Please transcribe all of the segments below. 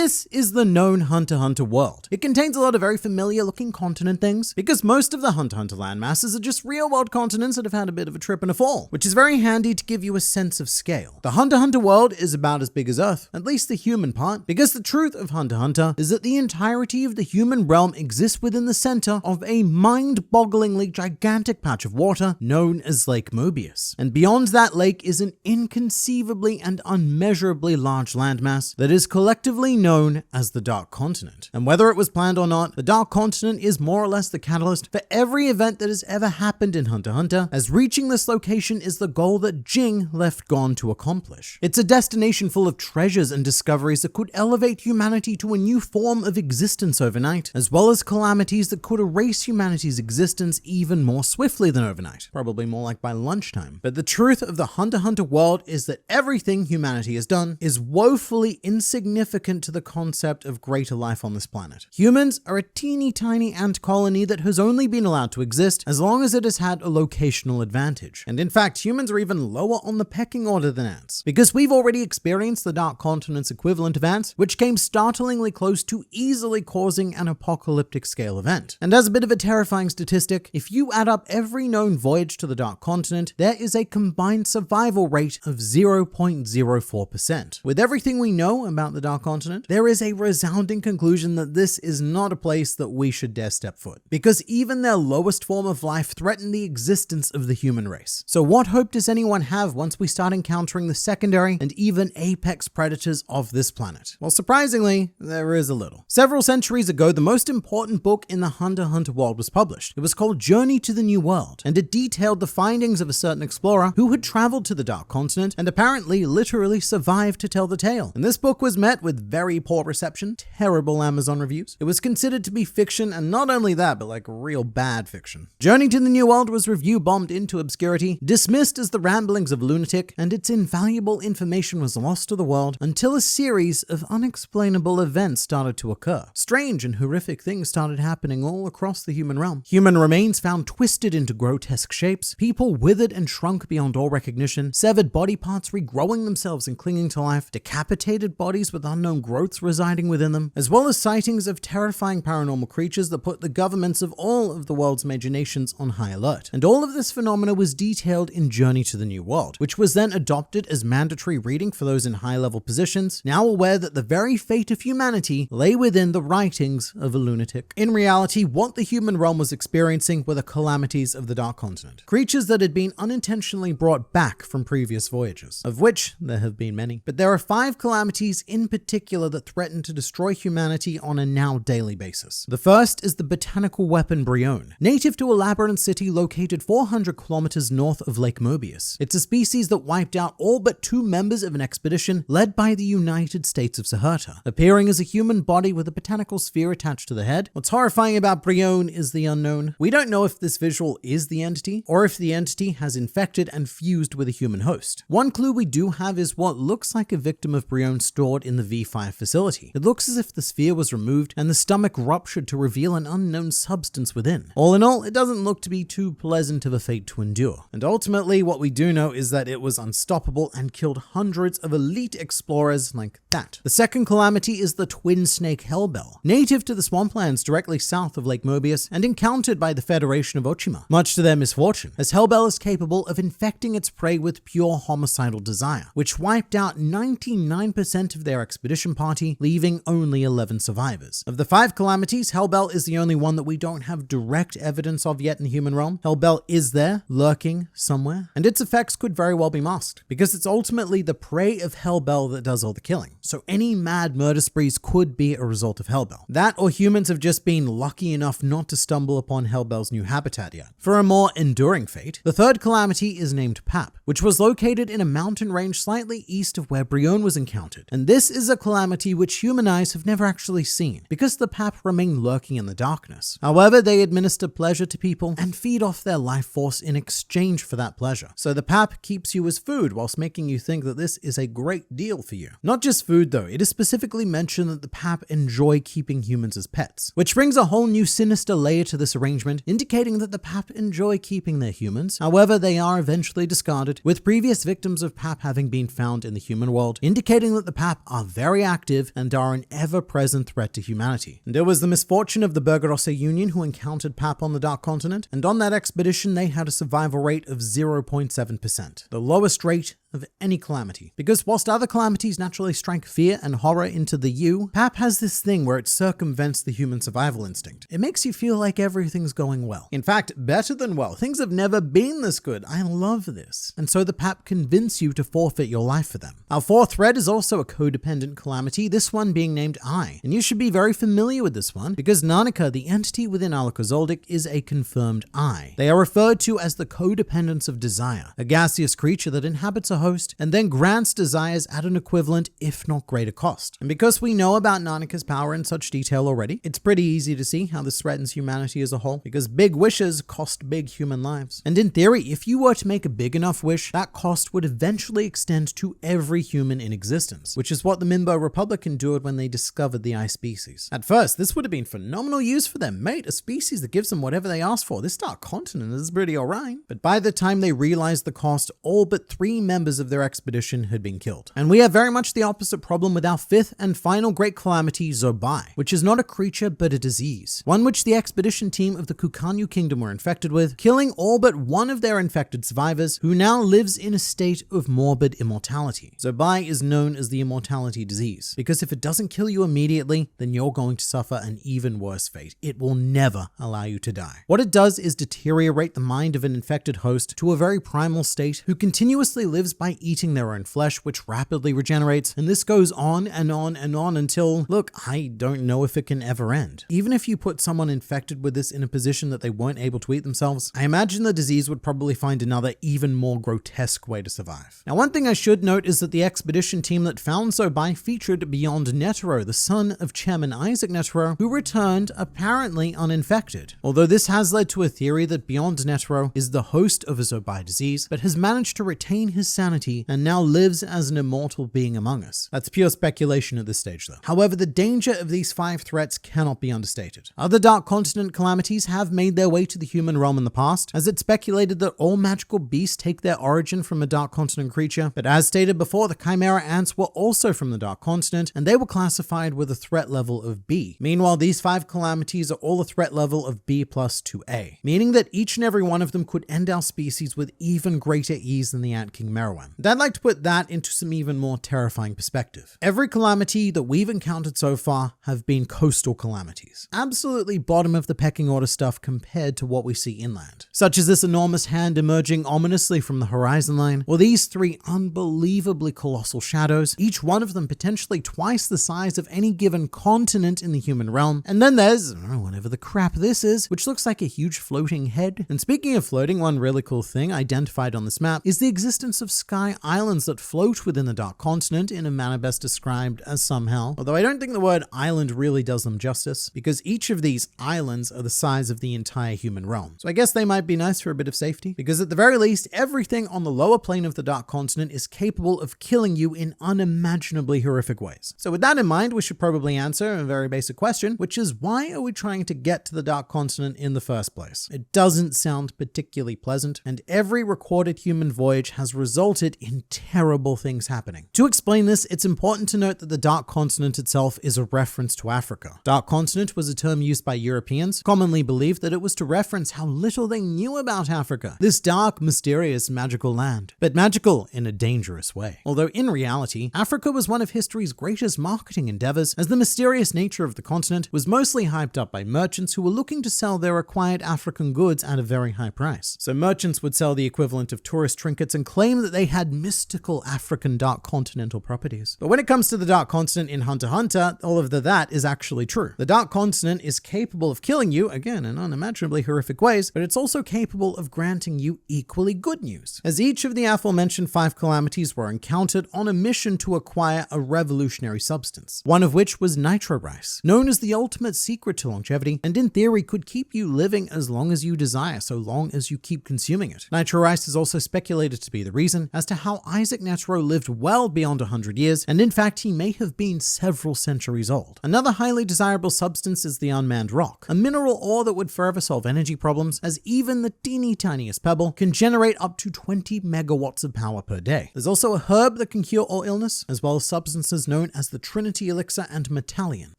This is the known Hunter x Hunter world. It contains a lot of very familiar looking continent things, because most of the Hunter x Hunter landmasses are just real world continents that have had a bit of a trip and a fall, which is very handy to give you a sense of scale. The Hunter x Hunter world is about as big as Earth, at least the human part, because the truth of Hunter x Hunter is that the entirety of the human realm exists within the center of a mind-bogglingly gigantic patch of water known as Lake Mobius. And beyond that lake is an inconceivably and unmeasurably large landmass that is collectively known as the Dark Continent. And whether it was planned or not, the Dark Continent is more or less the catalyst for every event that has ever happened in Hunter x Hunter, as reaching this location is the goal that Jing left Gon to accomplish. It's a destination full of treasures and discoveries that could elevate humanity to a new form of existence overnight, as well as calamities that could erase humanity's existence even more swiftly than overnight, probably more like by lunchtime. But the truth of the Hunter x Hunter world is that everything humanity has done is woefully insignificant to the concept of greater life on this planet. Humans are a teeny tiny ant colony that has only been allowed to exist as long as it has had a locational advantage. And in fact, humans are even lower on the pecking order than ants, because we've already experienced the Dark Continent's equivalent of ants, which came startlingly close to easily causing an apocalyptic scale event. And as a bit of a terrifying statistic, if you add up every known voyage to the Dark Continent, there is a combined survival rate of 0.04%. With everything we know about the Dark Continent, there is a resounding conclusion that this is not a place that we should dare step foot, because even their lowest form of life threaten the existence of the human race. So what hope does anyone have once we start encountering the secondary and even apex predators of this planet? Well, surprisingly, there is a little. Several centuries ago, the most important book in the Hunter x Hunter world was published. It was called Journey to the New World, and it detailed the findings of a certain explorer who had traveled to the Dark Continent and apparently literally survived to tell the tale. And this book was met with very poor reception, terrible Amazon reviews. It was considered to be fiction, and not only that, but like real bad fiction. Journey to the New World was review bombed into obscurity, dismissed as the ramblings of a lunatic, and its invaluable information was lost to the world until a series of unexplainable events started to occur. Strange and horrific things started happening all across the human realm. Human remains found twisted into grotesque shapes, people withered and shrunk beyond all recognition, severed body parts regrowing themselves and clinging to life, decapitated bodies with unknown growths residing within them, as well as sightings of terrifying paranormal creatures that put the governments of all of the world's major nations on high alert. And all of this phenomena was detailed in Journey to the New World, which was then adopted as mandatory reading for those in high-level positions, now aware that the very fate of humanity lay within the writings of a lunatic. In reality, what the human realm was experiencing were the calamities of the Dark Continent. Creatures that had been unintentionally brought back from previous voyages, of which there have been many. But there are 5 calamities in particular that threaten to destroy humanity on a now daily basis. The first is the botanical weapon Brion, native to a labyrinth city located 400 kilometers north of Lake Mobius. It's a species that wiped out all but 2 members of an expedition led by the United States of Saherta, appearing as a human body with a botanical sphere attached to the head. What's horrifying about Brion is the unknown. We don't know if this visual is the entity, or if the entity has infected and fused with a human host. One clue we do have is what looks like a victim of Brion stored in the V5 facility. It looks as if the sphere was removed and the stomach ruptured to reveal an unknown substance within. All in all, it doesn't look to be too pleasant of a fate to endure. And ultimately, what we do know is that it was unstoppable and killed hundreds of elite explorers like that. The second calamity is the twin snake Hellbell, native to the swamplands directly south of Lake Mobius and encountered by the Federation of Ochima, much to their misfortune, as Hellbell is capable of infecting its prey with pure homicidal desire, which wiped out 99% of their expedition party, leaving only 11 survivors. Of the 5 calamities, Hellbell is the only one that we don't have direct evidence of yet in the human realm. Hellbell is there, lurking somewhere, and its effects could very well be masked, because it's ultimately the prey of Hellbell that does all the killing. So any mad murder sprees could be a result of Hellbell. That, or humans have just been lucky enough not to stumble upon Hellbell's new habitat yet. For a more enduring fate, the third calamity is named Pap, which was located in a mountain range slightly east of where Brion was encountered. And this is a calamity which human eyes have never actually seen, because the Pap remain lurking in the darkness. However, they administer pleasure to people and feed off their life force in exchange for that pleasure. So the Pap keeps you as food whilst making you think that this is a great deal for you. Not just food though, it is specifically mentioned that the Pap enjoy keeping humans as pets, which brings a whole new sinister layer to this arrangement, indicating that the Pap enjoy keeping their humans. However, they are eventually discarded, with previous victims of Pap having been found in the human world, indicating that the Pap are very active active and are an ever-present threat to humanity. And it was the misfortune of the Burgerossa Union who encountered PAP on the Dark Continent, and on that expedition they had a survival rate of 0.7%, the lowest rate of any calamity. Because whilst other calamities naturally strike fear and horror into the you, PAP has this thing where it circumvents the human survival instinct. It makes you feel like everything's going well. In fact, better than well. Things have never been this good. I love this. And so the PAP convince you to forfeit your life for them. Our fourth threat is also a codependent calamity, this one being named I. And you should be very familiar with this one because Narnika, the entity within Alakazaldik, is a confirmed I. They are referred to as the codependence of desire, a gaseous creature that inhabits a host and then grants desires at an equivalent, if not greater cost. And because we know about Narnika's power in such detail already, it's pretty easy to see how this threatens humanity as a whole, because big wishes cost big human lives. And in theory, if you were to make a big enough wish, that cost would eventually extend to every human in existence, which is what the Minbo Republic endured when they discovered the ice species. At first, this would have been phenomenal use for them. Mate, a species that gives them whatever they ask for. This Dark Continent is pretty alright. But by the time they realized the cost, all but 3 members of their expedition had been killed. And we have very much the opposite problem with our 5th and final great calamity, Zobai, which is not a creature but a disease, one which the expedition team of the Kukanyu Kingdom were infected with, killing all but one of their infected survivors, who now lives in a state of morbid immortality. Zobai is known as the immortality disease, because if it doesn't kill you immediately, then you're going to suffer an even worse fate. It will never allow you to die. What it does is deteriorate the mind of an infected host to a very primal state, who continuously lives by eating their own flesh, which rapidly regenerates, and this goes on and on and on until, look, I don't know if it can ever end. Even if you put someone infected with this in a position that they weren't able to eat themselves, I imagine the disease would probably find another even more grotesque way to survive. Now, one thing I should note is that the expedition team that found Zobai featured Beyond Netero, the son of Chairman Isaac Netero, who returned apparently uninfected. Although this has led to a theory that Beyond Netero is the host of a Zobai disease, but has managed to retain his sanity and now lives as an immortal being among us. That's pure speculation at this stage though. However, the danger of these 5 threats cannot be understated. Other Dark Continent calamities have made their way to the human realm in the past, as it's speculated that all magical beasts take their origin from a Dark Continent creature, but as stated before, the Chimera ants were also from the Dark Continent, and they were classified with a threat level of B. Meanwhile, these 5 calamities are all a threat level of B plus to A, meaning that each and every one of them could end our species with even greater ease than the Ant King Meruem. And I'd like to put that into some even more terrifying perspective. Every calamity that we've encountered so far have been coastal calamities. Absolutely bottom of the pecking order stuff compared to what we see inland. Such as this enormous hand emerging ominously from the horizon line, or these 3 unbelievably colossal shadows, each one of them potentially twice the size of any given continent in the human realm. And then there's, whatever the crap this is, which looks like a huge floating head. And speaking of floating, one really cool thing identified on this map is the existence of sky islands that float within the Dark Continent in a manner best described as somehow. Although I don't think the word island really does them justice, because each of these islands are the size of the entire human realm. So I guess they might be nice for a bit of safety, because at the very least, everything on the lower plane of the Dark Continent is capable of killing you in unimaginably horrific ways. So with that in mind, we should probably answer a very basic question, which is, why are we trying to get to the Dark Continent in the first place? It doesn't sound particularly pleasant, and every recorded human voyage has resulted in terrible things happening. To explain this, it's important to note that the Dark Continent itself is a reference to Africa. Dark Continent was a term used by Europeans, commonly believed that it was to reference how little they knew about Africa, this dark, mysterious, magical land. But magical in a dangerous way. Although in reality, Africa was one of history's greatest marketing endeavors, as the mysterious nature of the continent was mostly hyped up by merchants who were looking to sell their acquired African goods at a very high price. So merchants would sell the equivalent of tourist trinkets and claim that they had mystical African Dark Continental properties. But when it comes to the Dark Continent in Hunter x Hunter, all of that is actually true. The Dark Continent is capable of killing you, again in unimaginably horrific ways, but it's also capable of granting you equally good news, as each of the aforementioned 5 calamities were encountered on a mission to acquire a revolutionary substance, one of which was nitro rice, known as the ultimate secret to longevity, and in theory could keep you living as long as you desire, so long as you keep consuming it. Nitro rice is also speculated to be the reason as to how Isaac Netero lived well beyond 100 years, and in fact he may have been several centuries old. Another highly desirable substance is the unmanned rock, a mineral ore that would forever solve energy problems, as even the teeny tiniest pebble can generate up to 20 megawatts of power per day. There's also a herb that can cure all illness, as well as substances known as the Trinity Elixir and Metallion.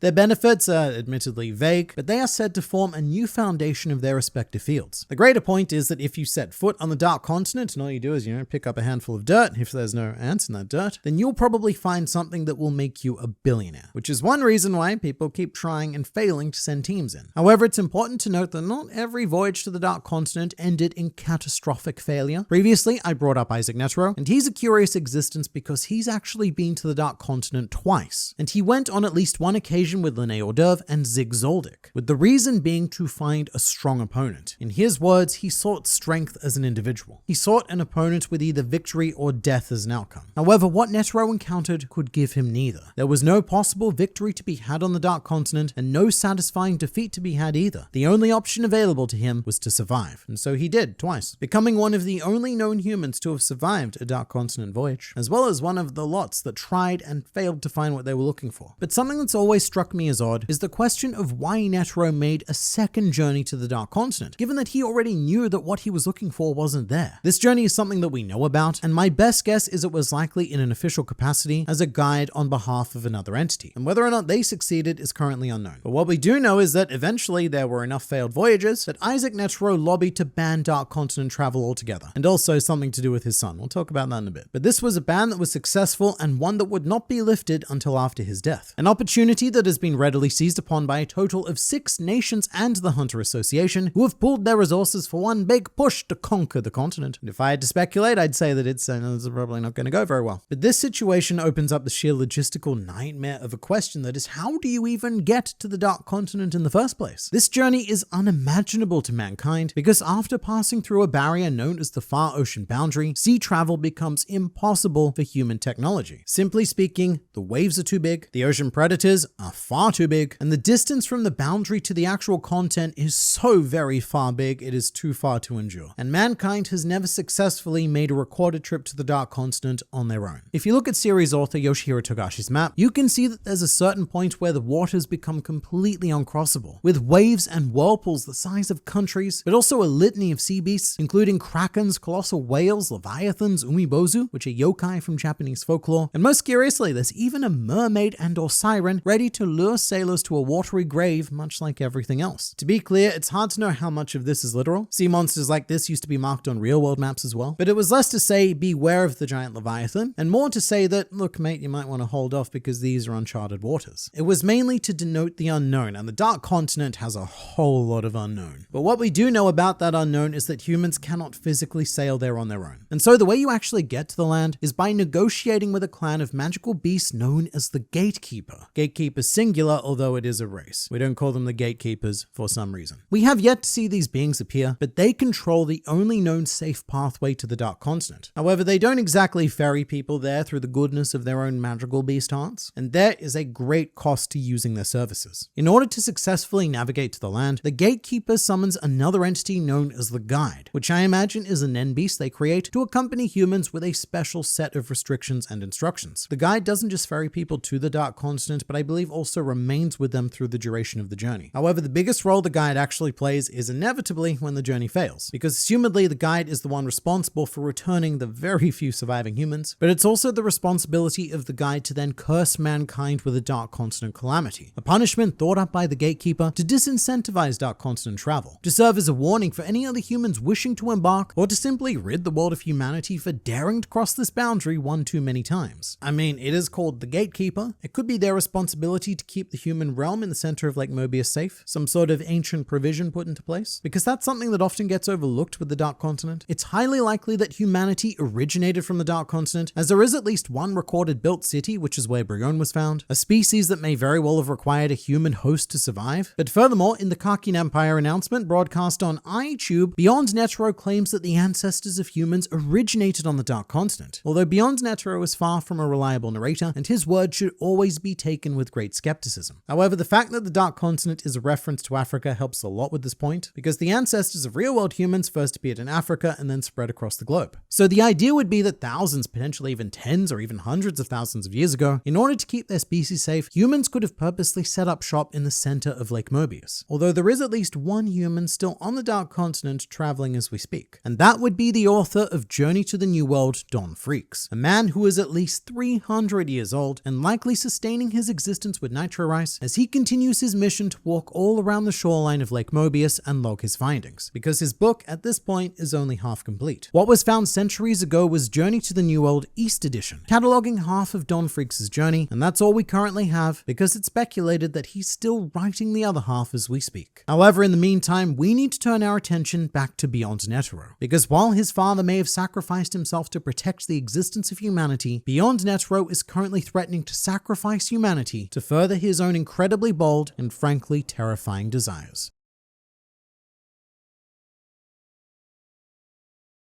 Their benefits are admittedly vague, but they are said to form a new foundation of their respective fields. The greater point is that if you set foot on the Dark Continent and all you do is, pick up a handful of dirt, if there's no ants in that dirt, then you'll probably find something that will make you a billionaire, which is one reason why people keep trying and failing to send teams in. However, it's important to note that not every voyage to the Dark Continent ended in catastrophic failure. Previously, I brought up Isaac Netero, and he's a curious existence because he's actually been to the Dark Continent twice, and he went on at least one occasion with Lene Orderv and Zig Zoldyck, with the reason being to find a strong opponent. In his words, he sought strength as an individual. He sought an opponent with either victory or death as an outcome. However, what Netero encountered could give him neither. There was no possible victory to be had on the Dark Continent, and no satisfying defeat to be had either. The only option available to him was to survive, and so he did twice, becoming one of the only known humans to have survived a Dark Continent voyage, as well as one of the lots that tried and failed to find what they were looking for. But something that's always struck me as odd is the question of why Netero made a second journey to the Dark Continent, given that he already knew that what he was looking for wasn't there. This journey is something that we know about, and my best guess is it was likely in an official capacity as a guide on behalf of another entity, and whether or not they succeeded is currently unknown. But what we do know is that eventually there were enough failed voyages that Isaac Netero lobbied to ban Dark Continent travel altogether, and also something to do with his son. We'll talk about that in a bit. But this was a ban that was successful and one that would not be lifted until after his death. An opportunity that has been readily seized upon by a total of 6 nations and the Hunter Association, who have pooled their resources for one big push to conquer the continent. And if I had to speculate, I'd say that it's probably not going to go very well. But this situation opens up the sheer logistical nightmare of a question that is, how do you even get to the Dark Continent in the first place? This journey is unimaginable to mankind because after passing through a barrier known as the Far Ocean Boundary, sea travel becomes impossible for human technology. Simply speaking, the waves are too big, the ocean predators are far too big, and the distance from the boundary to the actual content is so very far big it is too far to endure. And mankind has never successfully made a recorded trip to the Dark Continent on their own. If you look at series author Yoshihiro Togashi's map, you can see that there's a certain point where the waters become completely uncrossable, with waves and whirlpools the size of countries, but also a litany of sea beasts, including krakens, colossal whales, leviathans, umibozu, which are yokai from Japanese folklore, and most curiously, there's even a mermaid and or siren ready to lure sailors to a watery grave, much like everything else. To be clear, it's hard to know how much of this is literal. Sea monsters like this used to be marked on real-world maps as well, but it was less to say beware of the giant leviathan, and more to say that, look mate, you might want to hold off because these are uncharted waters. It was mainly to denote the unknown, and the Dark Continent has a whole lot of unknown. But what we do know about that unknown is that humans cannot physically sail there on their own. And so the way you actually get to the land is by negotiating with a clan of magical beasts known as the Gatekeeper. Gatekeeper singular, although it is a race. We don't call them the Gatekeepers for some reason. We have yet to see these beings appear, but they control the only known safe pathway to the Dark Continent. However, they don't exactly ferry people there through the goodness of their own magical beast hearts, and there is a great cost to using their services. In order to successfully navigate to the land, the Gatekeeper summons another entity known as the Guide, which I imagine is a Nen beast they create to accompany humans with a special set of restrictions and instructions. The Guide doesn't just ferry people to the Dark Continent, but I believe also remains with them through the duration of the journey. However, the biggest role the Guide actually plays is inevitably when the journey fails, because assumedly the Guide is the one responsible for returning the very few surviving humans, but it's also the responsibility of the Guide to then curse mankind with a Dark Continent calamity, a punishment thought up by the Gatekeeper to disincentivize Dark Continent travel, to serve as a warning for any other humans wishing to embark, or to simply rid the world of humanity for daring to cross this boundary one too many times. I mean, it is called the Gatekeeper. It could be their responsibility to keep the human realm in the center of Lake Mobius safe, some sort of ancient provision put into place, because that's something that often gets overlooked with the Dark Continent. It's highly likely that humanity originated from the Dark Continent, as there is at least one recorded built city, which is where Brion was found, a species that may very well have required a human host to survive. But furthermore, in the Kakin Empire announcement broadcast on iTube, Beyond Netero claims that the ancestors of humans originated on the Dark Continent. Although Beyond Netero is far from a reliable narrator, and his word should always be taken with great skepticism. However, the fact that the Dark Continent is a reference to Africa helps a lot with this point, because the ancestors of real-world humans first appeared in Africa and then spread across the globe. So the idea would be that thousands, potentially even tens or even hundreds of thousands of years ago, in order to keep their species safe, humans could have purposely set up shop in the center of Lake Mobius. Although there is at least one human still on the Dark Continent traveling as we speak. And that would be the author of Journey to the New World, Don Freaks, a man who is at least 300 years old and likely sustaining his existence with nitro rice as he continues his mission to walk all around the shoreline of Lake Mobius and log his findings, because his book at this point is only half complete. What was found centuries ago was Journey to the New World East Edition, cataloging half of Don Freaks' journey, and that's all we currently have because it's speculated that he's still writing the other half as we speak. However, in the meantime, we need to turn our attention back to Beyond Netero, because while his father may have sacrificed himself to protect the existence of humanity, Beyond Netero is currently threatening to sacrifice humanity to further his own incredibly bold and frankly terrifying desires.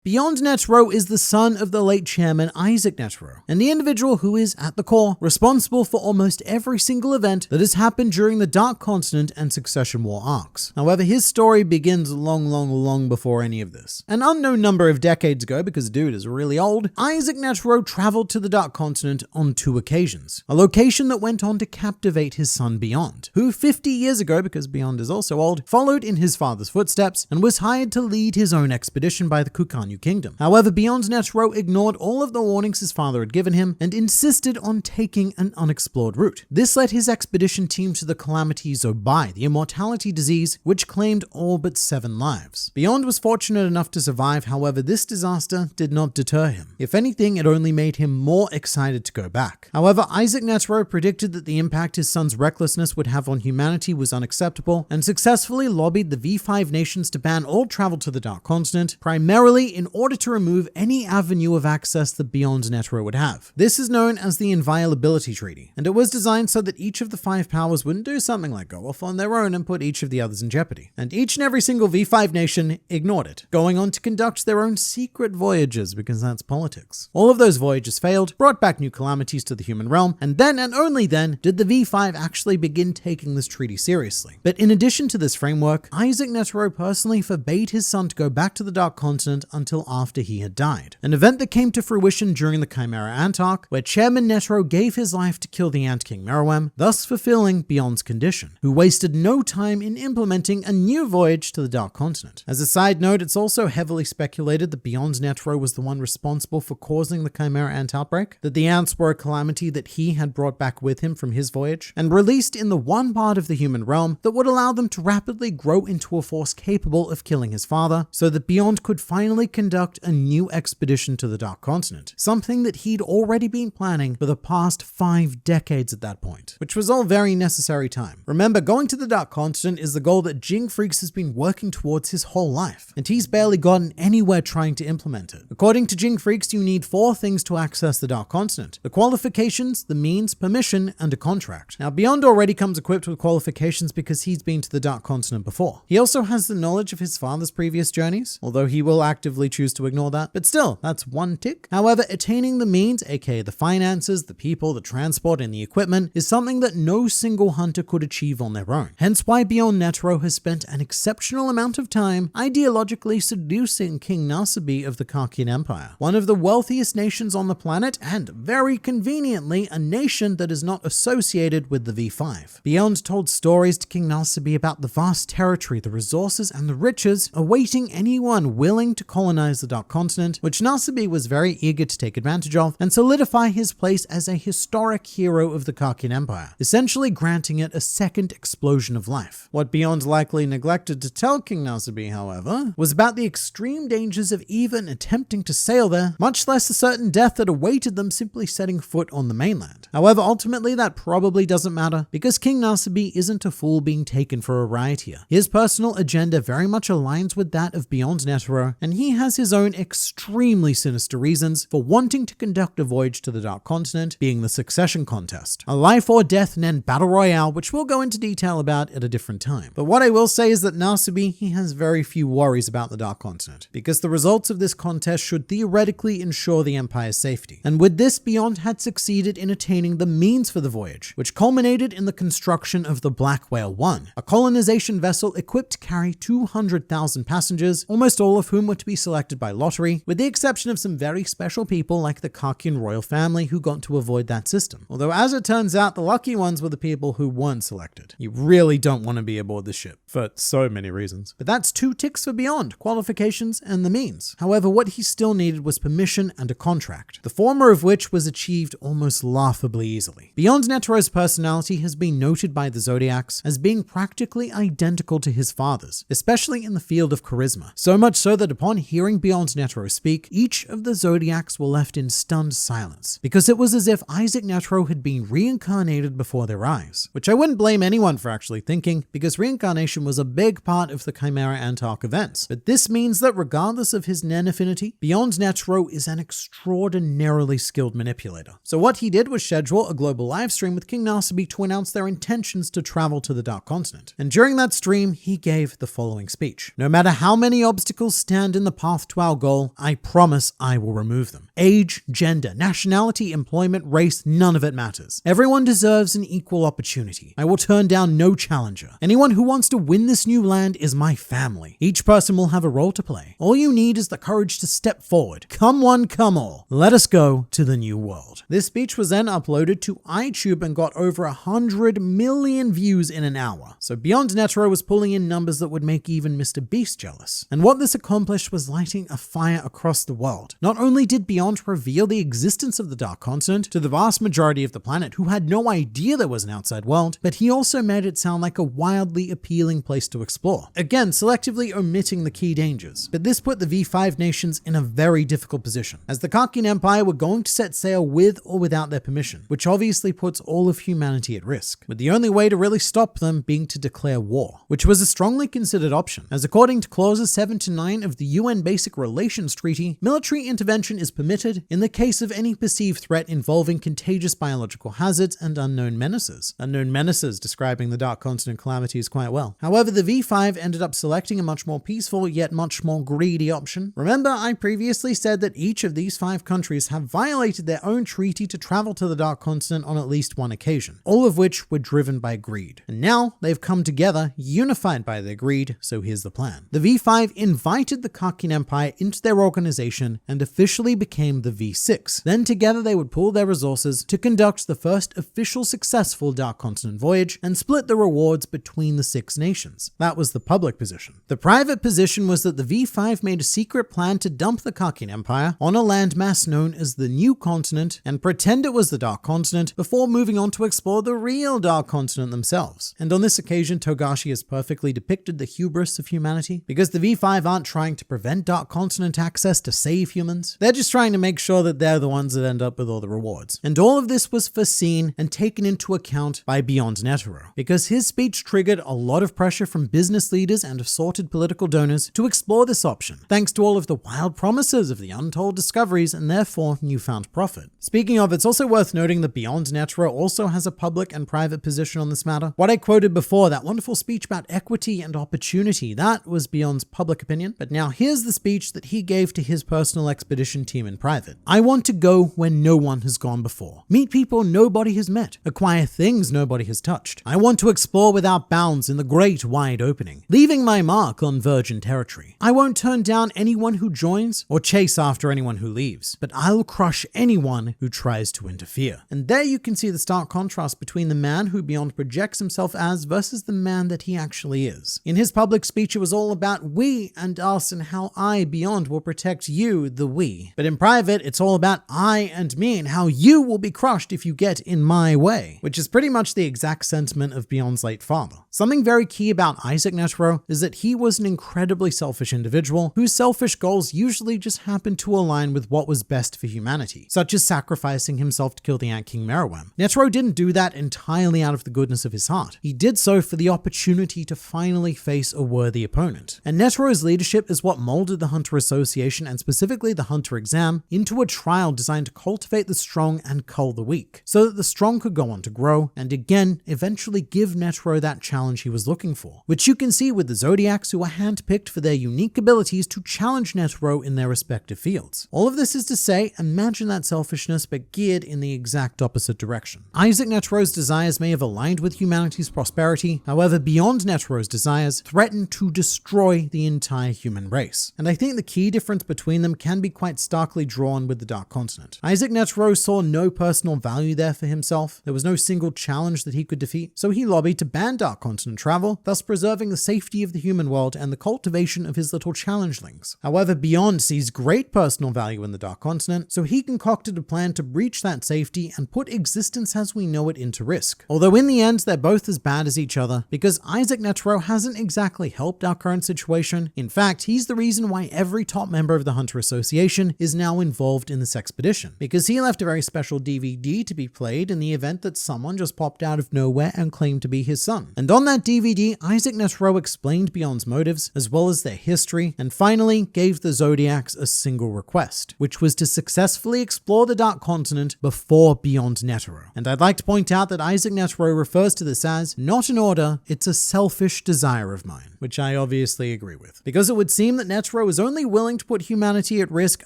Beyond Netero is the son of the late chairman Isaac Netero, and the individual who is, at the core, responsible for almost every single event that has happened during the Dark Continent and Succession War arcs. However, his story begins long before any of this. An unknown number of decades ago, because dude is really old, Isaac Netero traveled to the Dark Continent on 2 occasions, a location that went on to captivate his son Beyond, who 50 years ago, because Beyond is also old, followed in his father's footsteps and was hired to lead his own expedition by the Kukanyu Kingdom. However, Beyond Netero ignored all of the warnings his father had given him and insisted on taking an unexplored route. This led his expedition team to the calamity Zobai, the immortality disease which claimed all but 7 lives. Beyond was fortunate enough to survive, however, this disaster did not deter him. If anything, it only made him more excited to go back. However, Isaac Netero predicted that the impact his son's recklessness would have on humanity was unacceptable and successfully lobbied the V5 nations to ban all travel to the Dark Continent, primarily in order to remove any avenue of access that Beyond Netero would have. This is known as the Inviolability Treaty, and it was designed so that each of the 5 powers wouldn't do something like go off on their own and put each of the others in jeopardy. And each and every single V5 nation ignored it, going on to conduct their own secret voyages because that's politics. All of those voyages failed, brought back new calamities to the human realm, and then and only then did the V5 actually begin taking this treaty seriously. But in addition to this framework, Isaac Netero personally forbade his son to go back to the Dark Continent until after he had died. An event that came to fruition during the Chimera Ant arc, where Chairman Netero gave his life to kill the Ant King Meruem, thus fulfilling Beyond's condition, who wasted no time in implementing a new voyage to the Dark Continent. As a side note, it's also heavily speculated that Beyond Netero was the one responsible for causing the Chimera Ant outbreak, that the ants were a calamity that he had brought back with him from his voyage, and released in the one part of the human realm that would allow them to rapidly grow into a force capable of killing his father, so that Beyond could finally conduct a new expedition to the Dark Continent, something that he'd already been planning for the past 5 decades at that point, which was all very necessary time. Remember, going to the Dark Continent is the goal that Jing Freaks has been working towards his whole life, and he's barely gotten anywhere trying to implement it. According to Jing Freaks, you need 4 things to access the Dark Continent: the qualifications, the means, permission, and a contract. Now, Beyond already comes equipped with qualifications because he's been to the Dark Continent before. He also has the knowledge of his father's previous journeys, although he will actively choose to ignore that, but still, that's 1 tick. However, attaining the means, aka the finances, the people, the transport, and the equipment, is something that no single hunter could achieve on their own. Hence why Beyond Netero has spent an exceptional amount of time ideologically seducing King Nasibi of the Karkian Empire, one of the wealthiest nations on the planet, and very conveniently, a nation that is not associated with the V5. Beyond told stories to King Nasibi about the vast territory, the resources, and the riches awaiting anyone willing to colonize the Dark Continent, which Nasibi was very eager to take advantage of and solidify his place as a historic hero of the Karkian Empire, essentially granting it a second explosion of life. What Beyond likely neglected to tell King Nasibi, however, was about the extreme dangers of even attempting to sail there, much less the certain death that awaited them simply setting foot on the mainland. However, ultimately that probably doesn't matter, because King Nasibi isn't a fool being taken for a ride here. His personal agenda very much aligns with that of Beyond Netero, and he has his own extremely sinister reasons for wanting to conduct a voyage to the Dark Continent, being the Succession Contest, a life or death Nen battle royale, which we'll go into detail about at a different time. But what I will say is that Nasibi, he has very few worries about the Dark Continent, because the results of this contest should theoretically ensure the Empire's safety. And with this, Beyond had succeeded in attaining the means for the voyage, which culminated in the construction of the Black Whale 1, a colonization vessel equipped to carry 200,000 passengers, almost all of whom were to be selected selected by lottery, with the exception of some very special people like the Karkian royal family who got to avoid that system. Although as it turns out, the lucky ones were the people who weren't selected. You really don't want to be aboard the ship, for so many reasons. But that's 2 ticks for Beyond, qualifications and the means. However, what he still needed was permission and a contract, the former of which was achieved almost laughably easily. Beyond Netero's personality has been noted by the Zodiacs as being practically identical to his father's, especially in the field of charisma. So much so that upon hearing Beyond Netero speak, each of the Zodiacs were left in stunned silence, because it was as if Isaac Netero had been reincarnated before their eyes, which I wouldn't blame anyone for actually thinking, because reincarnation was a big part of the Chimera Antark events. But this means that regardless of his Nen affinity, Beyond Netero is an extraordinarily skilled manipulator. So what he did was schedule a global live stream with King Nasibi to announce their intentions to travel to the Dark Continent. And during that stream, he gave the following speech. No matter how many obstacles stand in the path to our goal, I promise I will remove them. Age, gender, nationality, employment, race, none of it matters. Everyone deserves an equal opportunity. I will turn down no challenger. Anyone who wants to win this new land is my family. Each person will have a role to play. All you need is the courage to step forward. Come one, come all. Let us go to the new world. This speech was then uploaded to iTube and got over 100 million views in an hour. So Beyond Netero was pulling in numbers that would make even Mr. Beast jealous. And what this accomplished was lighting a fire across the world. Not only did Beyond reveal the existence of the Dark Continent to the vast majority of the planet who had no idea there was an outside world, but he also made it sound like a wildly appealing place to explore. Again, selectively omitting the key dangers. But this put the V5 nations in a very difficult position, as the Karkian Empire were going to set sail with or without their permission, which obviously puts all of humanity at risk, with the only way to really stop them being to declare war, which was a strongly considered option, as according to clauses 7 to 9 of the UN Basic Relations Treaty, military intervention is permitted in the case of any perceived threat involving contagious biological hazards and unknown menaces. Unknown menaces describing the Dark Continent calamities quite well. However, the V5 ended up selecting a much more peaceful yet much more greedy option. Remember, I previously said that each of these 5 countries have violated their own treaty to travel to the Dark Continent on at least one occasion, all of which were driven by greed. And now they've come together, unified by their greed, so here's the plan. The V5 invited the Karkian Empire into their organization and officially became the V6. Then together they would pool their resources to conduct the first official successful Dark Continent voyage and split the rewards between the 6 nations. That was the public position. The private position was that the V5 made a secret plan to dump the Karkian Empire on a landmass known as the New Continent and pretend it was the Dark Continent before moving on to explore the real Dark Continent themselves. And on this occasion, Togashi has perfectly depicted the hubris of humanity, because the V5 aren't trying to prevent Dark Continent access to save humans. They're just trying to make sure that they're the ones that end up with all the rewards. And all of this was foreseen and taken into account by Beyond Netero, because his speech triggered a lot of pressure from business leaders and assorted political donors to explore this option, thanks to all of the wild promises of the untold discoveries and therefore newfound profit. Speaking of, it's also worth noting that Beyond Netero also has a public and private position on this matter. What I quoted before, that wonderful speech about equity and opportunity, that was Beyond's public opinion. But now here's the speech that he gave to his personal expedition team in private. I want to go where no one has gone before. Meet people nobody has met. Acquire things nobody has touched. I want to explore without bounds in the great wide opening, leaving my mark on virgin territory. I won't turn down anyone who joins or chase after anyone who leaves, but I'll crush anyone who tries to interfere. And there you can see the stark contrast between the man who Beyond projects himself as versus the man that he actually is. In his public speech, it was all about we and us and how I, Beyond, will protect you, the we. But in private, it's all about I and me and how you will be crushed if you get in my way, which is pretty much the exact sentiment of Beyond's late father. Something very key about Isaac Netero is that he was an incredibly selfish individual whose selfish goals usually just happened to align with what was best for humanity, such as sacrificing himself to kill the Ant King Meruem. Netero didn't do that entirely out of the goodness of his heart. He did so for the opportunity to finally face a worthy opponent. And Netero's leadership is what molded the Hunter Association and specifically the Hunter exam program into a trial designed to cultivate the strong and cull the weak, so that the strong could go on to grow and again eventually give Netero that challenge he was looking for, which you can see with the Zodiacs, who are handpicked for their unique abilities to challenge Netero in their respective fields. All of this is to say, imagine that selfishness but geared in the exact opposite direction. Isaac Netero's desires may have aligned with humanity's prosperity, however beyond Netero's desires threaten to destroy the entire human race. And I think the key difference between them can be quite starkly drawn with the Dark Continent. Isaac Netero saw no personal value there for himself. There was no single challenge that he could defeat, so he lobbied to ban Dark Continent travel, thus preserving the safety of the human world and the cultivation of his little changelings. However, Beyond sees great personal value in the Dark Continent, so he concocted a plan to breach that safety and put existence as we know it into risk. Although in the end, they're both as bad as each other, because Isaac Netero hasn't exactly helped our current situation. In fact, he's the reason why every top member of the Hunter Association is now involved in this expedition, because he left a very special DVD to be played in the event that someone just popped out of nowhere and claimed to be his son. And on that DVD, Isaac Netero explained Beyond's motives, as well as their history, and finally gave the Zodiacs a single request, which was to successfully explore the Dark Continent before Beyond Netero. And I'd like to point out that Isaac Netero refers to this as not an order, it's a selfish desire of mine, which I obviously agree with, because it would seem that Netero is only willing to put humanity at risk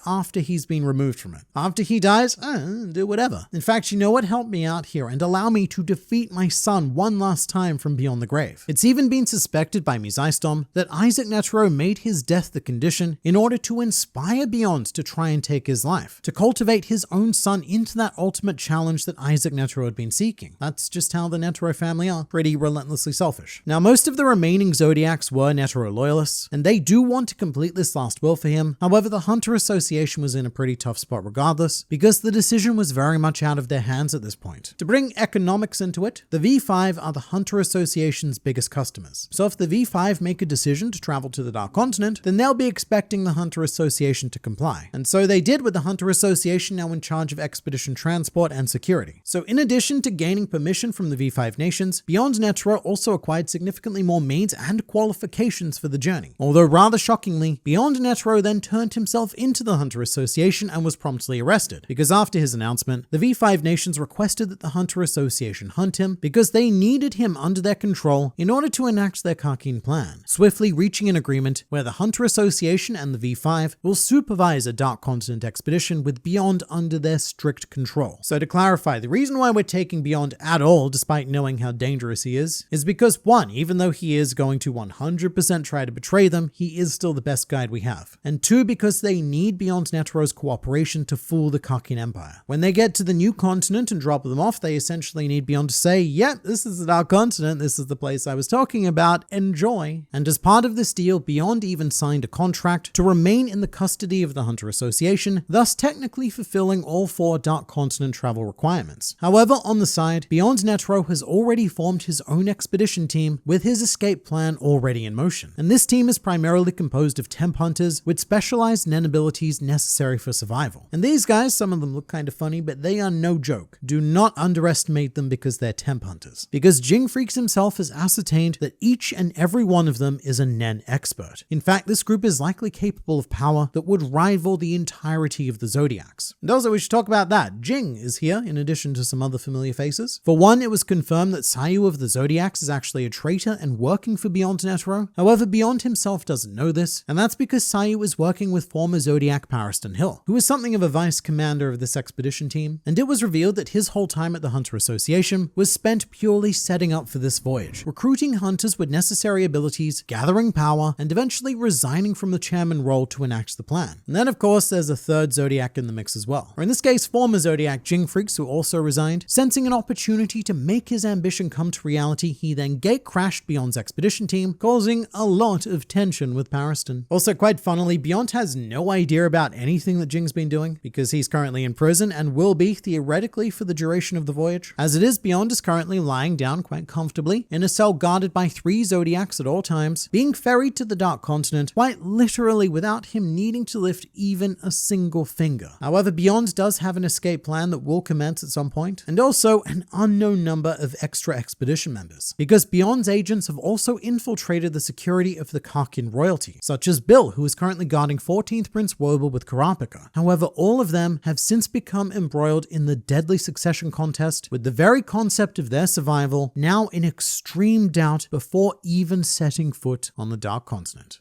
after he's been removed from it. After he dies, do whatever. In fact, you know what? Help me out here and allow me to defeat my son one last time from beyond the grave. It's even been suspected by Mizaistom that Isaac Netero made his death the condition in order to inspire Beyond to try and take his life, to cultivate his own son into that ultimate challenge that Isaac Netero had been seeking. That's just how the Netero family are, pretty relentlessly selfish. Now, most of the remaining Zodiacs were Netero loyalists, and they do want to complete this last will for him. However, the Hunter Association was in a pretty tough spot regardless, because the decision was very much out of their hands at this point. To bring economics into it, the V5 are the Hunter Association's biggest customers. So if the V5 make a decision to travel to the Dark Continent, then they'll be expecting the Hunter Association to comply. And so they did, with the Hunter Association now in charge of expedition transport and security. So in addition to gaining permission from the V5 nations, Beyond Netero also acquired significantly more means and qualifications for the journey. Although rather shockingly, Beyond Netero then turned himself into the Hunter Association and was promptly arrested, because after his announcement, the V5 nations requested that the Hunter Association hunt him because they needed him under their control in order to enact their Karkin plan, swiftly reaching an agreement where the Hunter Association and the V5 will supervise a Dark Continent expedition with Beyond under their strict control. So to clarify, the reason why we're taking Beyond at all, despite knowing how dangerous he is because one, even though he is going to 100% try to betray them, he is still the best guide we have. And two, because they need Beyond Netero's cooperation to fool the Karkin Empire. When they get to the new continent and drop them off, they essentially need Beyond to say, yep, this is the Dark Continent, this is the place I was talking about, enjoy. And as part of this deal, Beyond even signed a contract to remain in the custody of the Hunter Association, thus technically fulfilling all 4 Dark Continent travel requirements. However, on the side, Beyond Netero has already formed his own expedition team with his escape plan already in motion. And this team is primarily composed of temp hunters with specialized Nen abilities necessary for survival. And these guys, some of them look kind of funny, but they are no joke. Do not underestimate them because they're temp hunters. Because Jing Freaks himself has ascertained that each and every one of them is a Nen expert. In fact, this group is likely capable of power that would rival the entirety of the Zodiacs. And also, we should talk about that. Jing is here, in addition to some other familiar faces. For one, it was confirmed that Sayu of the Zodiacs is actually a traitor and working for Beyond Netero. However, Beyond himself doesn't know this, and that's because Sayu is working with former Zodiac Pariston Hill, who is something of a vice commander of this expedition team, and it was revealed that his whole time at the Hunter Association was spent purely setting up for this voyage, recruiting hunters with necessary abilities, gathering power, and eventually resigning from the chairman role to enact the plan. And then of course there's a third Zodiac in the mix as well, or in this case former Zodiac Jing Freaks, who also resigned. Sensing an opportunity to make his ambition come to reality, he then gate crashed Beyond's expedition team, causing a lot of tension with Pariston. Also, quite funnily, Beyond has no idea about anything that Jing's been doing, because he's currently in prison and will be theoretically for the duration of the voyage. As it is, Beyond is currently lying down quite comfortably in a cell guarded by 3 Zodiacs at all times, being ferried to the Dark Continent quite literally without him needing to lift even a single finger. However, Beyond does have an escape plan that will commence at some point, and also an unknown number of extra expedition members, because Beyond's agents have also infiltrated the security of the Karkin royalty, such as Bill, who is currently guarding 14th Prince Wobel with Karape, Anthropica. However, all of them have since become embroiled in the deadly succession contest, with the very concept of their survival now in extreme doubt before even setting foot on the Dark Continent.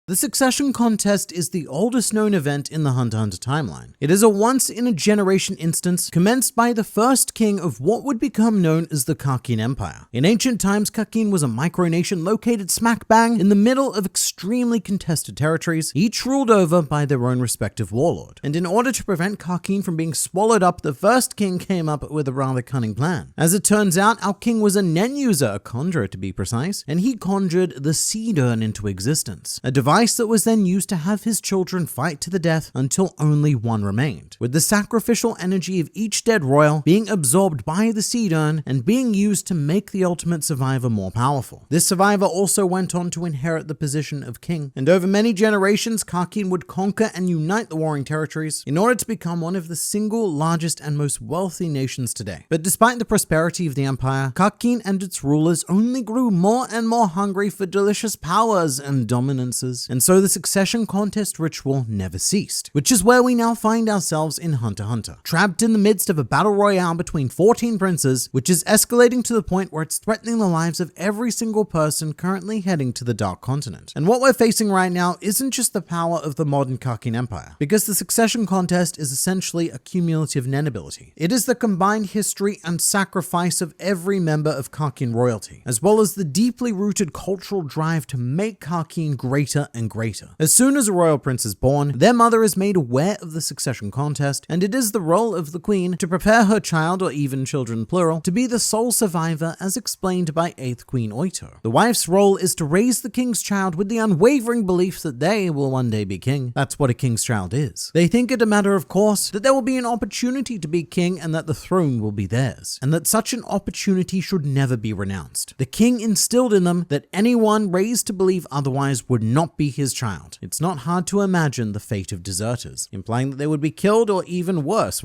The succession contest is the oldest known event in the Hunter x Hunter timeline. It is a once-in-a-generation instance commenced by the first king of what would become known as the Karkin Empire. In ancient times, Karkin was a micronation located smack bang in the middle of extremely contested territories, each ruled over by their own respective warlord. And in order to prevent Karkin from being swallowed up, the first king came up with a rather cunning plan. As it turns out, our king was a Nen user, a conjurer to be precise, and he conjured the Seed Urn into existence, a device that was then used to have his children fight to the death until only one remained, with the sacrificial energy of each dead royal being absorbed by the Seed Urn and being used to make the ultimate survivor more powerful. This survivor also went on to inherit the position of king, and over many generations, Karkin would conquer and unite the warring territories in order to become one of the single largest and most wealthy nations today. But despite the prosperity of the empire, Karkin and its rulers only grew more and more hungry for delicious powers and dominances. And so the succession contest ritual never ceased, which is where we now find ourselves in Hunter x Hunter, trapped in the midst of a battle royale between 14 princes, which is escalating to the point where it's threatening the lives of every single person currently heading to the Dark Continent. And what we're facing right now isn't just the power of the modern Karkin Empire, because the succession contest is essentially a cumulative Nen ability. It is the combined history and sacrifice of every member of Karkin royalty, as well as the deeply rooted cultural drive to make Karkin greater and greater. As soon as a royal prince is born, their mother is made aware of the succession contest, and it is the role of the queen to prepare her child, or even children plural, to be the sole survivor as explained by 8th Queen Oito. The wife's role is to raise the king's child with the unwavering belief that they will one day be king. That's what a king's child is. They think it a matter of course that there will be an opportunity to be king and that the throne will be theirs, and that such an opportunity should never be renounced. The king instilled in them that anyone raised to believe otherwise would not be his child. It's not hard to imagine the fate of deserters, implying that they would be killed, or even worse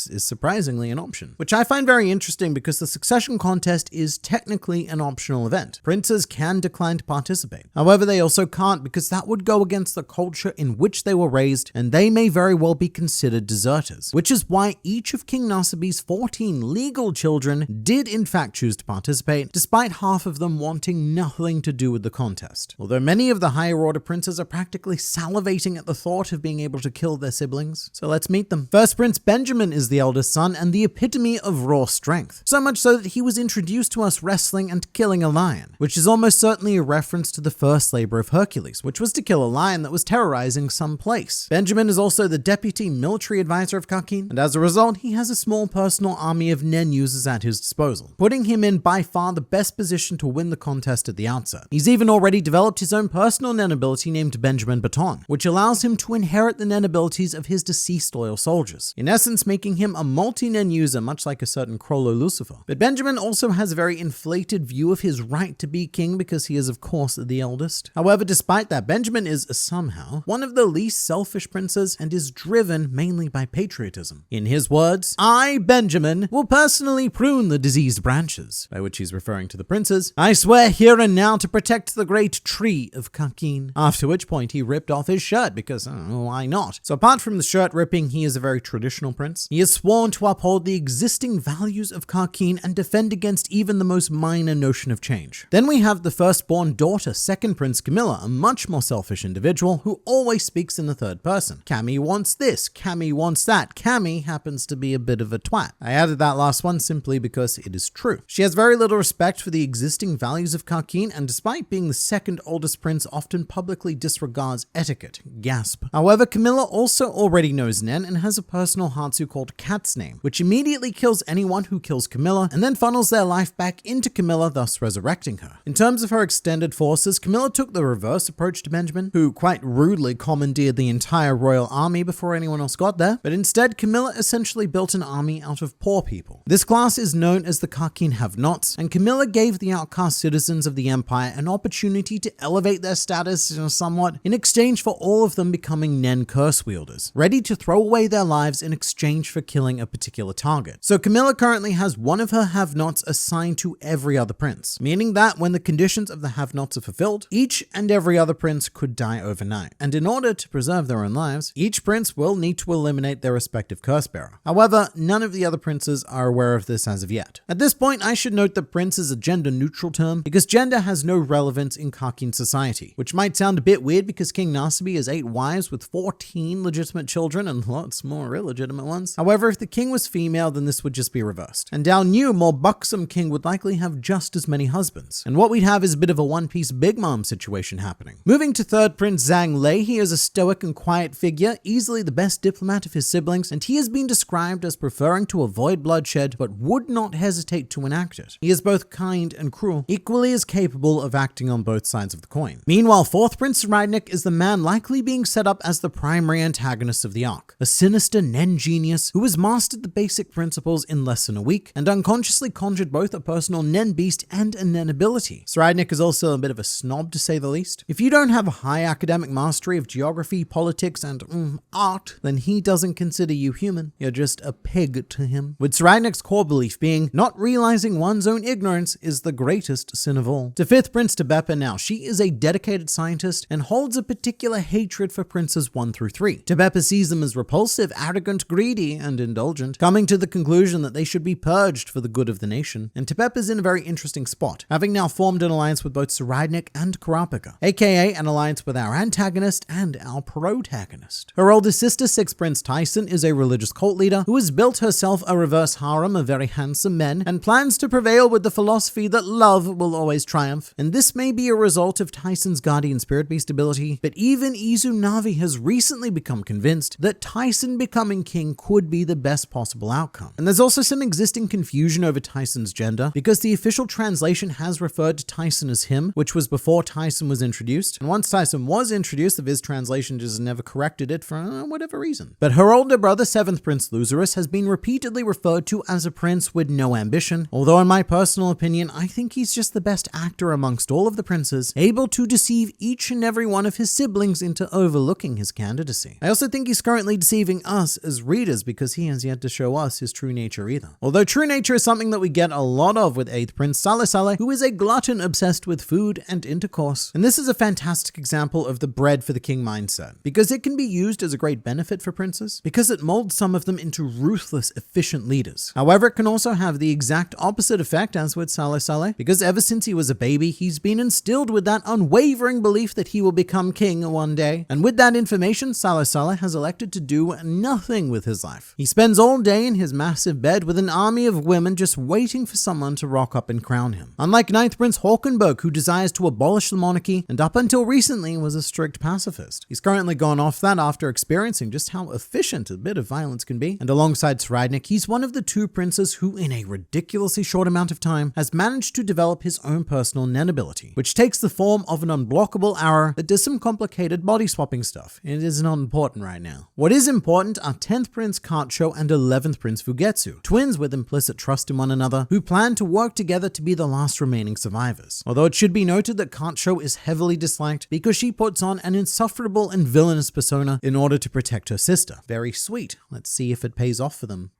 is surprisingly an option, which I find very interesting because the succession contest is technically an optional event. Princes can decline to participate. However, they also can't, because that would go against the culture in which they were raised, and they may very well be considered deserters, which is why each of King Nasibe's 14 legal children did in fact choose to participate, despite half of them wanting nothing to do with the contest. Although many of the higher order princes are practically salivating at the thought of being able to kill their siblings. So let's meet them. First, Prince Benjamin is the eldest son and the epitome of raw strength. So much so that he was introduced to us wrestling and killing a lion, which is almost certainly a reference to the first labor of Hercules, which was to kill a lion that was terrorizing some place. Benjamin is also the deputy military advisor of Karkin, and as a result, he has a small personal army of Nen users at his disposal, putting him in by far the best position to win the contest at the outset. He's even already developed his own personal Nen ability named Benjamin Baton, which allows him to inherit the Nen abilities of his deceased loyal soldiers, in essence making him a multi-Nen user, much like a certain Crollo Lucifer. But Benjamin also has a very inflated view of his right to be king because he is of course the eldest. However, despite that, Benjamin is somehow one of the least selfish princes and is driven mainly by patriotism. In his words, "I, Benjamin, will personally prune the diseased branches," by which he's referring to the princes. "I swear here and now to protect the great tree of Karkin." After which point he ripped off his shirt because, why not? So apart from the shirt ripping, he is a very traditional prince. He is sworn to uphold the existing values of Karkin and defend against even the most minor notion of change. Then we have the firstborn daughter, second Prince Camilla, a much more selfish individual who always speaks in the third person. Cammy wants this, Cammy wants that. Cammy happens to be a bit of a twat. I added that last one simply because it is true. She has very little respect for the existing values of Karkin, and despite being the second oldest prince, often publicly disregards etiquette. Gasp. However, Camilla also already knows Nen and has a personal Hatsu called Cat's Name, which immediately kills anyone who kills Camilla and then funnels their life back into Camilla, thus resurrecting her. In terms of her extended forces, Camilla took the reverse approach to Benjamin, who quite rudely commandeered the entire royal army before anyone else got there, but instead Camilla essentially built an army out of poor people. This class is known as the Karkin Have-Nots, and Camilla gave the outcast citizens of the empire an opportunity to elevate their status somewhat, in exchange for all of them becoming Nen curse wielders, ready to throw away their lives in exchange for killing a particular target. So Camilla currently has one of her have-nots assigned to every other prince, meaning that when the conditions of the have-nots are fulfilled, each and every other prince could die overnight. And in order to preserve their own lives, each prince will need to eliminate their respective curse bearer. However, none of the other princes are aware of this as of yet. At this point, I should note that prince is a gender-neutral term because gender has no relevance in Karkin society, which might sound a bit weird because King Nasibi has 8 wives with 14 legitimate children and lots more illegitimate ones. However, if the king was female, then this would just be reversed. And our new, more buxom king would likely have just as many husbands. And what we'd have is a bit of a One Piece Big Mom situation happening. Moving to third prince Zhang Lei, he is a stoic and quiet figure, easily the best diplomat of his siblings, and he has been described as preferring to avoid bloodshed, but would not hesitate to enact it. He is both kind and cruel, equally as capable of acting on both sides of the coin. Meanwhile, fourth prince Rydnik is the man likely being set up as the primary antagonist of the arc, a sinister Nen genius who has mastered the basic principles in less than a week and unconsciously conjured both a personal Nen beast and a Nen ability. Rydnik is also a bit of a snob, to say the least. If you don't have a high academic mastery of geography, politics, and art, then he doesn't consider you human. You're just a pig to him. With Rydnik's core belief being not realizing one's own ignorance is the greatest sin of all. To fifth prince Tebepa now, she is a dedicated scientist and holds a particular hatred for princes 1 through 3. Tebepa sees them as repulsive, arrogant, greedy, and indulgent, coming to the conclusion that they should be purged for the good of the nation. And Tebepa's in a very interesting spot, having now formed an alliance with both Rydnik and Kurapika, aka an alliance with our antagonist and our protagonist. Her older sister, sixth prince Tyson, is a religious cult leader who has built herself a reverse harem of very handsome men and plans to prevail with the philosophy that love will always triumph. And this may be a result of Tyson's guardian spirit beast ability, but even Izunavi has recently become convinced that Tyson becoming king could be the best possible outcome. And there's also some existing confusion over Tyson's gender, because the official translation has referred to Tyson as him, which was before Tyson was introduced. And once Tyson was introduced, the Viz translation just never corrected it for whatever reason. But her older brother, 7th Prince Luzerus, has been repeatedly referred to as a prince with no ambition, although in my personal opinion, I think he's just the best actor amongst all of the princes, able to deceive each and every one of his siblings into overlooking his candidacy. I also think he's currently deceiving us as readers because he has yet to show us his true nature either. Although true nature is something that we get a lot of with 8th Prince Saleh Saleh, who is a glutton obsessed with food and intercourse. And this is a fantastic example of the bread for the king mindset, because it can be used as a great benefit for princes, because it molds some of them into ruthless, efficient leaders. However, it can also have the exact opposite effect as with Saleh Saleh, because ever since he was a baby, he's been instilled with that unwavering belief that he will become king one day. And with that information, Saleh Saleh has elected to do nothing with his life. He spends all day in his massive bed with an army of women just waiting for someone to rock up and crown him. Unlike 9th Prince Håkenberg, who desires to abolish the monarchy and up until recently was a strict pacifist. He's currently gone off that after experiencing just how efficient a bit of violence can be. And alongside Rydnik, he's one of the 2 princes who in a ridiculously short amount of time has managed to develop his own personal Nen ability, which takes the form of an unblockable arrow that does some complicated body swapping stuff. It is not important right now. What is important are 10th Prince Karcho and 11th Prince Fugetsu, twins with implicit trust in one another, who plan to work together to be the last remaining survivors. Although it should be noted that Karcho is heavily disliked because she puts on an insufferable and villainous persona in order to protect her sister. Very sweet. Let's see if it pays off for them.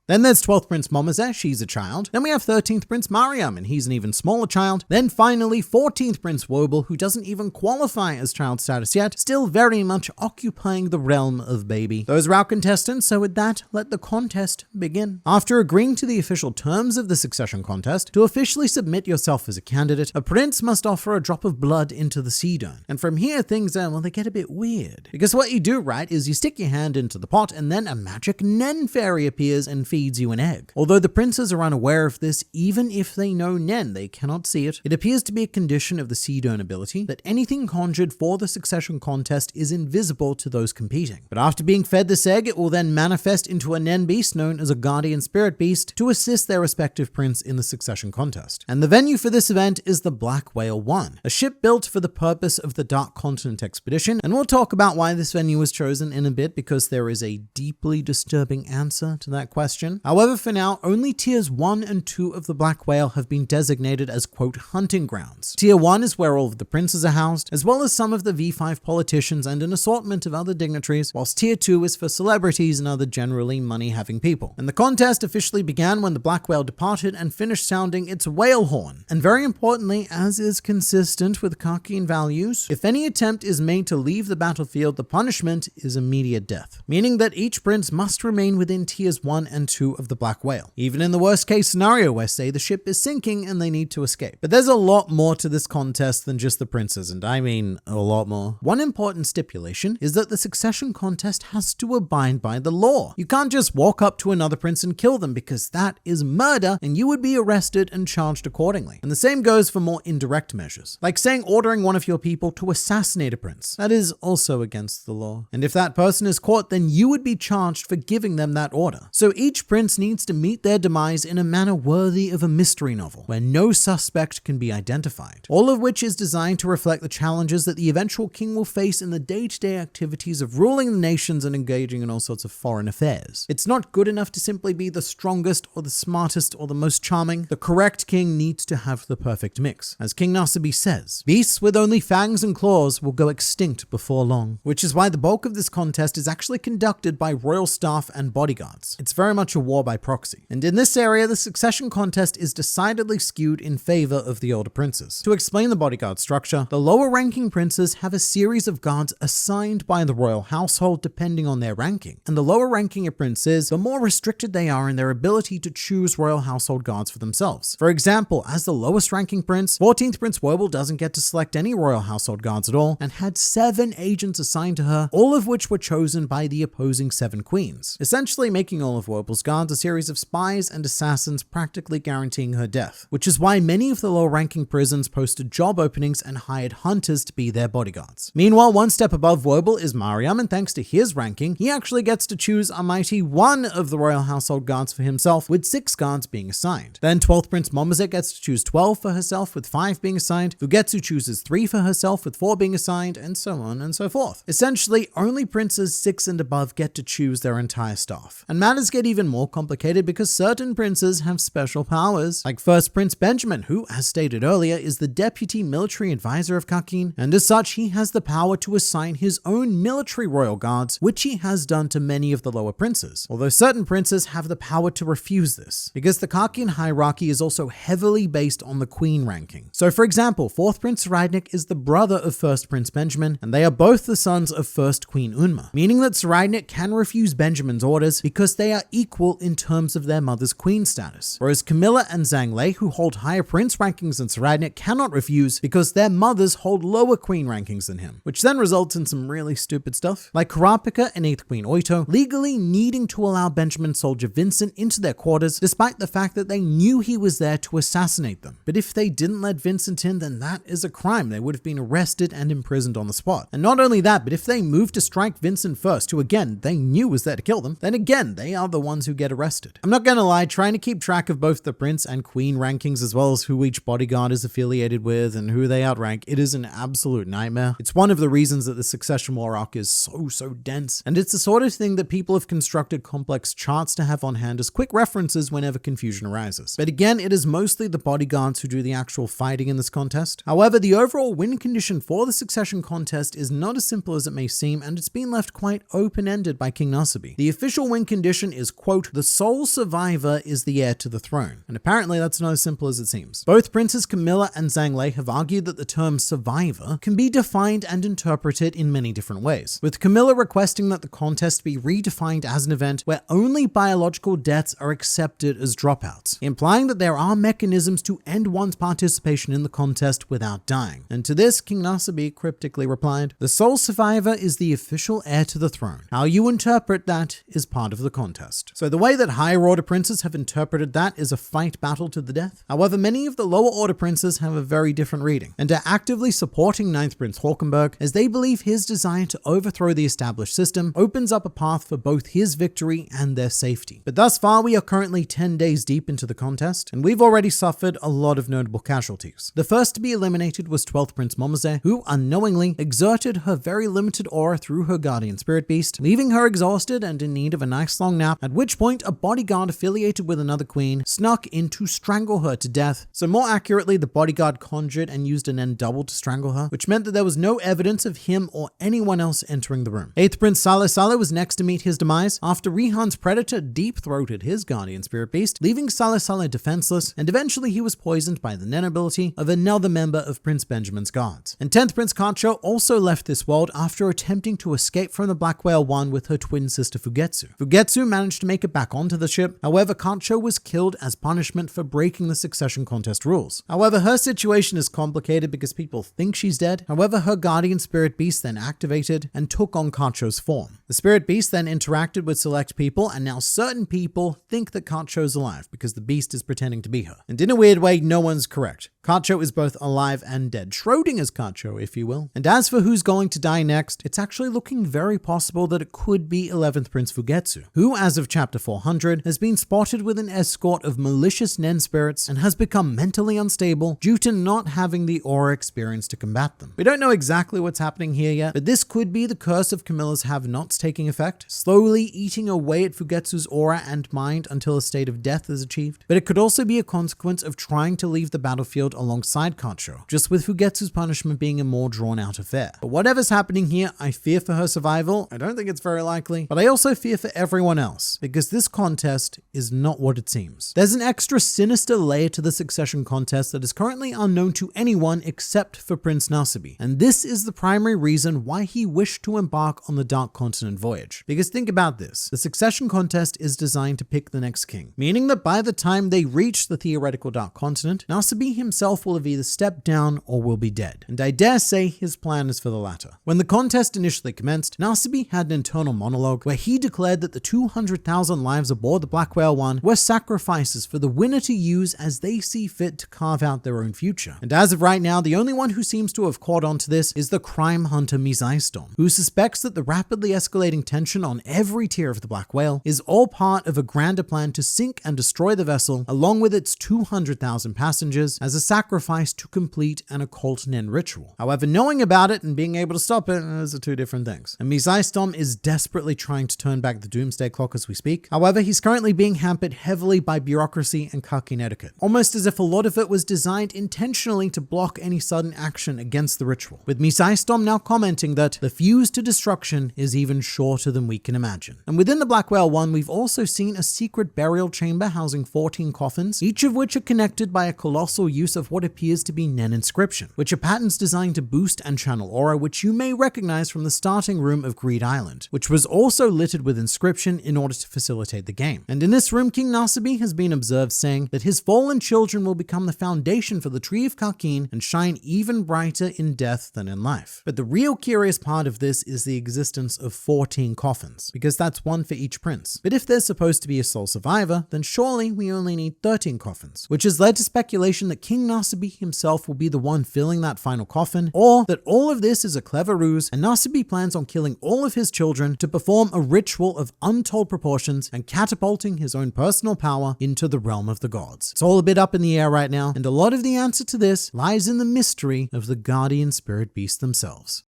Then there's 12th Prince Momose, she's a child. Then we have 13th Prince Mariam, and he's an even smaller child. Then finally 14th Prince Wobel, who doesn't even qualify as child status yet, still very much occupying the realm of baby. Those are our contestants, so with that, let the contest begin. After agreeing to the official terms of the succession contest, to officially submit yourself as a candidate, a prince must offer a drop of blood into the seed urn. And from here, things they get a bit weird. Because what you do, right, is you stick your hand into the pot, and then a magic Nen fairy appears and feeds you an egg. Although the princes are unaware of this, even if they know Nen, they cannot see it. It appears to be a condition of the seed urn ability that anything conjured for the succession contest is invisible to those competing. But after being fed this egg, it will then manifest into a Nen beast known as a guardian spirit beast to assist their respective prince in the succession contest. And the venue for this event is the Black Whale 1, a ship built for the purpose of the Dark Continent expedition, and we'll talk about why this venue was chosen in a bit because there is a deeply disturbing answer to that question. location. However, for now, only tiers 1 and 2 of the Black Whale have been designated as, quote, hunting grounds. Tier 1 is where all of the princes are housed, as well as some of the V5 politicians and an assortment of other dignitaries, whilst Tier 2 is for celebrities and other generally money-having people. And the contest officially began when the Black Whale departed and finished sounding its whale horn. And very importantly, as is consistent with Kakeen values, if any attempt is made to leave the battlefield, the punishment is immediate death, meaning that each prince must remain within tiers 1 and 2 of the Black Whale, even in the worst case scenario where, say, the ship is sinking and they need to escape. But there's a lot more to this contest than just the princes, and I mean a lot more. One important stipulation is that the succession contest has to abide by the law. You can't just walk up to another prince and kill them, because that is murder and you would be arrested and charged accordingly. And the same goes for more indirect measures, like saying ordering one of your people to assassinate a prince. That is also against the law. And if that person is caught, then you would be charged for giving them that order. So each prince needs to meet their demise in a manner worthy of a mystery novel, where no suspect can be identified. All of which is designed to reflect the challenges that the eventual king will face in the day-to-day activities of ruling the nations and engaging in all sorts of foreign affairs. It's not good enough to simply be the strongest or the smartest or the most charming. The correct king needs to have the perfect mix. As King Nasibe says, beasts with only fangs and claws will go extinct before long, which is why the bulk of this contest is actually conducted by royal staff and bodyguards. It's very much a war by proxy. And in this area, the succession contest is decidedly skewed in favor of the older princes. To explain the bodyguard structure, the lower ranking princes have a series of guards assigned by the royal household depending on their ranking. And the lower ranking a prince is, the more restricted they are in their ability to choose royal household guards for themselves. For example, as the lowest ranking prince, 14th Prince Worbel doesn't get to select any royal household guards at all, and had 7 agents assigned to her, all of which were chosen by the opposing 7 queens, essentially making all of Worbel's guards a series of spies and assassins, practically guaranteeing her death, which is why many of the low-ranking prisons posted job openings and hired hunters to be their bodyguards. Meanwhile, one step above Worbel is Mariam, and thanks to his ranking, he actually gets to choose a mighty 1 of the royal household guards for himself, with 6 guards being assigned. Then 12th Prince Momazet gets to choose 12 for herself, with 5 being assigned. Fugetsu chooses 3 for herself, with 4 being assigned, and so on and so forth. Essentially, only princes 6 and above get to choose their entire staff. And matters get even more complicated because certain princes have special powers, like First Prince Benjamin, who, as stated earlier, is the deputy military advisor of Kakeen, and as such, he has the power to assign his own military royal guards, which he has done to many of the lower princes. Although certain princes have the power to refuse this, because the Kakeen hierarchy is also heavily based on the queen ranking. So for example, 4th Prince Saraidnik is the brother of 1st Prince Benjamin, and they are both the sons of 1st Queen Unma, meaning that Saraidnik can refuse Benjamin's orders because they are equal in terms of their mother's queen status. Whereas Camilla and Zhang Lei, who hold higher prince rankings than Saraidnik, cannot refuse because their mothers hold lower queen rankings than him, which then results in some really stupid stuff, like Kurapika and 8th Queen Oito legally needing to allow Benjamin soldier Vincent into their quarters despite the fact that they knew he was there to assassinate them. But if they didn't let Vincent in, then that is a crime. They would have been arrested and imprisoned on the spot. And not only that, but if they moved to strike Vincent first, who again they knew was there to kill them, then again they are the ones who get arrested. I'm not gonna lie, trying to keep track of both the prince and queen rankings as well as who each bodyguard is affiliated with and who they outrank, it is an absolute nightmare. It's one of the reasons that the Succession War arc is so dense, and it's the sort of thing that people have constructed complex charts to have on hand as quick references whenever confusion arises. But again, it is mostly the bodyguards who do the actual fighting in this contest. However, the overall win condition for the succession contest is not as simple as it may seem, and it's been left quite open-ended by King Nasibe. The official win condition is, quote, the sole survivor is the heir to the throne. And apparently that's not as simple as it seems. Both Princess Camilla and Zhang Lei have argued that the term survivor can be defined and interpreted in many different ways, with Camilla requesting that the contest be redefined as an event where only biological deaths are accepted as dropouts, implying that there are mechanisms to end one's participation in the contest without dying. And to this, King Nasibe cryptically replied, the sole survivor is the official heir to the throne. How you interpret that is part of the contest. So the way that higher order princes have interpreted that is a fight battle to the death. However, many of the lower order princes have a very different reading, and are actively supporting 9th Prince Hawkenberg as they believe his desire to overthrow the established system opens up a path for both his victory and their safety. But thus far, we are currently 10 days deep into the contest, and we've already suffered a lot of notable casualties. The first to be eliminated was 12th Prince Momazet, who unknowingly exerted her very limited aura through her guardian spirit beast, leaving her exhausted and in need of a nice long nap, at which which point a bodyguard affiliated with another queen snuck in to strangle her to death. So more accurately, the bodyguard conjured and used an end double to strangle her, which meant that there was no evidence of him or anyone else entering the room. 8th Prince Saleh Saleh was next to meet his demise after Rihan's predator deep-throated his guardian spirit beast, leaving Saleh Saleh defenseless, and eventually he was poisoned by the Nen ability of another member of Prince Benjamin's guards. And 10th Prince Kacho also left this world after attempting to escape from the Black Whale 1 with her twin sister Fugetsu. Fugetsu managed to make it back onto the ship, however Kacho was killed as punishment for breaking the succession contest rules. However, her situation is complicated because people think she's dead. However, her guardian spirit beast then activated and took on Kacho's form. The spirit beast then interacted with select people, and now certain people think that Kacho's alive because the beast is pretending to be her. And in a weird way, no one's correct. Kacho is both alive and dead. Schrodinger's Kacho, if you will. And as for who's going to die next, it's actually looking very possible that it could be 11th Prince Fugetsu, who, as of chapter 400, has been spotted with an escort of malicious Nen spirits and has become mentally unstable due to not having the aura experience to combat them. We don't know exactly what's happening here yet, but this could be the curse of Camilla's have-nots taking effect, slowly eating away at Fugetsu's aura and mind until a state of death is achieved. But it could also be a consequence of trying to leave the battlefield alongside Kacho, just with Fugetsu's punishment being a more drawn-out affair. But whatever's happening here, I fear for her survival. I don't think it's very likely, but I also fear for everyone else, because this contest is not what it seems. There's an extra sinister layer to the succession contest that is currently unknown to anyone except for Prince Nasibi, and this is the primary reason why he wished to embark on the Dark Continent voyage. Because think about this, the succession contest is designed to pick the next king, meaning that by the time they reach the theoretical Dark Continent, Nasibi himself will have either stepped down or will be dead, and I dare say his plan is for the latter. When the contest initially commenced, Nasibi had an internal monologue where he declared that the 200,000 lives aboard the Black Whale 1 were sacrifices for the winner to use as they see fit to carve out their own future. And as of right now, the only one who seems to have caught on to this is the crime hunter Misaistom, who suspects that the rapidly escalating tension on every tier of the Black Whale is all part of a grander plan to sink and destroy the vessel along with its 200,000 passengers as a sacrifice to complete an occult Nen ritual. However, knowing about it and being able to stop it, those are two different things. And Misaistom is desperately trying to turn back the doomsday clock as we speak. However, he's currently being hampered heavily by bureaucracy and Kakin etiquette, almost as if a lot of it was designed intentionally to block any sudden action against the ritual, with Misaistom now commenting that the fuse to destruction is even shorter than we can imagine. And within the Black Whale 1, we've also seen a secret burial chamber housing 14 coffins, each of which are connected by a colossal use of what appears to be Nen inscription, which are patterns designed to boost and channel aura, which you may recognize from the starting room of Greed Island, which was also littered with inscription in order to facilitate the game. And in this room, King Nasibi has been observed saying that his fallen children will become the foundation for the Tree of Kakin and shine even brighter in death than in life. But the real curious part of this is the existence of 14 coffins, because that's one for each prince. But if there's supposed to be a sole survivor, then surely we only need 13 coffins, which has led to speculation that King Nasibi himself will be the one filling that final coffin, or that all of this is a clever ruse and Nasibi plans on killing all of his children to perform a ritual of untold proportions and catapulting his own personal power into the realm of the gods. It's all a bit up in the air right now, and a lot of the answer to this lies in the mystery of the guardian spirit beasts themselves.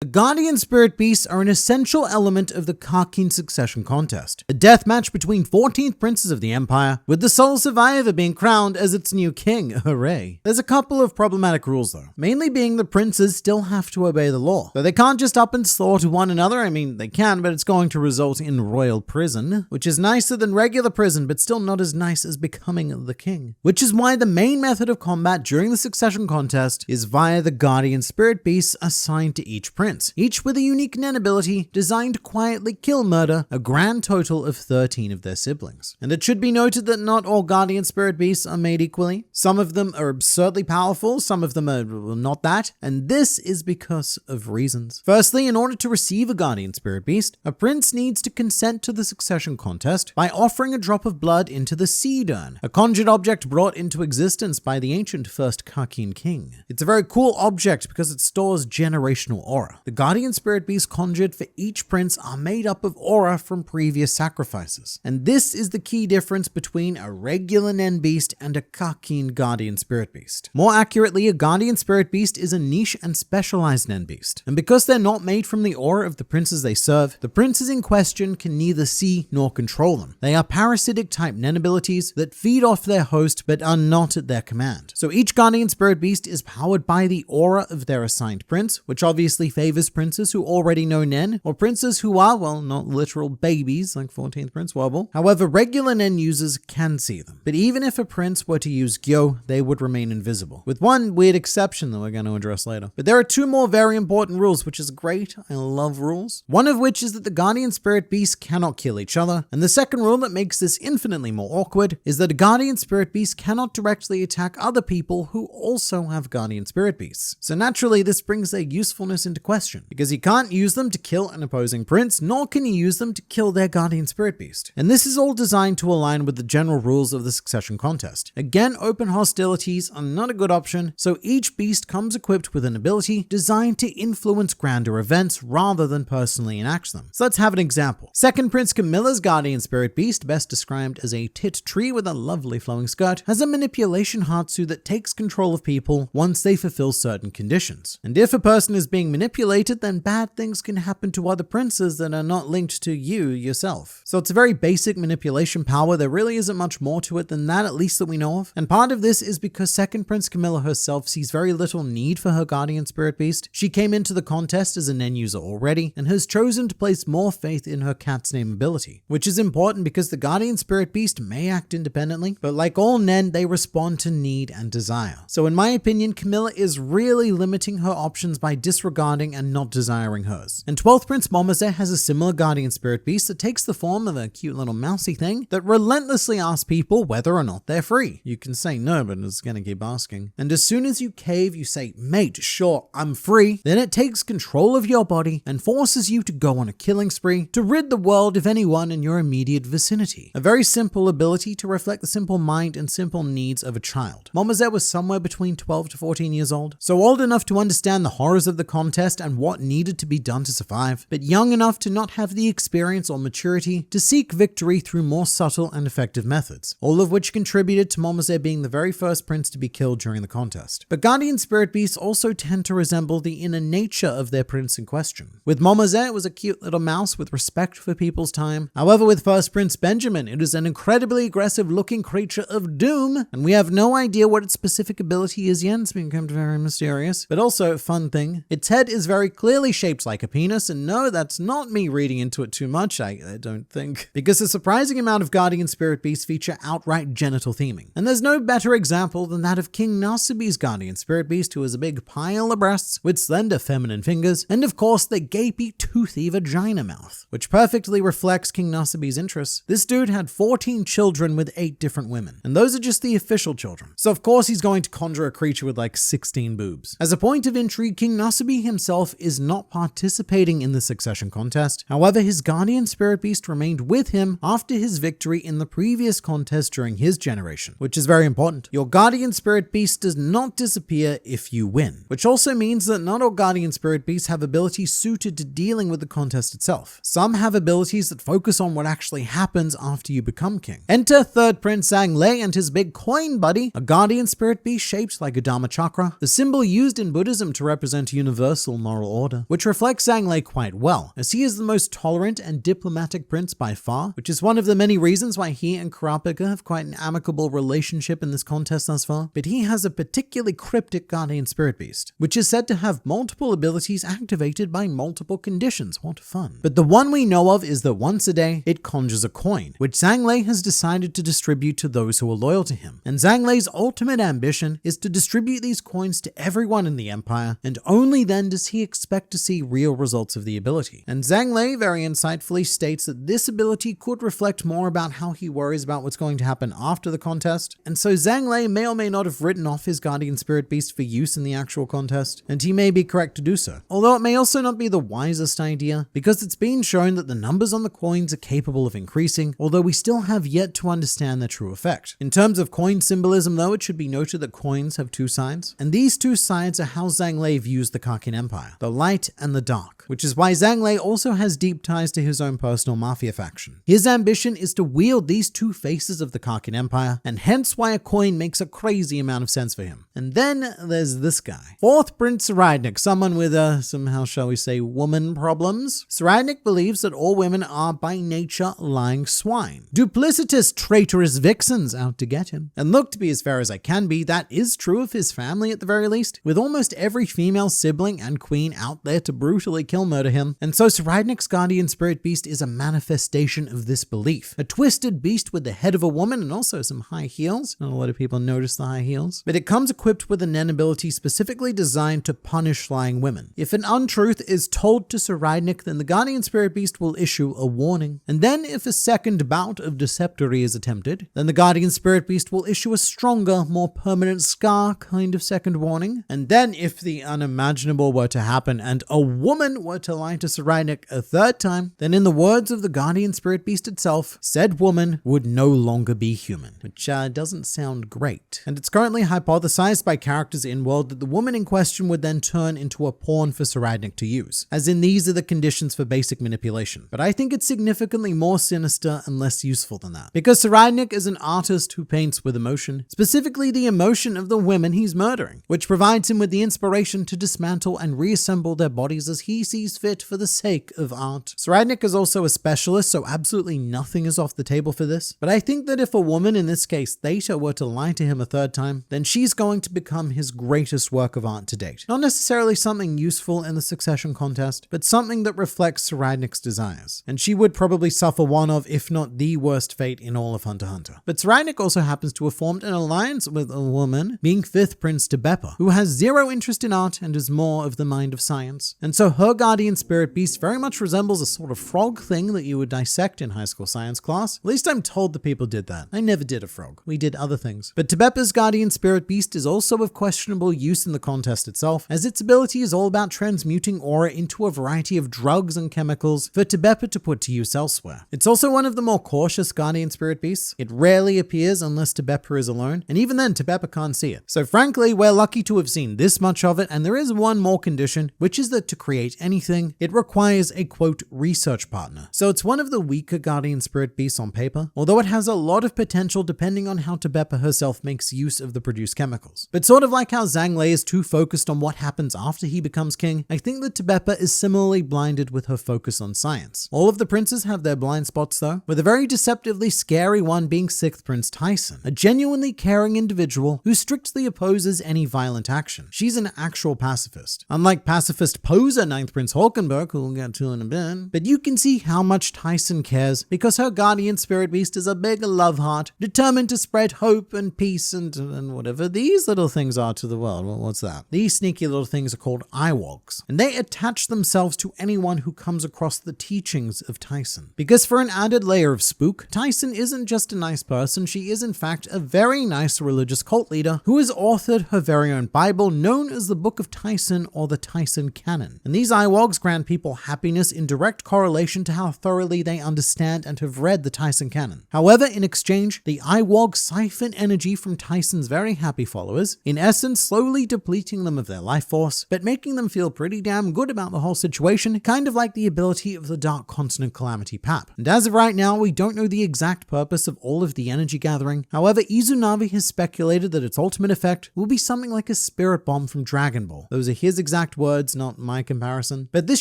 The Guardian Spirit Beasts are an essential element of the Kakin succession contest, a death match between 14th princes of the Empire, with the sole survivor being crowned as its new king. Hooray. There's a couple of problematic rules though, mainly being the princes still have to obey the law. Though they can't just up and slaughter one another, I mean they can, but it's going to result in royal prison, which is nicer than regular prison, but still not as nice as becoming the king. Which is why the main method of combat during the succession contest is via the Guardian Spirit Beasts assigned to each prince, each with a unique Nen ability designed to quietly kill murder a grand total of 13 of their siblings. And it should be noted that not all Guardian Spirit Beasts are made equally. Some of them are absurdly powerful, some of them are not that, and this is because of reasons. Firstly, in order to receive a Guardian Spirit Beast, a prince needs to consent to the succession contest by offering a drop of blood into the Seed Urn, a conjured object brought into existence by the ancient first Kakin king. It's a very cool object because it stores generational aura. The guardian spirit beasts conjured for each prince are made up of aura from previous sacrifices. And this is the key difference between a regular Nen beast and a Kakin guardian spirit beast. More accurately, a guardian spirit beast is a niche and specialized Nen beast. And because they're not made from the aura of the princes they serve, the princes in question can neither see nor control them. They are parasitic type Nen abilities that feed off their host but are not at their command. So each guardian spirit beast is powered by the aura of their assigned prince, which obviously favors princes who already know Nen, or princes who are, well, not literal babies like 14th Prince Wobble. However, regular Nen users can see them. But even if a prince were to use Gyo, they would remain invisible. With one weird exception that we're going to address later. But there are two more very important rules, which is great. I love rules. One of which is that the guardian spirit beasts cannot kill each other. And the second rule that makes this infinitely more awkward is that a guardian spirit beast cannot directly attack other people who also have guardian spirit beasts. So naturally, this brings their usefulness into question, because he can't use them to kill an opposing prince, nor can he use them to kill their guardian spirit beast. And this is all designed to align with the general rules of the succession contest. Again, open hostilities are not a good option, so each beast comes equipped with an ability designed to influence grander events rather than personally enact them. So let's have an example. Second Prince Camilla's guardian spirit beast, best described as a tit tree with a lovely flowing skirt, has a manipulation Hatsu that takes control of people once they fulfill certain conditions. And if a person is being manipulated, then bad things can happen to other princes that are not linked to you yourself. So it's a very basic manipulation power. There really isn't much more to it than that, at least that we know of. And part of this is because Second Prince Camilla herself sees very little need for her guardian spirit beast. She came into the contest as a Nen user already and has chosen to place more faith in her cat's name ability, which is important because the guardian spirit beast may act independently, but like all Nen, they respond to need and desire. So in my opinion, Camilla is really limiting her options by disregarding and not desiring hers. And 12th Prince Momose has a similar guardian spirit beast that takes the form of a cute little mousy thing that relentlessly asks people whether or not they're free. You can say no, but it's gonna keep asking. And as soon as you cave, you say, mate, sure, I'm free. Then it takes control of your body and forces you to go on a killing spree to rid the world of anyone in your immediate vicinity. A very simple ability to reflect the simple mind and simple needs of a child. Momose was somewhere between 12 to 14 years old, so old enough to understand the horrors of the contest and what needed to be done to survive, but young enough to not have the experience or maturity to seek victory through more subtle and effective methods, all of which contributed to Momose being the very first prince to be killed during the contest. But guardian spirit beasts also tend to resemble the inner nature of their prince in question. With Momose, it was a cute little mouse with respect for people's time. However, with First Prince Benjamin, it is an incredibly aggressive looking creature of doom, and we have no idea what its specific ability is yet. It's become very mysterious. But also, fun thing, its head is very clearly shaped like a penis, and no, that's not me reading into it too much, I don't think. Because a surprising amount of guardian spirit beasts feature outright genital theming. And there's no better example than that of King Nasubi's guardian spirit beast, who is a big pile of breasts with slender feminine fingers, and of course the gapey, toothy vagina mouth, which perfectly reflects King Nasubi's interests. This dude had 14 children with 8 different women, and those are just the official children. So of course he's going to conjure a creature with like 16 boobs. As a point of intrigue, King Nasubi himself is not participating in the succession contest. However, his guardian spirit beast remained with him after his victory in the previous contest during his generation, which is very important. Your guardian spirit beast does not disappear if you win, which also means that not all guardian spirit beasts have abilities suited to dealing with the contest itself. Some have abilities that focus on what actually happens after you become king. Enter third Prince Zanglei and his big coin buddy, a guardian spirit beast shaped like a Dharma chakra, the symbol used in Buddhism to represent universal moral order, which reflects Zanglei quite well, as he is the most tolerant and diplomatic prince by far, which is one of the many reasons why he and Kurapika have quite an amicable relationship in this contest thus far. But he has a particularly cryptic guardian spirit beast, which is said to have multiple abilities activated by multiple conditions. What fun. But the one we know of is that once a day, it conjures a coin, which Zanglei has decided to distribute to those who are loyal to him. And Zanglei's ultimate ambition is to distribute these coins to everyone in the empire, and only then does he expect to see real results of the ability. And Zanglei very insightfully states that this ability could reflect more about how he worries about what's going to happen after the contest, and so Zanglei may or may not have written off his guardian spirit beast for use in the actual contest, and he may be correct to do so. Although it may also not be the wisest idea, because it's been shown that the numbers on the coins are capable of increasing, although we still have yet to understand their true effect. In terms of coin symbolism though, it should be noted that coins have 2 sides, and these 2 sides are how Zanglei views the Kakin Empire. empire, the light and the dark, which is why Zhang Lei also has deep ties to his own personal mafia faction. His ambition is to wield these two faces of the Karkin Empire, and hence why a coin makes a crazy amount of sense for him. And then there's this guy. Fourth Prince Saradnik, someone with some, how shall we say, woman problems. Saradnik believes that all women are by nature lying swine. Duplicitous, traitorous vixens out to get him. And look, to be as fair as I can be, that is true of his family at the very least, with almost every female sibling and queen out there to brutally kill murder him. And so Saradnik's guardian spirit beast is a manifestation of this belief. A twisted beast with the head of a woman and also some high heels. Not a lot of people notice the high heels. But it comes equipped with a Nen ability specifically designed to punish lying women. If an untruth is told to Saradnik, then the guardian spirit beast will issue a warning. And then if a second bout of deceptory is attempted, then the guardian spirit beast will issue a stronger, more permanent scar kind of second warning. And then if the unimaginable were to happen and a woman were to lie to Saradnik a third time, then in the words of the guardian spirit beast itself, said woman would no longer be human, which doesn't sound great. And it's currently hypothesized by characters in world that the woman in question would then turn into a pawn for Saradnik to use, as in these are the conditions for basic manipulation. But I think it's significantly more sinister and less useful than that, because Saradnik is an artist who paints with emotion, specifically the emotion of the women he's murdering, which provides him with the inspiration to dismantle and reassemble their bodies as he sees fit for the sake of art. Saradnik is also a specialist, so absolutely nothing is off the table for this, but I think that if a woman, in this case Theta, were to lie to him a third time, then she's going to become his greatest work of art to date. Not necessarily something useful in the succession contest, but something that reflects Saradnik's desires. And she would probably suffer one of, if not the worst fate in all of Hunter x Hunter. But Saradnik also happens to have formed an alliance with a woman, being 5th Prince Tebepa, who has zero interest in art and is more of the mind of science. And so her guardian spirit beast very much resembles a sort of frog thing that you would dissect in high school science class. At least I'm told the people did that. I never did a frog. We did other things. But Tebepa's guardian spirit beast is also of questionable use in the contest itself, as its ability is all about transmuting aura into a variety of drugs and chemicals for Tebepa to put to use elsewhere. It's also one of the more cautious guardian spirit beasts. It rarely appears unless Tebepa is alone, and even then Tebepa can't see it. So frankly, we're lucky to have seen this much of it, and there is one more condition, which is that to create anything, it requires a quote research partner. So it's one of the weaker guardian spirit beasts on paper, although it has a lot of potential depending on how Tebepa herself makes use of the produced chemicals. But sort of like how Zhang Lei is too focused on what happens after he becomes king, I think that Tebepa is similarly blinded with her focus on science. All of the princes have their blind spots though, with a very deceptively scary one being 6th Prince Tyson, a genuinely caring individual who strictly opposes any violent action. She's an actual pacifist. Unlike pacifist poser 9th Prince Hulkenberg, who we'll get to in a bit, but you can see how much Tyson cares because her guardian spirit beast is a big love heart, determined to spread hope and peace and whatever these little things are to the world. Well, what's that? These sneaky little things are called Eyewogs, and they attach themselves to anyone who comes across the teachings of Tyson. Because for an added layer of spook, Tyson isn't just a nice person, she is in fact a very nice religious cult leader who has authored her very own Bible known as the Book of Tyson or the Tyson Canon. And these Eyewogs grant people happiness in direct correlation to how thoroughly they understand and have read the Tyson Canon. However, in exchange, the Eyewogs siphon energy from Tyson's very happy followers, in essence slowly depleting them of their life force, but making them feel pretty damn good about the whole situation, kind of like the ability of the Dark Continent Calamity Pap. And as of right now, we don't know the exact purpose of all of the energy gathering. However, Izunami has speculated that its ultimate effect will be something like a spirit bomb from Dragon Ball. Those are his exact words, not my comparison. But this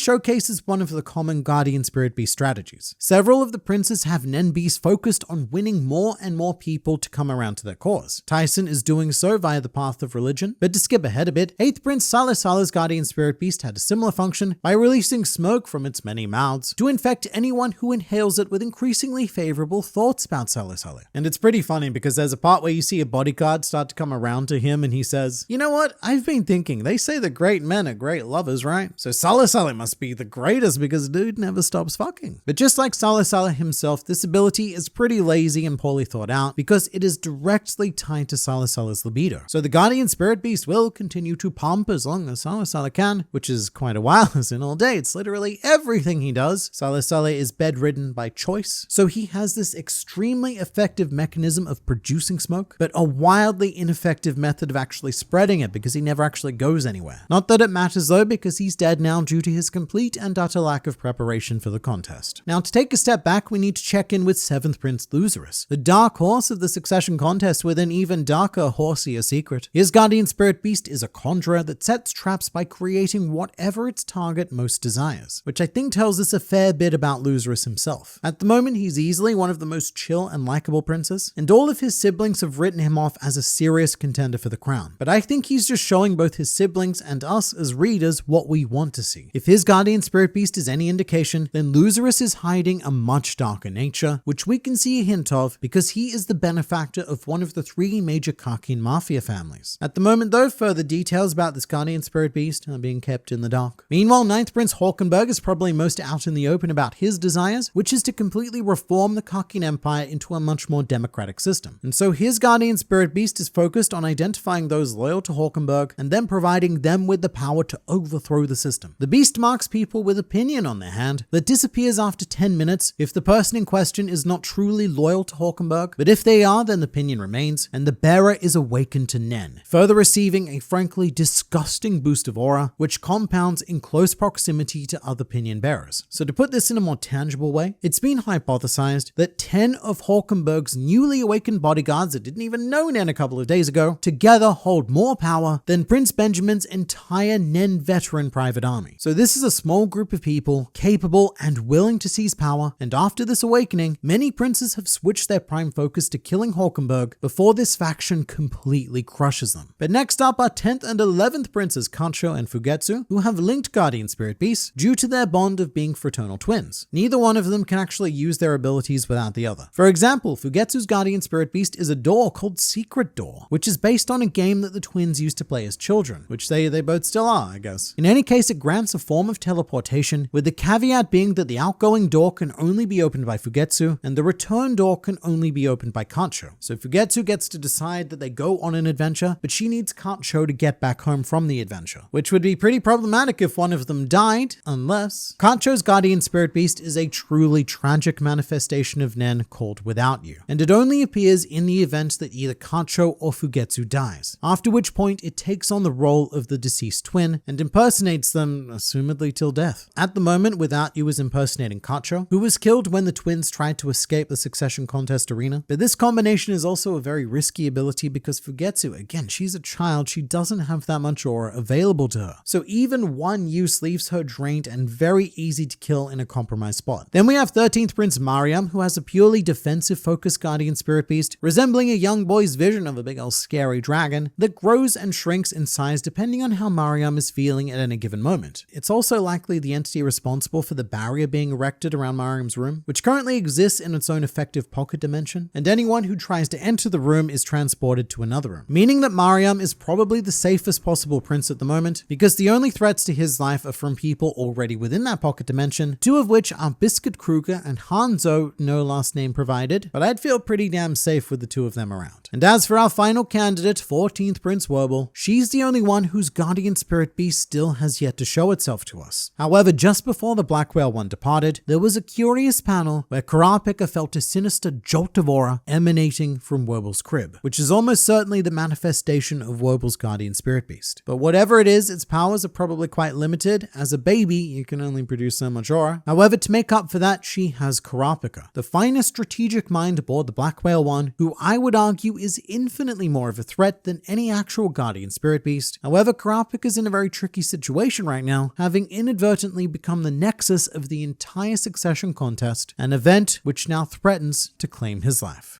showcases one of the common guardian spirit beast strategies. Several of the princes have Nen beasts focused on winning more and more people to come around to their cause. Tyson is doing so via the path of religion, but to skip ahead a bit, 8th Prince Saleh Saleh's guardian spirit beast had a similar function by releasing smoke from its many mouths to infect anyone who inhales it with increasingly favorable thoughts about Saleh Saleh. And it's pretty funny because there's a part where you see a bodyguard start to come around to him and he says, "You know what? I've been thinking, they say that great men are great lovers, right? So Saleh Saleh must be the greatest because dude never stops fucking." But just like Saleh Saleh himself, this ability is pretty lazy and poorly thought out because it is directly tied to Saleh Saleh's libido. So the guardian spirit beast will continue to pump as long as Saleh Saleh can, which is quite a while, as in all day. It's literally everything he does. Saleh Saleh is bedridden by choice, so he has this extremely effective mechanism of producing smoke, but a wildly ineffective method of actually spreading it because he never actually goes anywhere. Not that it matters matters though because he's dead now due to his complete and utter lack of preparation for the contest. Now, to take a step back, we need to check in with 7th Prince Luzurus, the dark horse of the succession contest with an even darker, horsier secret. His guardian spirit beast is a conjurer that sets traps by creating whatever its target most desires, which I think tells us a fair bit about Luzurus himself. At the moment, he's easily one of the most chill and likable princes, and all of his siblings have written him off as a serious contender for the crown. But I think he's just showing both his siblings and us as readers what we want to see. If his guardian spirit beast is any indication, then Luzurus is hiding a much darker nature, which we can see a hint of because he is the benefactor of one of the 3 major Karkin mafia families. At the moment though, further details about this guardian spirit beast are being kept in the dark. Meanwhile, 9th Prince Hulkenberg is probably most out in the open about his desires, which is to completely reform the Karkin Empire into a much more democratic system. And so his guardian spirit beast is focused on identifying those loyal to Hulkenberg and then providing them with the power to overthrow the system. The beast marks people with opinion on their hand that disappears after 10 minutes if the person in question is not truly loyal to Hulkenberg, but if they are, then the opinion remains, and the bearer is awakened to Nen, further receiving a frankly disgusting boost of aura, which compounds in close proximity to other opinion bearers. So to put this in a more tangible way, it's been hypothesized that 10 of Hulkenberg's newly awakened bodyguards that didn't even know Nen a couple of days ago together hold more power than Prince Benjamin's entire Nen veteran private army. So this is a small group of people capable and willing to seize power, and after this awakening, many princes have switched their prime focus to killing Hulkenberg before this faction completely crushes them. But next up are 10th and 11th princes Kancho and Fugetsu, who have linked guardian spirit beasts due to their bond of being fraternal twins. Neither one of them can actually use their abilities without the other. For example, Fugetsu's guardian spirit beast is a door called Secret Door, which is based on a game that the twins used to play as children, which they both still are, I guess. In any case, it grants a form of teleportation, with the caveat being that the outgoing door can only be opened by Fugetsu, and the return door can only be opened by Kancho. So Fugetsu gets to decide that they go on an adventure, but she needs Kancho to get back home from the adventure, which would be pretty problematic if one of them died, unless Kancho's guardian spirit beast is a truly tragic manifestation of Nen called Without You, and it only appears in the event that either Kancho or Fugetsu dies, after which point it takes on the role of the deceased twin and impersonates them, assumedly till death. At the moment, Without You is impersonating Kancho, who was killed when the twins tried to escape the succession contest arena. But this combination is also a very risky ability because Fugetsu, again, she's a child, she doesn't have that much aura available to her. So even one use leaves her drained and very easy to kill in a compromised spot. Then we have 13th Prince Mariam, who has a purely defensive focused guardian spirit beast, resembling a young boy's vision of a big old scary dragon that grows and shrinks in size depending on how Mariam is feeling at any given moment. It's also likely the entity responsible for the barrier being erected around Mariam's room, which currently exists in its own effective pocket dimension, and anyone who tries to enter the room is transported to another room, meaning that Mariam is probably the safest possible prince at the moment, because the only threats to his life are from people already within that pocket dimension, 2 of which are Biscuit Kruger and Hanzo, no last name provided, but I'd feel pretty damn safe with the 2 of them around. And as for our final candidate, 14th Prince Werble, she's the only one whose guardian spirit beast still has yet to show itself to us. However, just before the Black Whale one departed, there was a curious panel where Kurapika felt a sinister jolt of aura emanating from Werble's crib, which is almost certainly the manifestation of Werble's guardian spirit beast. But whatever it is, its powers are probably quite limited. As a baby, you can only produce so much aura. However, to make up for that, she has Kurapika, the finest strategic mind aboard the Black Whale one, who I would argue is infinitely more of a threat than any actual guardian spirit beast. However, Kurapika is in a very tricky situation right now, having inadvertently become the nexus of the entire succession contest, an event which now threatens to claim his life.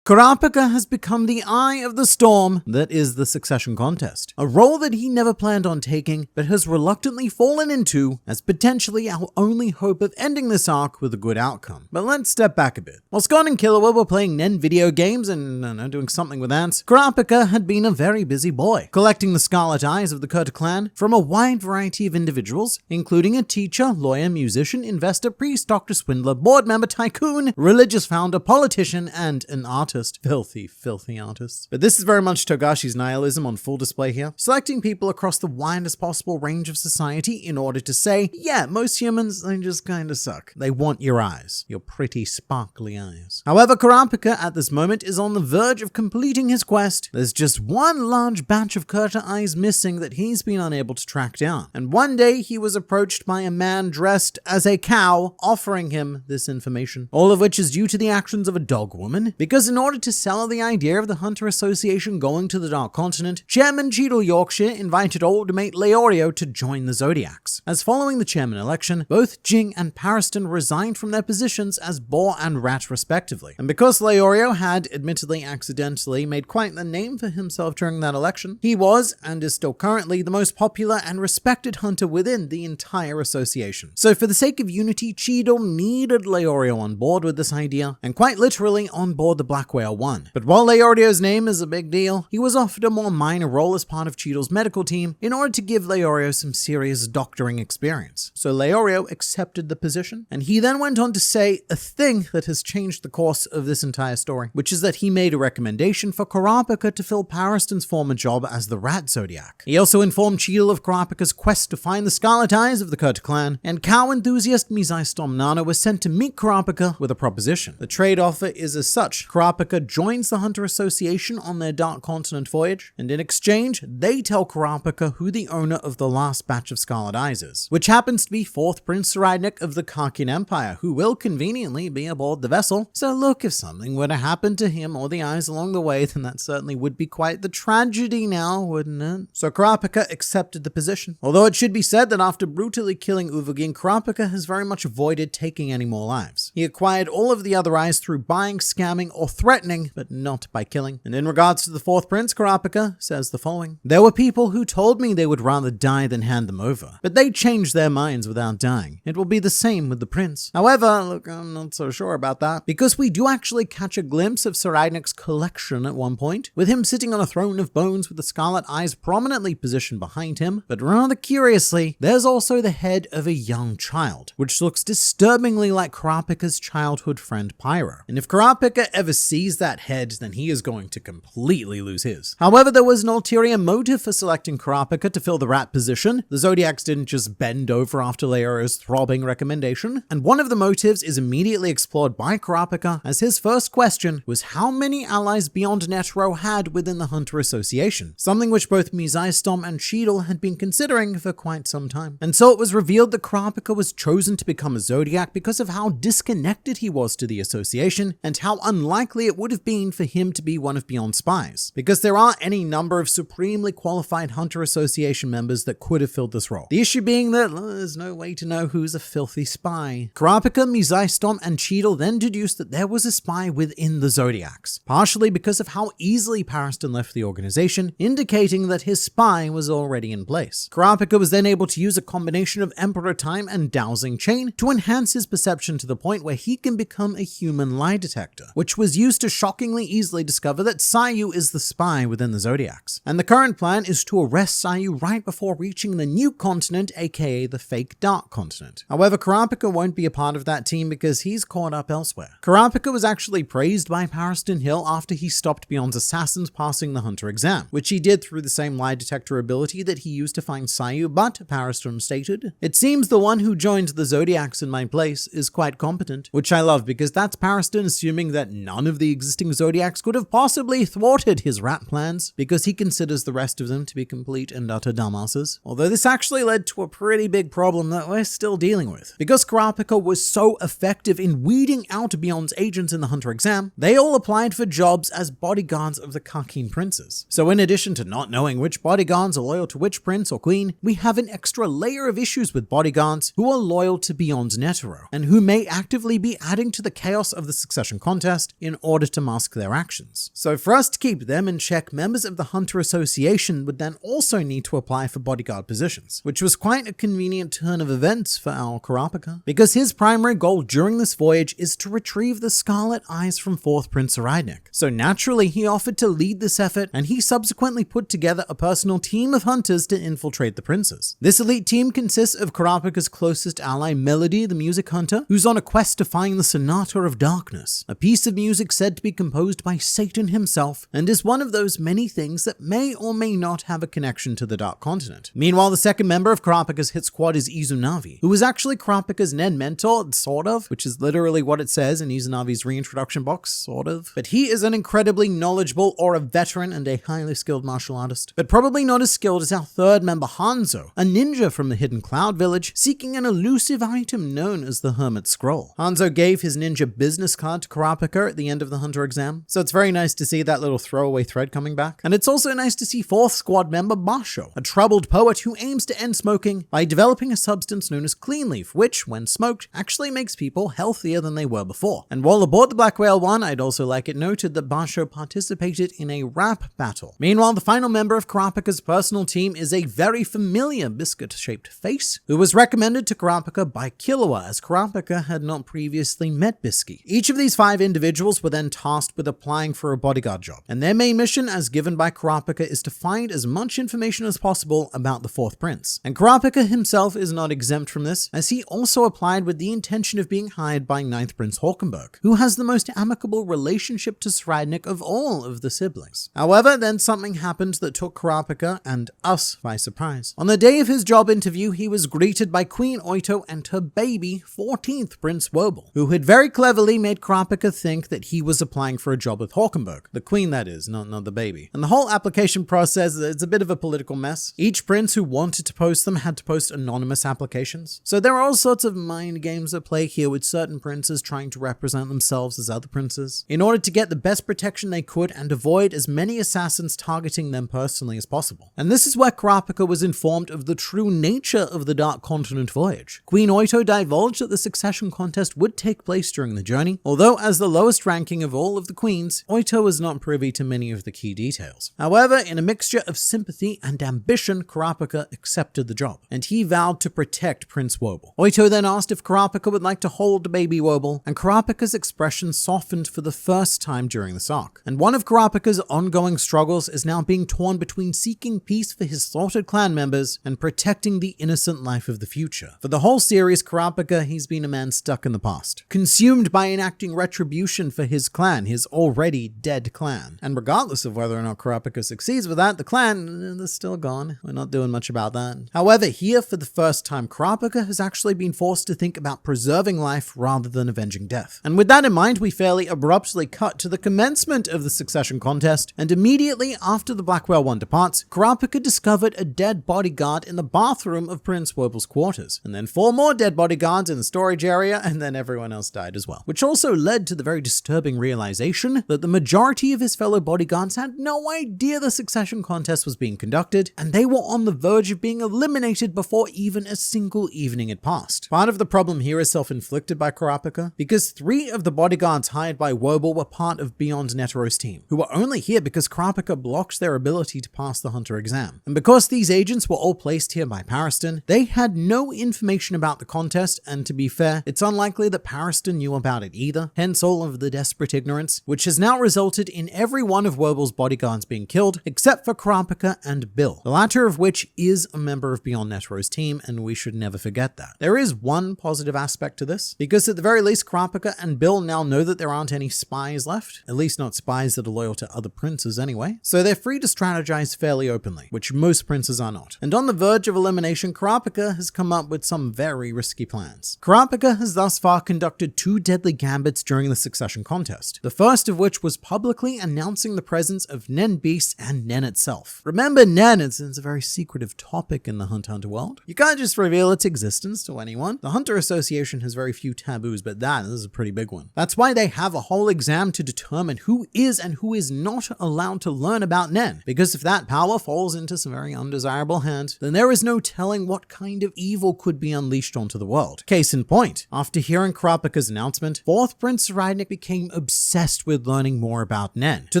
Kurapika has become the eye of the storm that is the succession contest, a role that he never planned on taking, but has reluctantly fallen into as potentially our only hope of ending this arc with a good outcome. But let's step back a bit. While Scott and Killua were playing Nen video games and doing something with ants, Kurapika had been a very busy boy, collecting the Scarlet Eyes of the Kurta clan from a wide variety of individuals, including a teacher, lawyer, musician, investor, priest, doctor, swindler, board member, tycoon, religious founder, politician, and an artist. artist. Filthy, filthy artists. But this is very much Togashi's nihilism on full display here, selecting people across the widest possible range of society in order to say, yeah, most humans, they just kinda suck. They want your eyes. Your pretty, sparkly eyes. However, Kurapika at this moment is on the verge of completing his quest. There's just one large batch of Kurta eyes missing that he's been unable to track down. And one day he was approached by a man dressed as a cow offering him this information. All of which is due to the actions of a dog woman, because in order to sell the idea of the Hunter Association going to the Dark Continent, Chairman Cheadle Yorkshire invited old mate Leorio to join the Zodiacs. As following the chairman election, both Jing and Pariston resigned from their positions as Boar and Rat respectively. And because Leorio had, admittedly accidentally, made quite the name for himself during that election, he was, and is still currently, the most popular and respected hunter within the entire association. So for the sake of unity, Cheadle needed Leorio on board with this idea, and quite literally on board the Black Whale 1. But while Leorio's name is a big deal, he was offered a more minor role as part of Cheadle's medical team in order to give Leorio some serious doctoring experience. So Leorio accepted the position, and he then went on to say a thing that has changed the course of this entire story, which is that he made a recommendation for Kurapika to fill Pariston's former job as the Rat Zodiac. He also informed Cheadle of Kurapika's quest to find the Scarlet Eyes of the Kurta clan, and cow enthusiast Mizai Storm Nana was sent to meet Kurapika with a proposition. The trade offer is as such: Kurapika joins the Hunter Association on their Dark Continent voyage, and in exchange, they tell Kurapika who the owner of the last batch of Scarlet Eyes is, which happens to be 4th Prince Saradnik of the Karkin Empire, who will conveniently be aboard the vessel. So look, if something were to happen to him or the eyes along the way, then that certainly would be quite the tragedy now, wouldn't it? So Kurapika accepted the position. Although it should be said that after brutally killing Uvogin, Kurapika has very much avoided taking any more lives. He acquired all of the other eyes through buying, scamming, or threatening, but not by killing. And in regards to the 4th Prince, Kurapika says the following: "There were people who told me they would rather die than hand them over, but they changed their minds without dying. It will be the same with the prince. However, look, I'm not so sure about that, because we do actually catch a glimpse of Saradnik's collection at one point, with him sitting on a throne of bones with the Scarlet Eyes prominently positioned behind him, but rather curiously, there's also the head of a young child, which looks disturbingly like Kurapika's childhood friend Pyro. And if Kurapika ever sees that head, then he is going to completely lose his. However, there was an ulterior motive for selecting Kurapika to fill the rat position. The Zodiacs didn't just bend over after Leorio's throbbing recommendation, and one of the motives is immediately explored by Kurapika, as his first question was how many allies beyond Netero had within the Hunter Association, something which both Mizai Storm and Cheadle had been considering for quite some time. And so it was revealed that Kurapika was chosen to become a Zodiac because of how disconnected he was to the association, and how unlikely it would have been for him to be one of Beyond's spies, because there are any number of supremely qualified Hunter Association members that could have filled this role. The issue being that there's no way to know who's a filthy spy. Kurapika, Mizai Storm, and Cheadle then deduced that there was a spy within the Zodiacs, partially because of how easily Pariston left the organization, indicating that his spy was already in place. Kurapika was then able to use a combination of Emperor Time and Dowsing Chain to enhance his perception to the point where he can become a human lie detector, which was used to shockingly easily discover that Sayu is the spy within the Zodiacs. And the current plan is to arrest Sayu right before reaching the new continent, aka the fake Dark Continent. However, Kurapika won't be a part of that team because he's caught up elsewhere. Kurapika was actually praised by Pariston Hill after he stopped Beyond's assassins passing the Hunter exam, which he did through the same lie detector ability that he used to find Sayu, but Pariston stated, "It seems the one who joined the Zodiacs in my place is quite competent," which I love because that's Pariston assuming that none of the existing Zodiacs could have possibly thwarted his rat plans, because he considers the rest of them to be complete and utter dumbasses. Although this actually led to a pretty big problem that we're still dealing with. Because Kurapika was so effective in weeding out Beyond's agents in the Hunter exam, they all applied for jobs as bodyguards of the Karkin princes. So in addition to not knowing which bodyguards are loyal to which prince or queen, we have an extra layer of issues with bodyguards who are loyal to Beyond Netero, and who may actively be adding to the chaos of the succession contest in order to mask their actions. So for us to keep them in check, members of the Hunter Association would then also need to apply for bodyguard positions, which was quite a convenient turn of events for our Kurapika, because his primary goal during this voyage is to retrieve the Scarlet Eyes from 4th Prince Saradnik. So naturally, he offered to lead this effort, and he subsequently put together a personal team of hunters to infiltrate the princes. This elite team consists of Kurapika's closest ally, Melody, the music hunter, who's on a quest to find the Sonata of Darkness, a piece of music said said to be composed by Satan himself and is one of those many things that may or may not have a connection to the Dark Continent. Meanwhile, the second member of Kurapika's hit squad is Izunavi, who was actually Kurapika's Nen mentor, sort of, which is literally what it says in Izunavi's reintroduction box, sort of. But he is an incredibly knowledgeable or a veteran and a highly skilled martial artist, but probably not as skilled as our third member Hanzo, a ninja from the Hidden Cloud Village seeking an elusive item known as the Hermit Scroll. Hanzo gave his ninja business card to Kurapika at the end of the Hunter exam, so it's very nice to see that little throwaway thread coming back. And it's also nice to see fourth squad member Basho, a troubled poet who aims to end smoking by developing a substance known as Clean Leaf, which, when smoked, actually makes people healthier than they were before. And while aboard the Black Whale 1, I'd also like it noted that Basho participated in a rap battle. Meanwhile, the final member of Kurapika's personal team is a very familiar biscuit-shaped face, who was recommended to Kurapika by Killua, as Kurapika had not previously met Bisky. Each of these 5 individuals were then tasked with applying for a bodyguard job, and their main mission, as given by Kurapika, is to find as much information as possible about the 4th prince. And Kurapika himself is not exempt from this, as he also applied with the intention of being hired by 9th Prince Hulkenberg, who has the most amicable relationship to Sridnik of all of the siblings. However, then something happened that took Kurapika and us by surprise. On the day of his job interview, he was greeted by Queen Oito and her baby, 14th Prince Wobble, who had very cleverly made Kurapika think that he was applying for a job with Hulkenberg. The queen, that is, not the baby. And the whole application process is a bit of a political mess. Each prince who wanted to post them had to post anonymous applications. So there are all sorts of mind games at play here, with certain princes trying to represent themselves as other princes in order to get the best protection they could and avoid as many assassins targeting them personally as possible. And this is where Kurapika was informed of the true nature of the Dark Continent voyage. Queen Oito divulged that the succession contest would take place during the journey, although as the lowest ranking of all of the queens, Oito was not privy to many of the key details. However, in a mixture of sympathy and ambition, Kurapika accepted the job, and he vowed to protect Prince Wobble. Oito then asked if Kurapika would like to hold baby Wobble, and Kurapika's expression softened for the first time during this arc. And one of Kurapika's ongoing struggles is now being torn between seeking peace for his slaughtered clan members and protecting the innocent life of the future. For the whole series, Kurapika, he's been a man stuck in the past, consumed by enacting retribution for his clan, his already dead clan. And regardless of whether or not Kurapika succeeds with that, the clan is still gone. We're not doing much about that. However, here for the first time, Kurapika has actually been forced to think about preserving life rather than avenging death. And with that in mind, we fairly abruptly cut to the commencement of the succession contest, and immediately after the Black Whale 1 departs, Kurapika discovered a dead bodyguard in the bathroom of Prince Wobble's quarters, and then 4 more dead bodyguards in the storage area, and then everyone else died as well. Which also led to the very disturbing realization that the majority of his fellow bodyguards had no idea the succession contest was being conducted, and they were on the verge of being eliminated before even a single evening had passed. Part of the problem here is self-inflicted by Kurapika, because 3 of the bodyguards hired by Wobble were part of Beyond Netero's team, who were only here because Kurapika blocked their ability to pass the Hunter exam. And because these agents were all placed here by Pariston, they had no information about the contest, and to be fair, it's unlikely that Pariston knew about it either, hence all of the desperate ignorance, which has now resulted in every one of Wobble's bodyguards being killed, except for Kurapika and Bill, the latter of which is a member of Beyond Netero's team, and we should never forget that. There is one positive aspect to this, because at the very least, Kurapika and Bill now know that there aren't any spies left, at least not spies that are loyal to other princes anyway, so they're free to strategize fairly openly, which most princes are not. And on the verge of elimination, Kurapika has come up with some very risky plans. Kurapika has thus far conducted 2 deadly gambits during the succession contest, the first of which was publicly announcing the presence of Nen Beast and Nen itself. Remember, Nen is a very secretive topic in the Hunter x Hunter world. You can't just reveal its existence to anyone. The Hunter Association has very few taboos, but that is a pretty big one. That's why they have a whole exam to determine who is and who is not allowed to learn about Nen, because if that power falls into some very undesirable hands, then there is no telling what kind of evil could be unleashed onto the world. Case in point, after hearing Kurapika's announcement, 4th Prince Sridnik became obsessed with learning more about Nen, to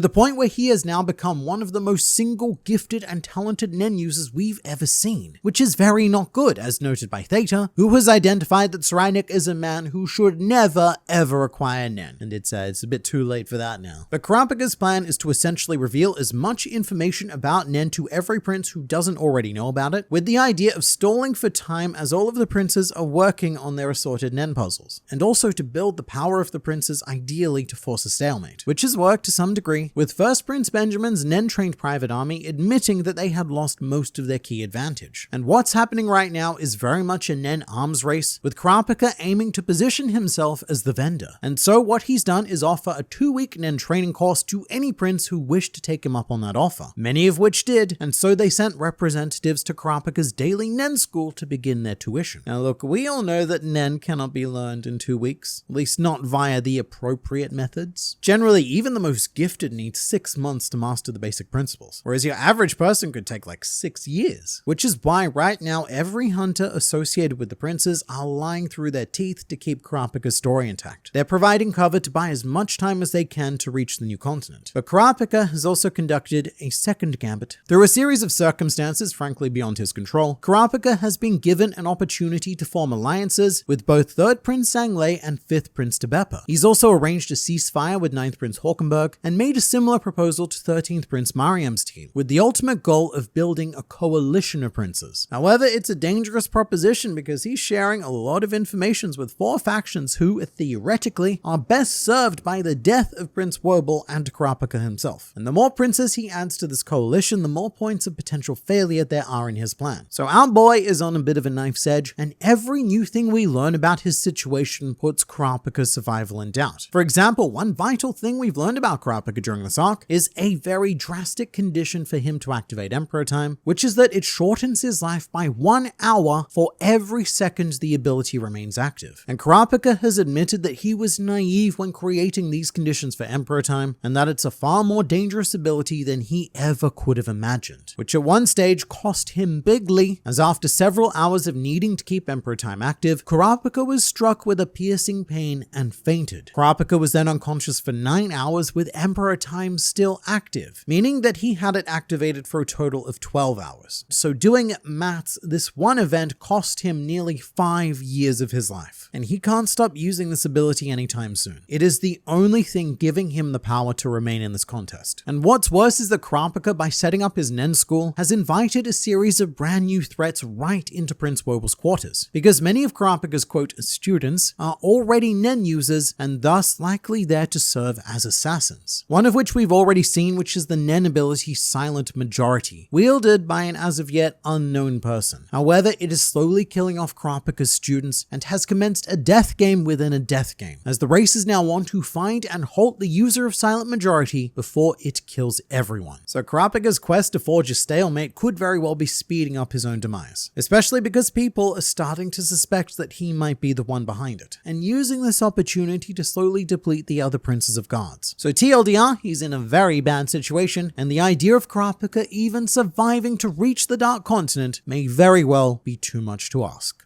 the point where he has now become one of the most single, gifted, and talented Nen users we've ever seen, which is very not good, as noted by Theta, who has identified that Sridnik is a man who should never ever acquire Nen, and it's a bit too late for that now. But Kurapika's plan is to essentially reveal as much information about Nen to every prince who doesn't already know about it, with the idea of stalling for time as all of the princes are working on their assorted Nen puzzles, and also to build the power of the princes ideally to to force a stalemate, which has worked to some degree, with First Prince Benjamin's Nen-trained private army admitting that they had lost most of their key advantage. And what's happening right now is very much a Nen arms race, with Kurapika aiming to position himself as the vendor. And so what he's done is offer a 2-week Nen training course to any prince who wished to take him up on that offer, many of which did, and so they sent representatives to Kurapika's daily Nen school to begin their tuition. Now look, we all know that Nen cannot be learned in 2 weeks, at least not via the appropriate methods. Generally, even the most gifted needs 6 months to master the basic principles, whereas your average person could take like 6 years, which is why right now every hunter associated with the princes are lying through their teeth to keep Kurapika's story intact. They're providing cover to buy as much time as they can to reach the new continent. But Kurapika has also conducted a second gambit. Through a series of circumstances frankly beyond his control, Kurapika has been given an opportunity to form alliances with both 3rd Prince Sanglei and 5th Prince Tebepa. He's also arranged a ceasefire with 9th Prince Hawkenberg and made a similar proposal to 13th Prince Mariam's team, with the ultimate goal of building a coalition of princes. However, it's a dangerous proposition because he's sharing a lot of information with 4 factions who, theoretically, are best served by the death of Prince Wobble and Kurapika himself. And the more princes he adds to this coalition, the more points of potential failure there are in his plan. So our boy is on a bit of a knife's edge, and every new thing we learn about his situation puts Kurapika's survival in doubt. For example, one vital thing we've learned about Kurapika during this arc is a very drastic condition for him to activate Emperor Time, which is that it shortens his life by 1 hour for every second the ability remains active. And Kurapika has admitted that he was naive when creating these conditions for Emperor Time, and that it's a far more dangerous ability than he ever could have imagined, which at one stage cost him bigly, as after several hours of needing to keep Emperor Time active, Kurapika was struck with a piercing pain and fainted. Kurapika was then unconscious for 9 hours with Emperor Time still active, meaning that he had it activated for a total of 12 hours. So doing maths, this one event cost him nearly 5 years of his life, and he can't stop using this ability anytime soon. It is the only thing giving him the power to remain in this contest. And what's worse is that Kurapika, by setting up his Nen school, has invited a series of brand new threats right into Prince Wobble's quarters, because many of Kurapika's quote students are already Nen users and thus likely there to serve as assassins. One of which we've already seen, which is the Nen ability Silent Majority, wielded by an as of yet unknown person. However, it is slowly killing off Kurapika's students and has commenced a death game within a death game, as the races now want to find and halt the user of Silent Majority before it kills everyone. So Kurapika's quest to forge a stalemate could very well be speeding up his own demise, especially because people are starting to suspect that he might be the one behind it, and using this opportunity to slowly deplete the other princes of guards. So TLDR, he's in a very bad situation, and the idea of Kurapika even surviving to reach the Dark Continent may very well be too much to ask.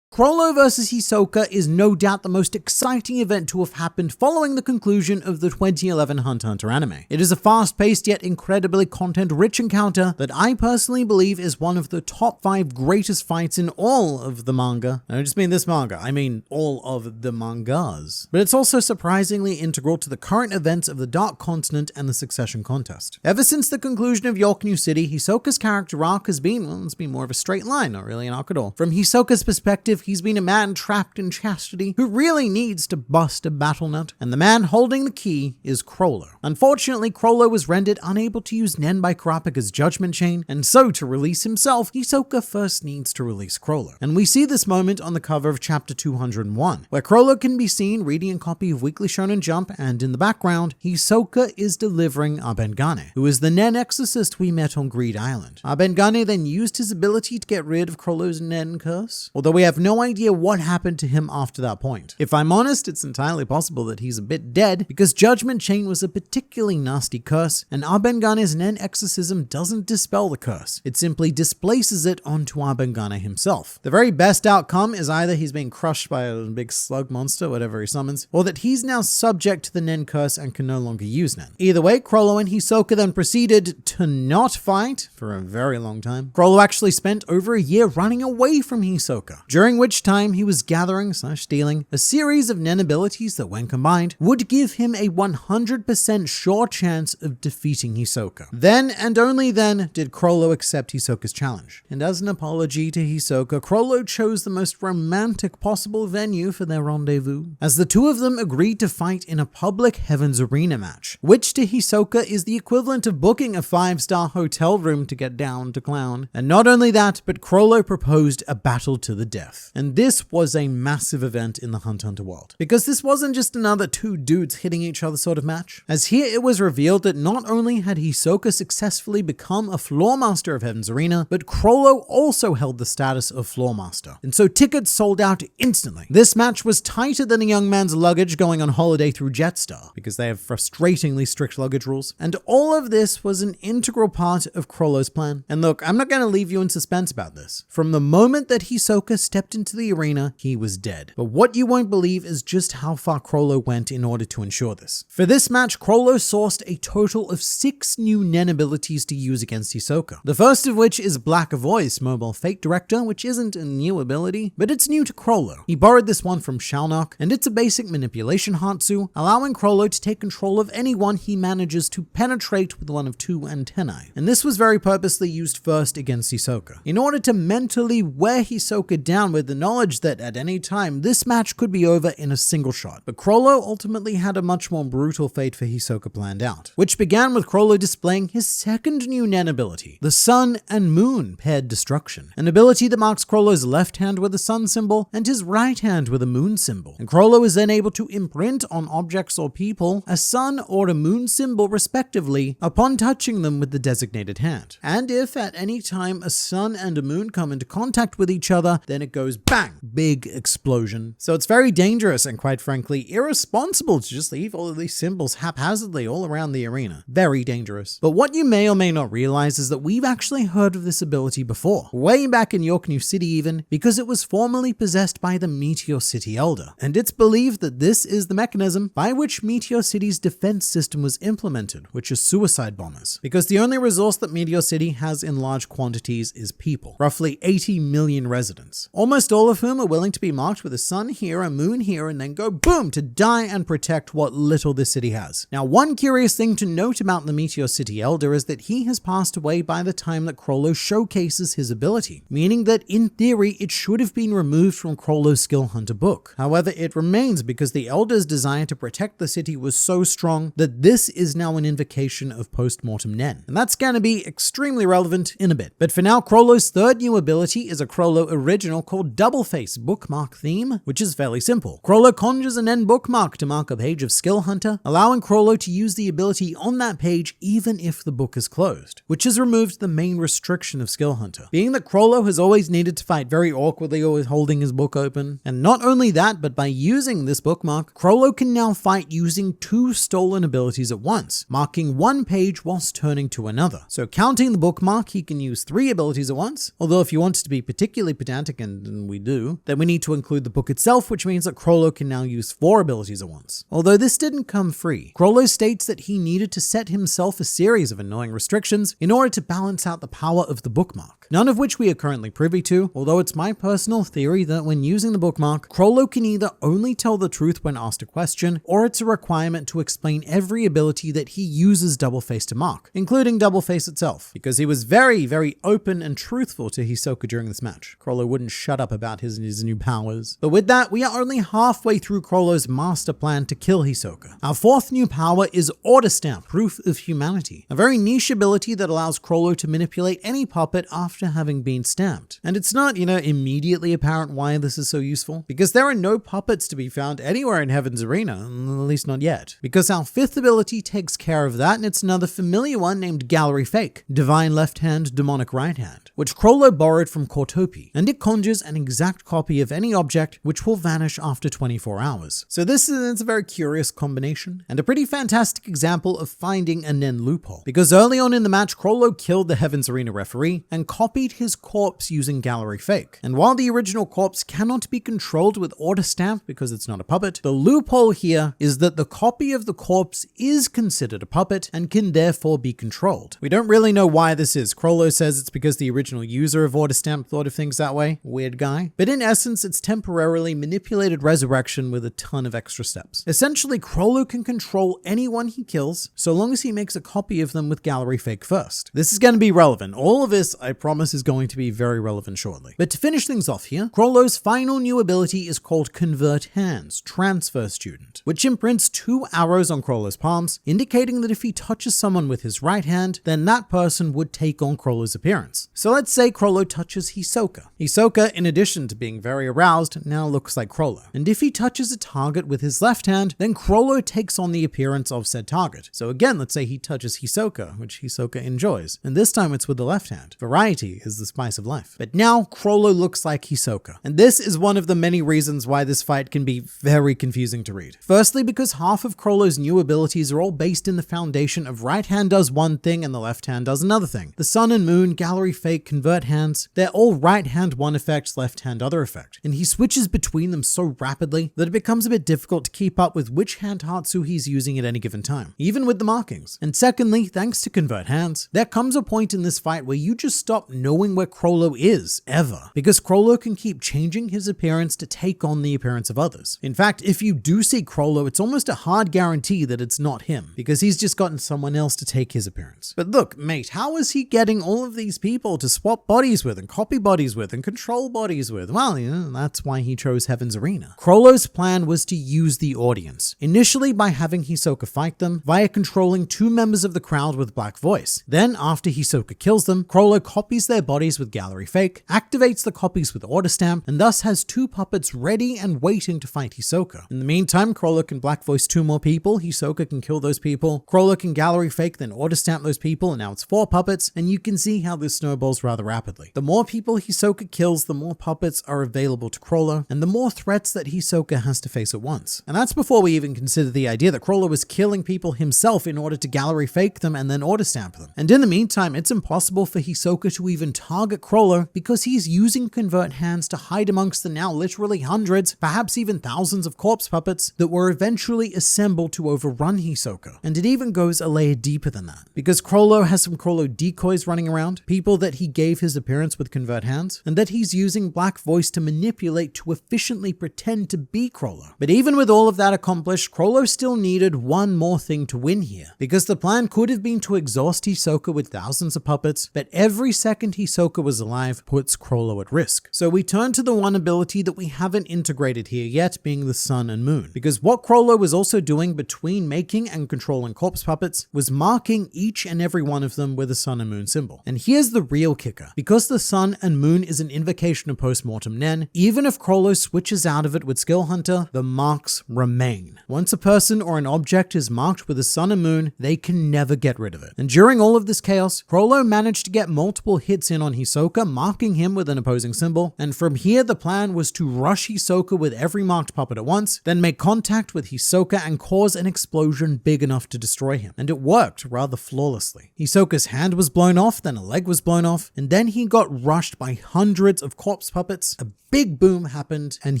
Chrollo vs Hisoka is no doubt the most exciting event to have happened following the conclusion of the 2011 Hunter x Hunter anime. It is a fast-paced yet incredibly content-rich encounter that I personally believe is one of the top 5 greatest fights in all of the manga. I don't just mean this manga, I mean all of the mangas. But it's also surprisingly integral to the current events of the Dark Continent and the Succession Contest. Ever since the conclusion of York New City, Hisoka's character arc has been, well, it's been more of a straight line, not really an arc at all. From Hisoka's perspective, he's been a man trapped in chastity who really needs to bust a battle nut, and the man holding the key is Chrollo. Unfortunately, Chrollo was rendered unable to use Nen by Kurapika's judgment chain, and so to release himself, Hisoka first needs to release Chrollo. And we see this moment on the cover of chapter 201, where Chrollo can be seen reading a copy of Weekly Shonen Jump, and in the background, Hisoka is delivering Abengane, who is the Nen exorcist we met on Greed Island. Abengane then used his ability to get rid of Chrollo's Nen curse, although we have no idea what happened to him after that point. If I'm honest, it's entirely possible that he's a bit dead, because Judgment Chain was a particularly nasty curse, and Abengane's Nen exorcism doesn't dispel the curse. It simply displaces it onto Abengane himself. The very best outcome is either he's being crushed by a big slug monster, whatever he summons, or that he's now subject to the Nen curse and can no longer use Nen. Either way, Chrollo and Hisoka then proceeded to not fight for a very long time. Chrollo actually spent over a year running away from Hisoka, during which which time he was gathering/stealing a series of Nen abilities that, when combined, would give him a 100% sure chance of defeating Hisoka. Then, and only then, did Chrollo accept Hisoka's challenge. And as an apology to Hisoka, Chrollo chose the most romantic possible venue for their rendezvous, as the two of them agreed to fight in a public Heaven's Arena match, which to Hisoka is the equivalent of booking a 5-star hotel room to get down to clown. And not only that, but Chrollo proposed a battle to the death. And this was a massive event in the Hunter x Hunter world, because this wasn't just another two dudes hitting each other sort of match, as here it was revealed that not only had Hisoka successfully become a floor master of Heaven's Arena, but Chrollo also held the status of floor master, and so tickets sold out instantly. This match was tighter than a young man's luggage going on holiday through Jetstar, because they have frustratingly strict luggage rules, and all of this was an integral part of Chrollo's plan. And look, I'm not going to leave you in suspense about this. From the moment that Hisoka stepped into the arena, he was dead. But what you won't believe is just how far Chrollo went in order to ensure this. For this match, Chrollo sourced a total of 6 new Nen abilities to use against Hisoka. The first of which is Black Voice, Mobile Fate Director, which isn't a new ability, but it's new to Chrollo. He borrowed this one from Shalnock, and it's a basic manipulation Hatsu, allowing Chrollo to take control of anyone he manages to penetrate with one of 2 antennae. And this was very purposely used first against Hisoka, in order to mentally wear Hisoka down with the knowledge that at any time this match could be over in a single shot. But Chrollo ultimately had a much more brutal fate for Hisoka planned out, which began with Chrollo displaying his second new Nen ability, the Sun and Moon Paired Destruction, an ability that marks Chrollo's left hand with a sun symbol and his right hand with a moon symbol. And Chrollo is then able to imprint on objects or people a sun or a moon symbol respectively upon touching them with the designated hand. And if at any time a sun and a moon come into contact with each other, then it goes bang, big explosion. So it's very dangerous and quite frankly irresponsible to just leave all of these symbols haphazardly all around the arena. Very dangerous. But what you may or may not realize is that we've actually heard of this ability before, way back in York New City even, because it was formerly possessed by the Meteor City Elder. And it's believed that this is the mechanism by which Meteor City's defense system was implemented, which is suicide bombers. Because the only resource that Meteor City has in large quantities is people, roughly 80 million residents, almost all of whom are willing to be marked with a sun here, a moon here, and then go boom to die and protect what little this city has. Now, one curious thing to note about the Meteor City Elder is that he has passed away by the time that Chrollo showcases his ability, meaning that in theory it should have been removed from Chrollo's Skill Hunter book. However, it remains because the Elder's desire to protect the city was so strong that this is now an invocation of post-mortem Nen. And that's going to be extremely relevant in a bit. But for now, Chrollo's third new ability is a Chrollo original called Double Face Bookmark Theme, which is fairly simple. Chrollo conjures a Nen bookmark to mark a page of Skill Hunter, allowing Chrollo to use the ability on that page even if the book is closed, which has removed the main restriction of Skill Hunter, being that Chrollo has always needed to fight very awkwardly always holding his book open. And not only that, but by using this bookmark, Chrollo can now fight using 2 stolen abilities at once, marking one page whilst turning to another. So counting the bookmark, he can use 3 abilities at once, although if you want to be particularly pedantic, and we do, then we need to include the book itself, which means that Chrollo can now use 4 abilities at once. Although this didn't come free. Chrollo states that he needed to set himself a series of annoying restrictions in order to balance out the power of the bookmark, none of which we are currently privy to, although it's my personal theory that when using the bookmark, Chrollo can either only tell the truth when asked a question, or it's a requirement to explain every ability that he uses Double Face to mark, including Double Face itself, because he was very, very open and truthful to Hisoka during this match. Chrollo wouldn't shut up about his new powers. But with that, we are only halfway through Chrollo's master plan to kill Hisoka. Our 4th new power is Order Stamp, Proof of Humanity, a very niche ability that allows Chrollo to manipulate any puppet after having been stamped. And it's not, immediately apparent why this is so useful, because there are no puppets to be found anywhere in Heaven's Arena, at least not yet. Because our 5th ability takes care of that, and it's another familiar one named Gallery Fake, Divine Left Hand, Demonic Right Hand, which Chrollo borrowed from Cortopi, and it conjures an exact copy of any object which will vanish after 24 hours. So this is a very curious combination, and a pretty fantastic example of finding a Nen loophole, because early on in the match, Chrollo killed the Heaven's Arena referee and copied his corpse using Gallery Fake. And while the original corpse cannot be controlled with Order Stamp because it's not a puppet, the loophole here is that the copy of the corpse is considered a puppet and can therefore be controlled. We don't really know why this is. Chrollo says it's because the original user of Order Stamp thought of things that way. Weird guy. die, but in essence, it's temporarily manipulated resurrection with a ton of extra steps. Essentially, Chrollo can control anyone he kills, so long as he makes a copy of them with Gallery Fake first. This is going to be relevant. All of this, I promise, is going to be very relevant shortly. But to finish things off here, Chrollo's final new ability is called Convert Hands, Transfer Student, which imprints 2 arrows on Chrollo's palms, indicating that if he touches someone with his right hand, then that person would take on Chrollo's appearance. So let's say Chrollo touches Hisoka. Hisoka, in addition to being very aroused, now looks like Chrollo. And if he touches a target with his left hand, then Chrollo takes on the appearance of said target. So again, let's say he touches Hisoka, which Hisoka enjoys, and this time it's with the left hand. Variety is the spice of life. But now Chrollo looks like Hisoka. And this is one of the many reasons why this fight can be very confusing to read. Firstly, because half of Chrollo's new abilities are all based in the foundation of right hand does one thing and the left hand does another thing. The Sun and Moon, Gallery Fake, Convert Hands, they're all right hand one effect, left hand other effect. And he switches between them so rapidly that it becomes a bit difficult to keep up with which hand Hatsu he's using at any given time, even with the markings. And secondly, thanks to Convert Hands, there comes a point in this fight where you just stop knowing where Chrollo is, ever, because Chrollo can keep changing his appearance to take on the appearance of others. In fact, if you do see Chrollo, it's almost a hard guarantee that it's not him, because he's just gotten someone else to take his appearance. But look, mate, how is he getting all of these people to swap bodies with and copy bodies with and control bodies with? Well, that's why he chose Heaven's Arena. Chrollo's plan was to use the audience, initially by having Hisoka fight them via controlling 2 members of the crowd with Black Voice. Then, after Hisoka kills them, Chrollo copies their bodies with Gallery Fake, activates the copies with Order Stamp, and thus has 2 puppets ready and waiting to fight Hisoka. In the meantime, Chrollo can Black Voice 2 more people, Hisoka can kill those people, Chrollo can Gallery Fake, then Order Stamp those people, and now it's 4 puppets, and you can see how this snowballs rather rapidly. The more people Hisoka kills, the more puppets are available to Chrollo, and the more threats that Hisoka has to face at once. And that's before we even consider the idea that Chrollo is killing people himself in order to Gallery Fake them and then Order Stamp them. And in the meantime, it's impossible for Hisoka to even target Chrollo because he's using Convert Hands to hide amongst the now literally hundreds, perhaps even thousands of corpse puppets that were eventually assembled to overrun Hisoka. And it even goes a layer deeper than that, because Chrollo has some Chrollo decoys running around, people that he gave his appearance with Convert Hands, and that he's using Black Voice to manipulate to efficiently pretend to be Chrollo. But even with all of that accomplished, Chrollo still needed one more thing to win here, because the plan could have been to exhaust Hisoka with thousands of puppets, but every second Hisoka was alive puts Chrollo at risk. So we turn to the one ability that we haven't integrated here yet, being the Sun and Moon, because what Chrollo was also doing between making and controlling corpse puppets was marking each and every one of them with a Sun and Moon symbol. And here's the real kicker. Because the Sun and Moon is an invocation of Postmortem Nen, even if Chrollo switches out of it with Skill Hunter, the marks remain. Once a person or an object is marked with a Sun and Moon, they can never get rid of it. And during all of this chaos, Chrollo managed to get multiple hits in on Hisoka, marking him with an opposing symbol, and from here the plan was to rush Hisoka with every marked puppet at once, then make contact with Hisoka and cause an explosion big enough to destroy him. And it worked rather flawlessly. Hisoka's hand was blown off, then a leg was blown off, and then he got rushed by hundreds of corpse puppets. A big boom happened and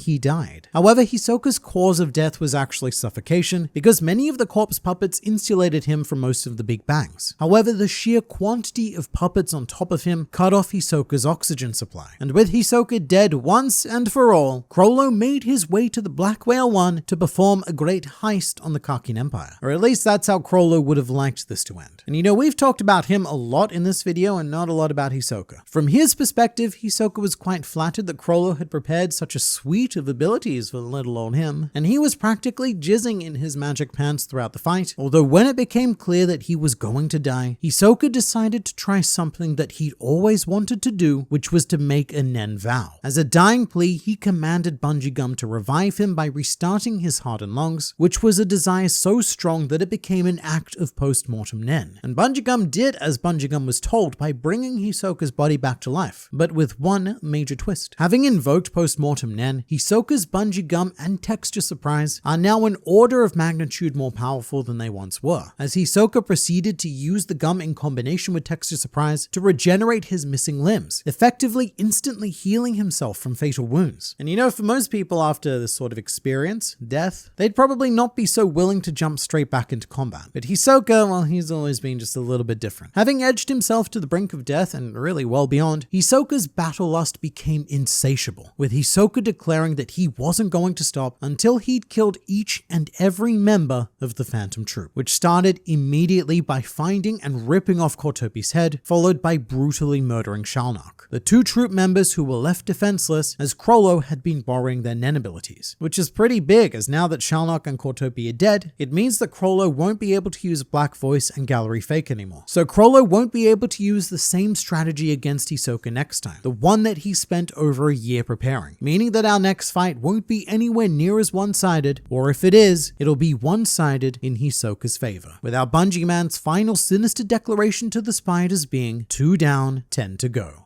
he died. However, Hisoka's cause of death was actually suffocation, because many of the corpse puppets insulated him from most of the big bangs. However, the sheer quantity of puppets on top of him cut off Hisoka's oxygen supply. And with Hisoka dead once and for all, Chrollo made his way to the Black Whale 1 to perform a great heist on the Kakin Empire. Or at least that's how Chrollo would have liked this to end. And we've talked about him a lot in this video and not a lot about Hisoka. From his perspective, Hisoka was quite flattered that Chrollo had prepared such a suite of abilities for little old him, and he was practically jizzing in his magic pants throughout the fight. Although when it became clear that he was going to die, Hisoka decided to try something that he'd always wanted to do, which was to make a Nen vow. As a dying plea, he commanded Bungee Gum to revive him by restarting his heart and lungs, which was a desire so strong that it became an act of post-mortem Nen. And Bungee Gum did as Bungee Gum was told by bringing Hisoka's body back to life, but with one major twist. Having invoked post-mortem Nen, Hisoka's Bungee Gum and Texture Surprise are now an order of magnitude more powerful than they once were, as Hisoka proceeded to use the gum in combination with Texture Surprise to regenerate his missing limbs, effectively instantly healing himself from fatal wounds. And for most people after this sort of experience, death, they'd probably not be so willing to jump straight back into combat. But Hisoka, well, he's always been just a little bit different. Having edged himself to the brink of death and really well beyond, Hisoka's battle lust became became insatiable, with Hisoka declaring that he wasn't going to stop until he'd killed each and every member of the Phantom Troop, which started immediately by finding and ripping off Kortopi's head, followed by brutally murdering Shalnok, the two troop members who were left defenseless as Chrollo had been borrowing their Nen abilities, which is pretty big as now that Shalnok and Kortopi are dead, it means that Chrollo won't be able to use Black Voice and Gallery Fake anymore. So Chrollo won't be able to use the same strategy against Hisoka next time, the one that he spent over a year preparing, meaning that our next fight won't be anywhere near as one-sided, or if it is, it'll be one-sided in Hisoka's favor, with our Bungie Man's final sinister declaration to the Spiders being 2 down, 10 to go.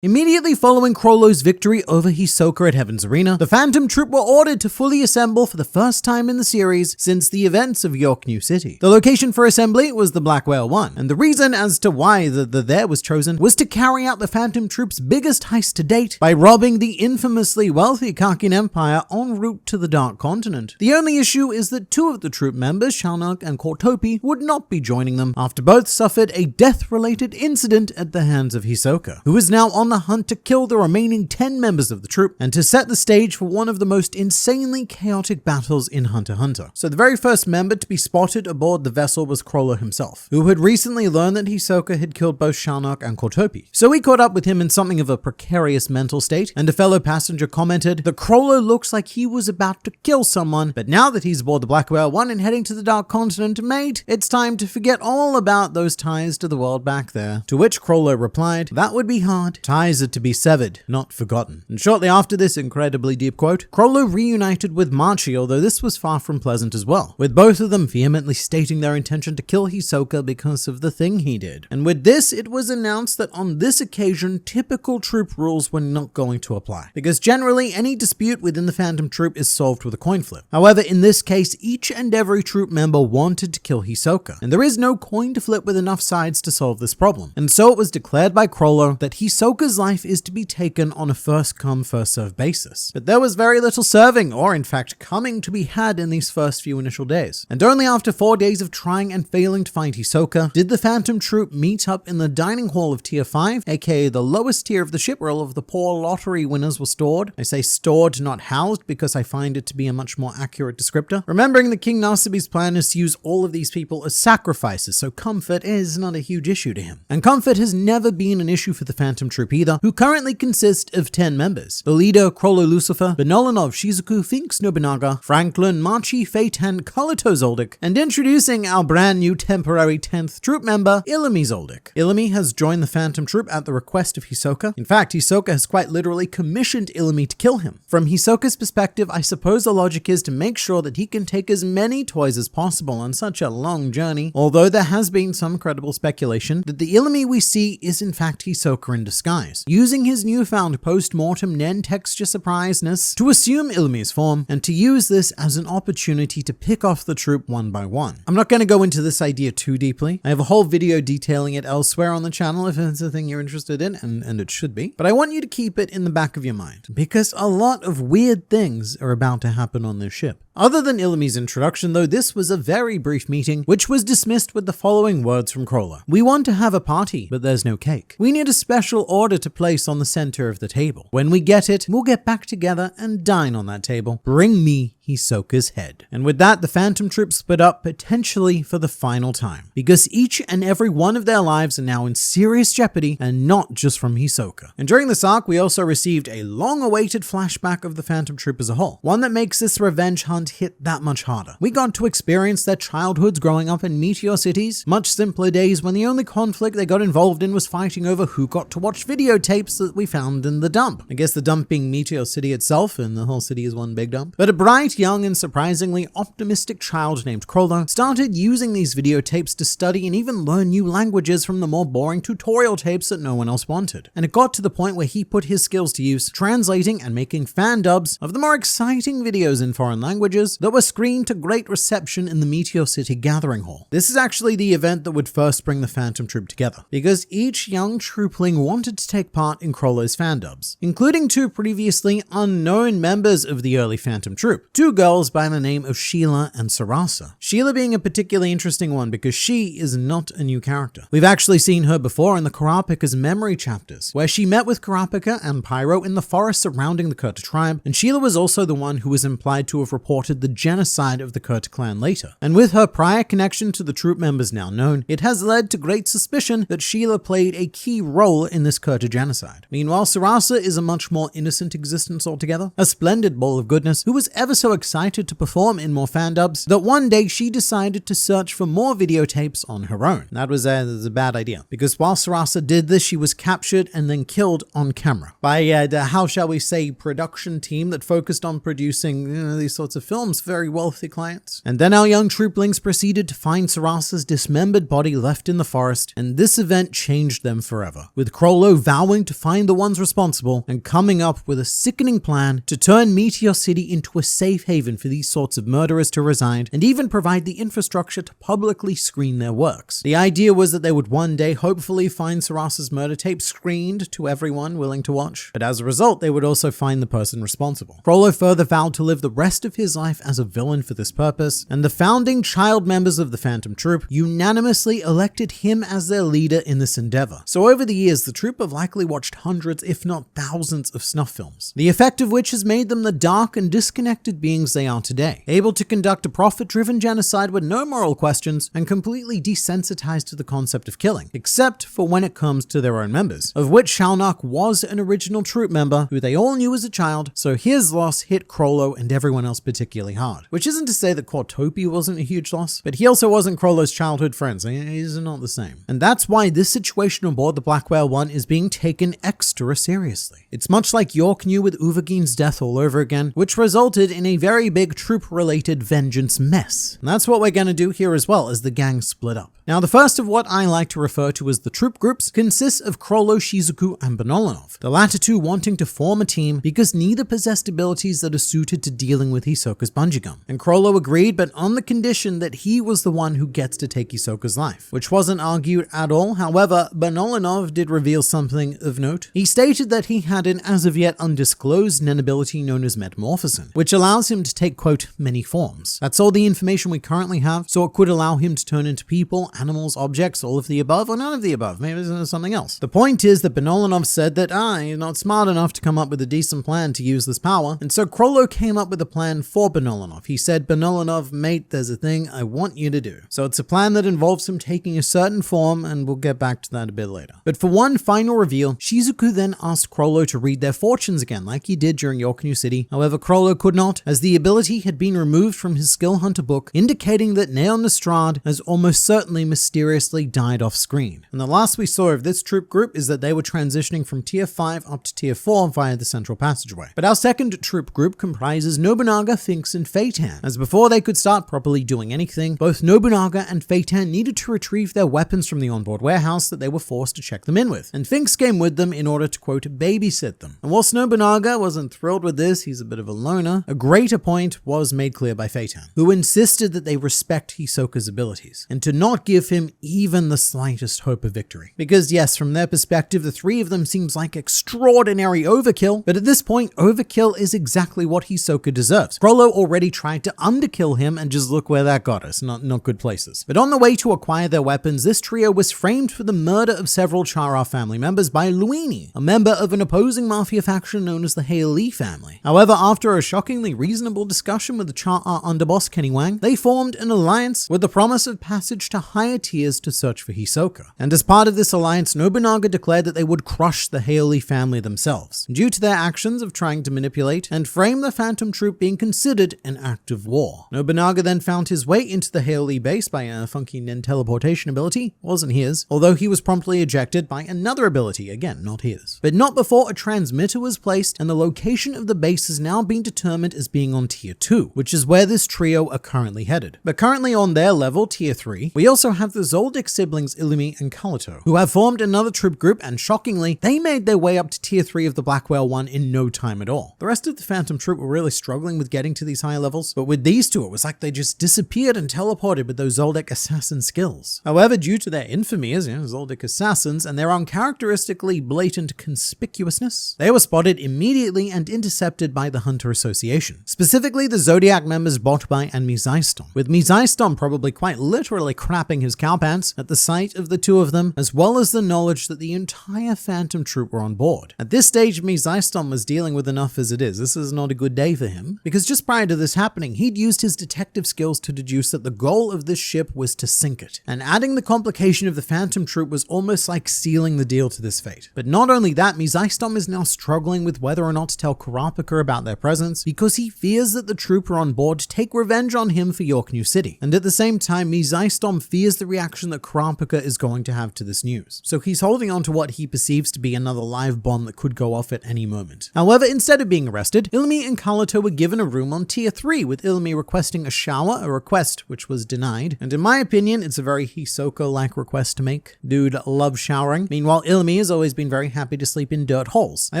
Immediately following Chrollo's victory over Hisoka at Heaven's Arena, the Phantom Troop were ordered to fully assemble for the first time in the series since the events of York New City. The location for assembly was the Black Whale 1, and the reason as to why the there was chosen was to carry out the Phantom Troop's biggest heist to date by robbing the infamously wealthy Kakin Empire en route to the Dark Continent. The only issue is that 2 of the troop members, Shalnok and Kortopi, would not be joining them after both suffered a death-related incident at the hands of Hisoka, who is now on the hunt to kill the remaining 10 members of the troop and to set the stage for one of the most insanely chaotic battles in Hunter x Hunter. So the very first member to be spotted aboard the vessel was Chrollo himself, who had recently learned that Hisoka had killed both Shalnok and Kortopi. So he caught up with him in something of a precarious mental state, and a fellow passenger commented that Chrollo looks like he was about to kill someone, but now that he's aboard the Black Whale 1 and heading to the Dark Continent, mate, it's time to forget all about those ties to the world back there. To which Chrollo replied, that would be hard. Ties are to be severed, not forgotten. And shortly after this incredibly deep quote, Chrollo reunited with Marchi, although this was far from pleasant as well, with both of them vehemently stating their intention to kill Hisoka because of the thing he did. And with this, it was announced that on this occasion, typical troop rules were not going to apply, because generally any dispute within the Phantom Troop is solved with a coin flip. However, in this case, each and every troop member wanted to kill Hisoka, and there is no coin to flip with enough sides to solve this problem. And so it was declared by Chrollo that Hisoka's life is to be taken on a first-come, first-served basis. But there was very little serving, or in fact coming, to be had in these first few initial days. And only after 4 days of trying and failing to find Hisoka did the Phantom Troop meet up in the dining hall of Tier 5, aka the lowest tier of the ship where all of the poor lottery winners were stored. I say stored, not housed, because I find it to be a much more accurate descriptor. Remembering that King Nasibi's plan is to use all of these people as sacrifices, so comfort is not a huge issue to him. And comfort has never been an issue for the Phantom Troop either, who currently consist of 10 members. The leader, Chrollo Lucifer, Benolanov Shizuku, Finks Nobunaga, Franklin, Marchi, Fate, and Kalito Zoldyck, and introducing our brand new temporary 10th troop member, Illumi Zoldyck. Illumi has joined the Phantom Troop at the request of Hisoka. In fact, Hisoka has quite literally commissioned Illumi to kill him. From Hisoka's perspective, I suppose the logic is to make sure that he can take as many toys as possible on such a long journey, although there has been some credible speculation that the Illumi we see is in fact Hisoka in disguise, using his newfound post-mortem Nen texture surpriseness to assume Illumi's form and to use this as an opportunity to pick off the troop one by one. I'm not going to go into this idea too deeply. I have a whole video detailing it elsewhere on the channel if it's a thing you're interested in, and it should be. But I want you to keep it in the back of your mind, because a lot of weird things are about to happen on this ship. Other than Illumi's introduction, though, this was a very brief meeting, which was dismissed with the following words from Chrollo. We want to have a party, but there's no cake. We need a special order to place on the center of the table. When we get it, we'll get back together and dine on that table. Bring me Hisoka's head. And with that, the Phantom Troop split up, potentially for the final time, because each and every one of their lives are now in serious jeopardy, and not just from Hisoka. And during this arc, we also received a long-awaited flashback of the Phantom Troop as a whole, one that makes this revenge hunt hit that much harder. We got to experience their childhoods growing up in Meteor Cities, much simpler days when the only conflict they got involved in was fighting over who got to watch videotapes that we found in the dump. I guess the dump being Meteor City itself, and the whole city is one big dump. But a bright, young, and surprisingly optimistic child named Chrollo started using these videotapes to study and even learn new languages from the more boring tutorial tapes that no one else wanted. And it got to the point where he put his skills to use, translating and making fan dubs of the more exciting videos in foreign languages that were screened to great reception in the Meteor City Gathering Hall. This is actually the event that would first bring the Phantom Troop together, because each young troopling wanted to take part in Chrollo's fan dubs, including 2 previously unknown members of the early Phantom Troop, 2 two girls by the name of Sheila and Sarasa. Sheila being a particularly interesting one because she is not a new character. We've actually seen her before in the Kurapika's memory chapters, where she met with Kurapika and Pyro in the forest surrounding the Kurta tribe, and Sheila was also the one who was implied to have reported the genocide of the Kurta clan later. And with her prior connection to the troop members now known, it has led to great suspicion that Sheila played a key role in this Kurta genocide. Meanwhile, Sarasa is a much more innocent existence altogether, a splendid ball of goodness who was ever so excited to perform in more fan dubs that one day she decided to search for more videotapes on her own. That was a bad idea, because while Sarasa did this, she was captured and then killed on camera by the, how shall we say, production team that focused on producing these sorts of films for very wealthy clients. And then our young trooplings proceeded to find Sarasa's dismembered body left in the forest, and this event changed them forever, with Chrollo vowing to find the ones responsible and coming up with a sickening plan to turn Meteor City into a safe haven for these sorts of murderers to reside, and even provide the infrastructure to publicly screen their works. The idea was that they would one day hopefully find Sarasa's murder tape screened to everyone willing to watch, but as a result they would also find the person responsible. Chrollo further vowed to live the rest of his life as a villain for this purpose, and the founding child members of the Phantom Troop unanimously elected him as their leader in this endeavor. So over the years, the troop have likely watched hundreds, if not thousands, of snuff films, the effect of which has made them the dark and disconnected beings they are today, able to conduct a profit-driven genocide with no moral questions and completely desensitized to the concept of killing, except for when it comes to their own members, of which Shalnak was an original troop member who they all knew as a child, so his loss hit Chrollo and everyone else particularly hard. Which isn't to say that Quadtopi wasn't a huge loss, but he also wasn't Chrollo's childhood friend, so he's not the same. And that's why this situation on board the Black Whale 1 is being taken extra seriously. It's much like York knew with Uvagin's death all over again, which resulted in a very big troop-related vengeance mess. And that's what we're gonna do here as well, as the gang split up. Now, the first of what I like to refer to as the troop groups consists of Chrollo, Shizuku, and Benolinov, the latter two wanting to form a team because neither possessed abilities that are suited to dealing with Hisoka's bungee gum. And Chrollo agreed, but on the condition that he was the one who gets to take Hisoka's life, which wasn't argued at all. However, Benolinov did reveal something of note. He stated that he had an as of yet undisclosed Nen ability known as Metamorphosin, which allows him to take, quote, many forms. That's all the information we currently have, so it could allow him to turn into people, animals, objects, all of the above, or none of the above. Maybe there's something else. The point is that Benolinov said that, you're not smart enough to come up with a decent plan to use this power, and so Chrollo came up with a plan for Benolinov. He said, Benolinov, mate, there's a thing I want you to do. So it's a plan that involves him taking a certain form, and we'll get back to that a bit later. But for one final reveal, Shizuku then asked Chrollo to read their fortunes again, like he did during York New City. However, Chrollo could not, as the ability had been removed from his Skill Hunter book, indicating that Neon Lestrade has almost certainly mysteriously died off screen. And the last we saw of this troop group is that they were transitioning from tier 5 up to tier 4 via the central passageway. But our second troop group comprises Nobunaga, Finks, and Feitan, as before they could start properly doing anything, both Nobunaga and Feitan needed to retrieve their weapons from the onboard warehouse that they were forced to check them in with, and Finks came with them in order to, quote, babysit them. And whilst Nobunaga wasn't thrilled with this, he's a bit of a loner, a greater point was made clear by Feitan, who insisted that they respect Hisoka's abilities, and to not give him even the slightest hope of victory. Because yes, from their perspective, the three of them seems like extraordinary overkill, but at this point, overkill is exactly what Hisoka deserves. Chrollo already tried to underkill him, and just look where that got us, not good places. But on the way to acquire their weapons, this trio was framed for the murder of several Chara family members by Luini, a member of an opposing mafia faction known as the Hale Lee family. However, after a shockingly reasonable discussion with the Chara underboss Kenny Wang, they formed an alliance with the promise of passage to higher tiers to search for Hisoka. And as part of this alliance, Nobunaga declared that they would crush the Hale Lee family themselves, due to their actions of trying to manipulate and frame the Phantom Troop being considered an act of war. Nobunaga then found his way into the Hale Lee base by a funky Nen teleportation ability, wasn't his, although he was promptly ejected by another ability, again not his. But not before a transmitter was placed, and the location of the base has now been determined as being on tier 2, which is where this trio are currently headed. But currently on their level, tier 3, we also also have the Zoldyck siblings Illumi and Kalito, who have formed another troop group, and shockingly, they made their way up to tier 3 of the Black Whale 1 in no time at all. The rest of the Phantom troop were really struggling with getting to these higher levels, but with these two, it was like they just disappeared and teleported with those Zoldyck assassin skills. However, due to their infamy as Zoldyck assassins and their uncharacteristically blatant conspicuousness, they were spotted immediately and intercepted by the Hunter Association, specifically the Zodiac members Botbai and Mizaistom, with Mizaistom probably quite literally crapping his cowpants at the sight of the two of them, as well as the knowledge that the entire Phantom troop were on board. At this stage, Mizaistom was dealing with enough as it is. This is not a good day for him, because just prior to this happening, he'd used his detective skills to deduce that the goal of this ship was to sink it, and adding the complication of the Phantom troop was almost like sealing the deal to this fate. But not only that, Mizaistom is now struggling with whether or not to tell Kurapika about their presence, because he fears that the troop are on board to take revenge on him for York New City. And at the same time, Mizaistom fears the reaction that Kurapika is going to have to this news. So he's holding on to what he perceives to be another live bomb that could go off at any moment. However, instead of being arrested, Illumi and Kalito were given a room on tier 3, with Illumi requesting a shower, a request which was denied. And in my opinion, it's a very Hisoka-like request to make. Dude loves showering. Meanwhile, Illumi has always been very happy to sleep in dirt holes. I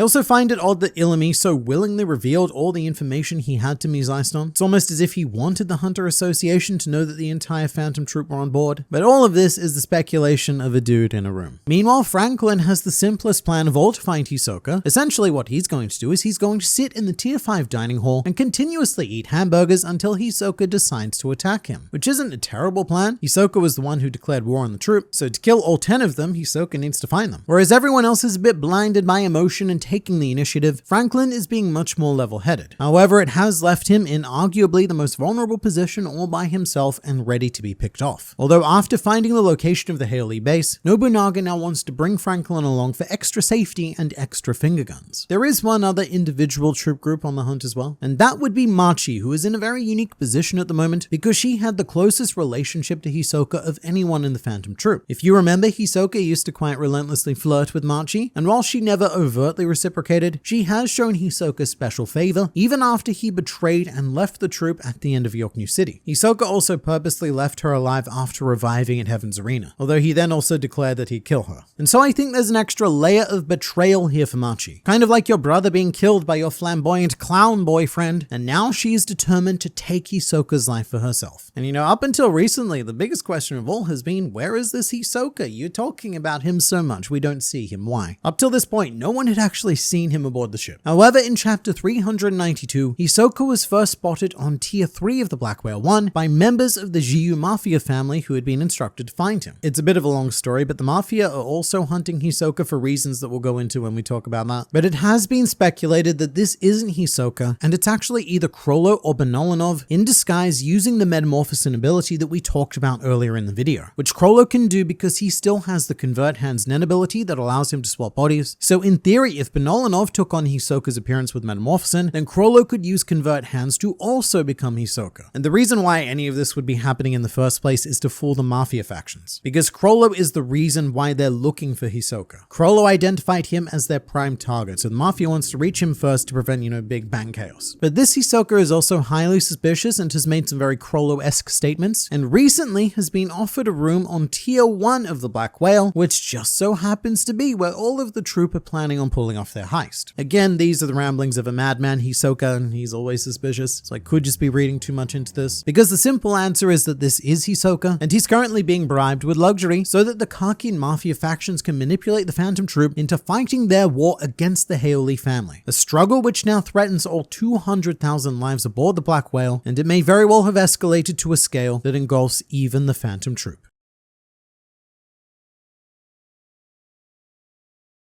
also find it odd that Illumi so willingly revealed all the information he had to Mizaistom. It's almost as if he wanted the Hunter Association to know that the entire Phantom troop were on board. But all of this is the speculation of a dude in a room. Meanwhile, Franklin has the simplest plan of all to find Hisoka. Essentially, what he's going to do is he's going to sit in the tier 5 dining hall and continuously eat hamburgers until Hisoka decides to attack him, which isn't a terrible plan. Hisoka was the one who declared war on the troop, so to kill all 10 of them, Hisoka needs to find them. Whereas everyone else is a bit blinded by emotion and taking the initiative, Franklin is being much more level-headed. However, it has left him in arguably the most vulnerable position all by himself and ready to be picked off. Although after finding the location of the Hailey base, Nobunaga now wants to bring Franklin along for extra safety and extra finger guns. There is one other individual troop group on the hunt as well, and that would be Machi, who is in a very unique position at the moment because she had the closest relationship to Hisoka of anyone in the Phantom troop. If you remember, Hisoka used to quite relentlessly flirt with Machi, and while she never overtly reciprocated, she has shown Hisoka special favor, even after he betrayed and left the troop at the end of York New City. Hisoka also purposely left her alive after reviving at Heaven's Arena, although he then also declared that he'd kill her. And so I think there's an extra layer of betrayal here for Machi. Kind of like your brother being killed by your flamboyant clown boyfriend, and now she is determined to take Hisoka's life for herself. And up until recently, the biggest question of all has been, where is this Hisoka? You're talking about him so much, we don't see him. Why? Up till this point, no one had actually seen him aboard the ship. However, in chapter 392, Hisoka was first spotted on tier 3 of the Black Whale 1 by members of the Jiyu Mafia family who had been instructed to find him. It's a bit of a long story, but the Mafia are also hunting Hisoka for reasons that we'll go into when we talk about that. But it has been speculated that this isn't Hisoka, and it's actually either Krollo or Benolanov in disguise using the Metamorphosin ability that we talked about earlier in the video, which Krollo can do because he still has the Convert Hands Nen ability that allows him to swap bodies. So in theory, if Benolanov took on Hisoka's appearance with Metamorphosin, then Krollo could use Convert Hands to also become Hisoka. And the reason why any of this would be happening in the first place is to fool the Mafia factions, because Krollo is the reason why they're looking for Hisoka. Krollo identified him as their prime target, so the Mafia wants to reach him first to prevent, big bang chaos. But this Hisoka is also highly suspicious and has made some very Krollo-esque statements, and recently has been offered a room on tier 1 of the Black Whale, which just so happens to be where all of the troop are planning on pulling off their heist. Again, these are the ramblings of a madman Hisoka, and he's always suspicious, so I could just be reading too much into this, because the simple answer is that this is Hisoka, and he's currently being bribed with luxury so that the Khaki and Mafia factions can manipulate the Phantom troop into fighting their war against the Haoli family, a struggle which now threatens all 200,000 lives aboard the Black Whale, and it may very well have escalated to a scale that engulfs even the Phantom troop.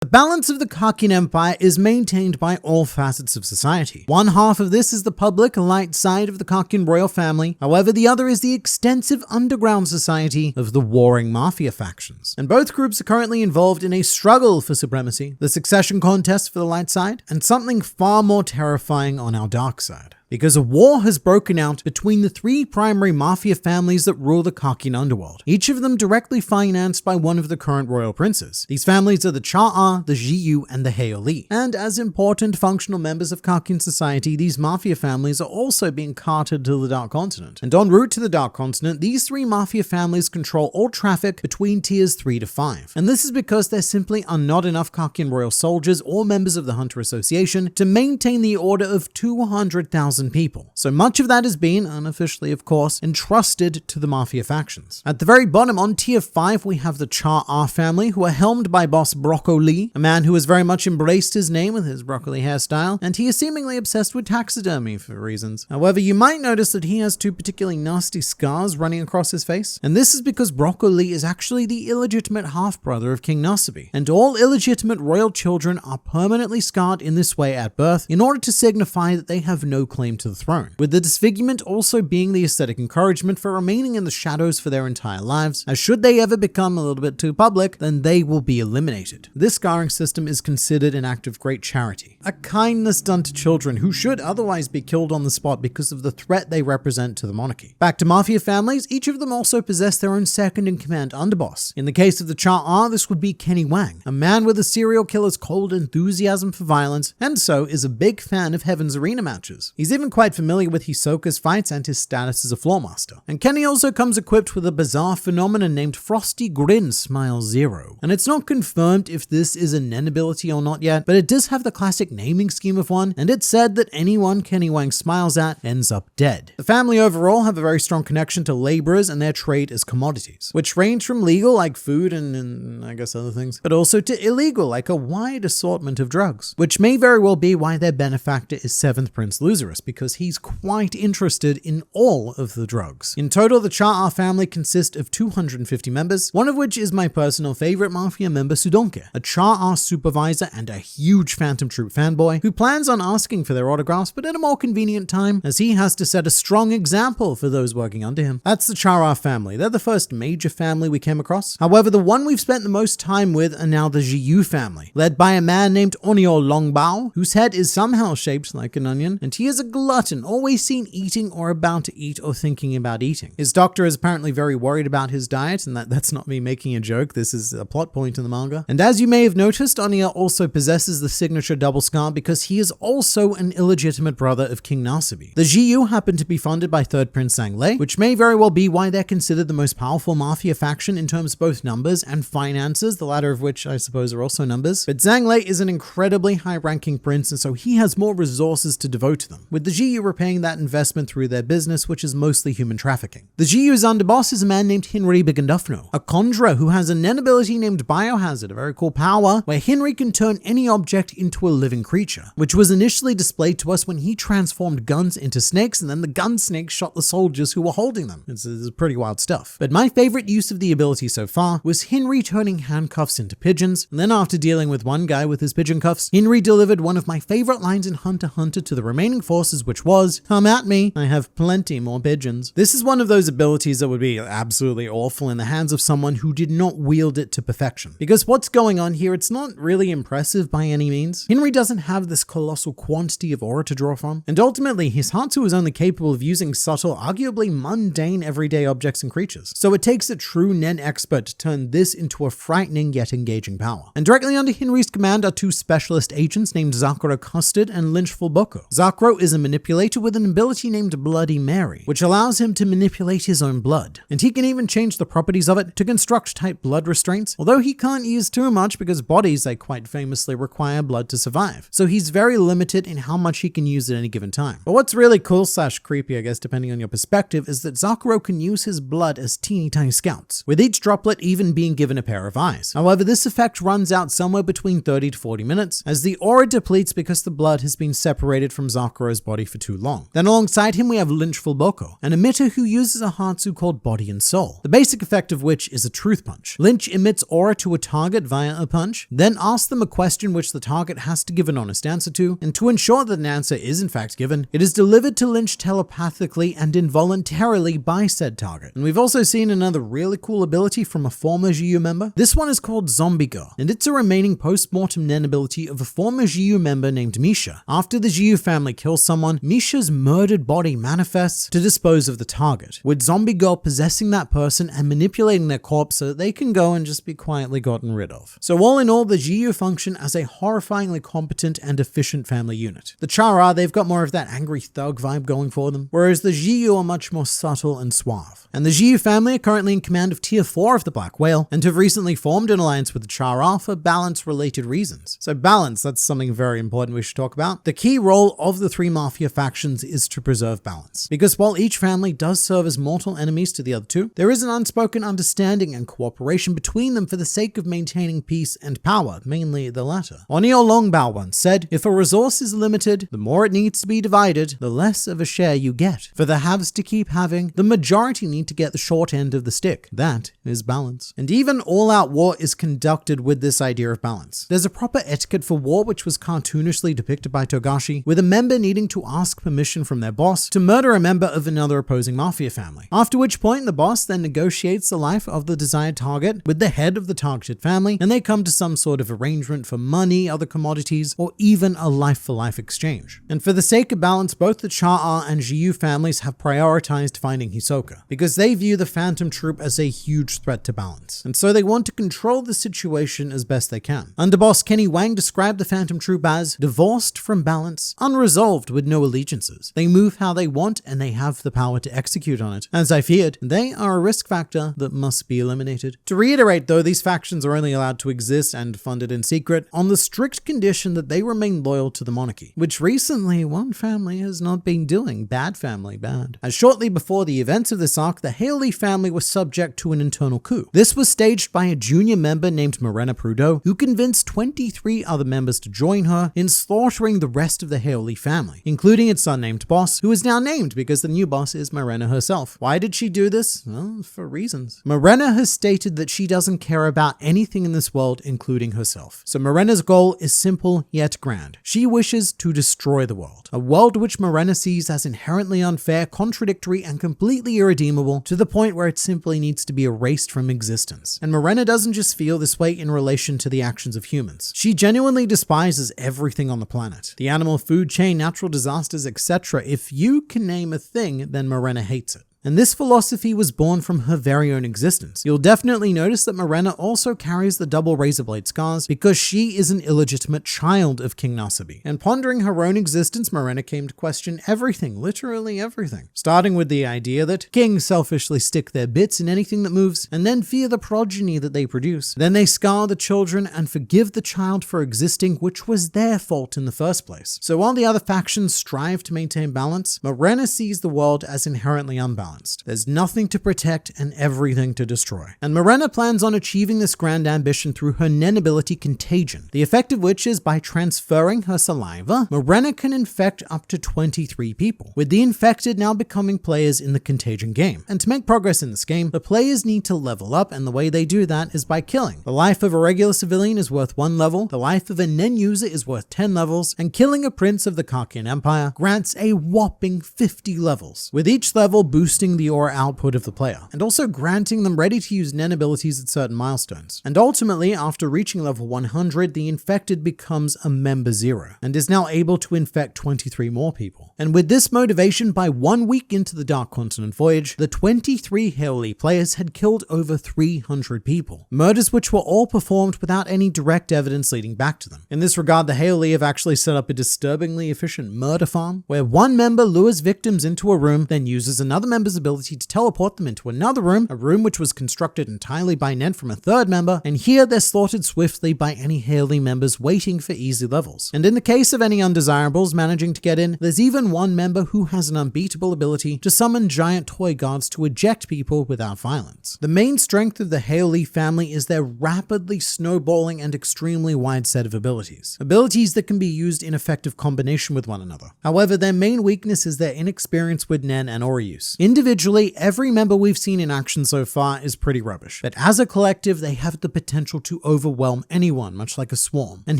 The balance of the Kakin Empire is maintained by all facets of society. One half of this is the public, light side of the Kakin royal family. However, the other is the extensive underground society of the warring Mafia factions. And both groups are currently involved in a struggle for supremacy, the succession contest for the light side, and something far more terrifying on our dark side. because a war has broken out between the three primary mafia families that rule the Kakin underworld, each of them directly financed by one of the current royal princes. These families are the Cha'a, the Jiyu, and the Heoli. And as important functional members of Kakin society, these mafia families are also being carted to the Dark Continent. And en route to the Dark Continent, these three mafia families control all traffic between tiers 3 to 5. And this is because there simply are not enough Kakin royal soldiers or members of the Hunter Association to maintain the order of 200,000 people. So much of that has been, unofficially of course, entrusted to the mafia factions. At the very bottom, on tier 5, we have the Cha'a family, who are helmed by boss Brocco Lee, a man who has very much embraced his name with his broccoli hairstyle, and he is seemingly obsessed with taxidermy for reasons. However, you might notice that he has two particularly nasty scars running across his face, and this is because Brocco Lee is actually the illegitimate half-brother of King Nasibi, and all illegitimate royal children are permanently scarred in this way at birth in order to signify that they have no claim to the throne, with the disfigurement also being the aesthetic encouragement for remaining in the shadows for their entire lives, as should they ever become a little bit too public, then they will be eliminated. This scarring system is considered an act of great charity, a kindness done to children who should otherwise be killed on the spot because of the threat they represent to the monarchy. Back to mafia families, each of them also possess their own second-in-command underboss. In the case of the Cha'a, this would be Kenny Wang, a man with a serial killer's cold enthusiasm for violence, and so is a big fan of Heaven's Arena matches. He's even quite familiar with Hisoka's fights and his status as a floor master. And Kenny also comes equipped with a bizarre phenomenon named Frosty Grin Smile Zero. And it's not confirmed if this is a Nen ability or not yet, but it does have the classic naming scheme of one, and it's said that anyone Kenny Wang smiles at ends up dead. The family overall have a very strong connection to laborers and their trade as commodities, which range from legal like food and I guess other things, but also to illegal like a wide assortment of drugs, which may very well be why their benefactor is 7th Prince Luzerus, because he's quite interested in all of the drugs. In total, the Cha'a family consists of 250 members, one of which is my personal favorite mafia member, Sudonke, a Cha'a supervisor and a huge Phantom Troop fanboy who plans on asking for their autographs, but at a more convenient time, as he has to set a strong example for those working under him. That's the Cha'a family. They're the first major family we came across. However, the one we've spent the most time with are now the Jiyu family, led by a man named Onyo Longbao, whose head is somehow shaped like an onion, and he is a glutton, always seen eating or about to eat or thinking about eating. His doctor is apparently very worried about his diet, and that's not me making a joke, this is a plot point in the manga. And as you may have noticed, Onyo also possesses the signature double scar because he is also an illegitimate brother of King Nasibi. The Jiyu happen to be funded by 3rd Prince Zanglei, which may very well be why they're considered the most powerful mafia faction in terms of both numbers and finances, the latter of which I suppose are also numbers. But Zanglei is an incredibly high-ranking prince, and so he has more resources to devote to them, with the Jiyu repaying that investment through their business, which is mostly human trafficking. The Jiyu's underboss is a man named Henry Bigandufno, a conjurer who has a Nen ability named Biohazard, a very cool power where Henry can turn any object into a living creature, which was initially displayed to us when he transformed guns into snakes, and then the gun snakes shot the soldiers who were holding them. It's pretty wild stuff. But my favorite use of the ability so far was Henry turning handcuffs into pigeons, and then after dealing with one guy with his pigeon cuffs, Henry delivered one of my favorite lines in Hunter x Hunter to the remaining forces, which was, "Come at me, I have plenty more pigeons." This is one of those abilities that would be absolutely awful in the hands of someone who did not wield it to perfection. Because what's going on here, it's not really impressive by any means. Henry doesn't have this colossal quantity of aura to draw from, and ultimately his Hatsu is only capable of using subtle, arguably mundane everyday objects and creatures. So it takes a true Nen expert to turn this into a frightening yet engaging power. And directly under Henry's command are two specialist agents named Zakuro Custard and Lynch Fulboko. Zakuro is a manipulator with an ability named Bloody Mary, which allows him to manipulate his own blood. And he can even change the properties of it to construct type blood restraints, although he can't use too much because bodies, they quite famously require blood to survive. So he's very limited in how much he can use at any given time. But what's really cool / creepy, I guess, depending on your perspective, is that Zakuro can use his blood as teeny tiny scouts, with each droplet even being given a pair of eyes. However, this effect runs out somewhere between 30 to 40 minutes, as the aura depletes because the blood has been separated from Zakuro's body for too long. Then alongside him we have Lynch Fulboko, an emitter who uses a Hatsu called Body and Soul, the basic effect of which is a truth punch. Lynch emits aura to a target via a punch, then asks them a question which the target has to give an honest answer to, and to ensure that an answer is in fact given, it is delivered to Lynch telepathically and involuntarily by said target. And we've also seen another really cool ability from a former Jiyu member. This one is called Zombie Girl, and it's a remaining post-mortem Nen ability of a former Jiyu member named Misha. After the Jiyu family kills someone, someone, Misha's murdered body manifests to dispose of the target, with Zombie Girl possessing that person and manipulating their corpse so that they can go and just be quietly gotten rid of. So all in all, the Xiyu function as a horrifyingly competent and efficient family unit. The Chara, they've got more of that angry thug vibe going for them, whereas the Xiyu are much more subtle and suave. And the Xiyu family are currently in command of Tier 4 of the Black Whale, and have recently formed an alliance with the Chara for balance-related reasons. So balance, that's something very important we should talk about. The key role of the three Mafia factions is to preserve balance. Because while each family does serve as mortal enemies to the other two, there is an unspoken understanding and cooperation between them for the sake of maintaining peace and power, mainly the latter. Onio Longbao once said, "If a resource is limited, the more it needs to be divided, the less of a share you get. For the haves to keep having, the majority need to get the short end of the stick. That is balance." And even all-out war is conducted with this idea of balance. There's a proper etiquette for war which was cartoonishly depicted by Togashi, with a member needing to ask permission from their boss to murder a member of another opposing Mafia family. After which point, the boss then negotiates the life of the desired target with the head of the targeted family, and they come to some sort of arrangement for money, other commodities, or even a life-for-life exchange. And for the sake of balance, both the Chara and Xiyu families have prioritized finding Hisoka, because they view the Phantom Troop as a huge threat to balance, and so they want to control the situation as best they can. Underboss Kenny Wang described the Phantom Troop as divorced from balance, unresolved with no allegiances. They move how they want and they have the power to execute on it. As I feared, they are a risk factor that must be eliminated. To reiterate though, these factions are only allowed to exist and funded in secret on the strict condition that they remain loyal to the monarchy, which recently one family has not been doing. Bad family, bad. As shortly before the events of this arc, the Haley family was subject to an internal coup. This was staged by a junior member named Morena Prudhoe, who convinced 23 other members to join her in slaughtering the rest of the Haley family, including its unnamed boss, who is now named because the new boss is Morena herself. Why did she do this? Well, for reasons. Morena has stated that she doesn't care about anything in this world, including herself. So Morena's goal is simple yet grand. She wishes to destroy the world. A world which Morena sees as inherently unfair, contradictory, and completely irredeemable, to the point where it simply needs to be erased from existence. And Morena doesn't just feel this way in relation to the actions of humans. She genuinely despises everything on the planet. The animal food chain, natural disasters, etc. If you can name a thing, then Morena hates it. And this philosophy was born from her very own existence. You'll definitely notice that Morena also carries the double razor blade scars because she is an illegitimate child of King Nasabi. And pondering her own existence, Morena came to question everything, literally everything. Starting with the idea that kings selfishly stick their bits in anything that moves, and then fear the progeny that they produce. Then they scar the children and forgive the child for existing, which was their fault in the first place. So while the other factions strive to maintain balance, Morena sees the world as inherently unbalanced. There's nothing to protect and everything to destroy. And Morena plans on achieving this grand ambition through her Nen ability Contagion, the effect of which is by transferring her saliva, Morena can infect up to 23 people, with the infected now becoming players in the Contagion game. And to make progress in this game, the players need to level up, and the way they do that is by killing. The life of a regular civilian is worth 1 level, the life of a Nen user is worth 10 levels, and killing a prince of the Kakian Empire grants a whopping 50 levels, with each level boosting the aura output of the player, and also granting them ready-to-use Nen abilities at certain milestones. And ultimately, after reaching level 100, the infected becomes a member 0, and is now able to infect 23 more people. And with this motivation, by 1 week into the Dark Continent voyage, the 23 Haoli players had killed over 300 people, murders which were all performed without any direct evidence leading back to them. In this regard, the Haoli have actually set up a disturbingly efficient murder farm, where one member lures victims into a room, then uses another member's ability to teleport them into another room, a room which was constructed entirely by Nen from a third member, and here they're slaughtered swiftly by any Haoli members waiting for easy levels. And in the case of any undesirables managing to get in, there's even one member who has an unbeatable ability to summon giant toy guards to eject people without violence. The main strength of the Haoli family is their rapidly snowballing and extremely wide set of abilities. Abilities that can be used in effective combination with one another. However, their main weakness is their inexperience with Nen and aura use. Individual Individually, every member we've seen in action so far is pretty rubbish, but as a collective, they have the potential to overwhelm anyone, much like a swarm. And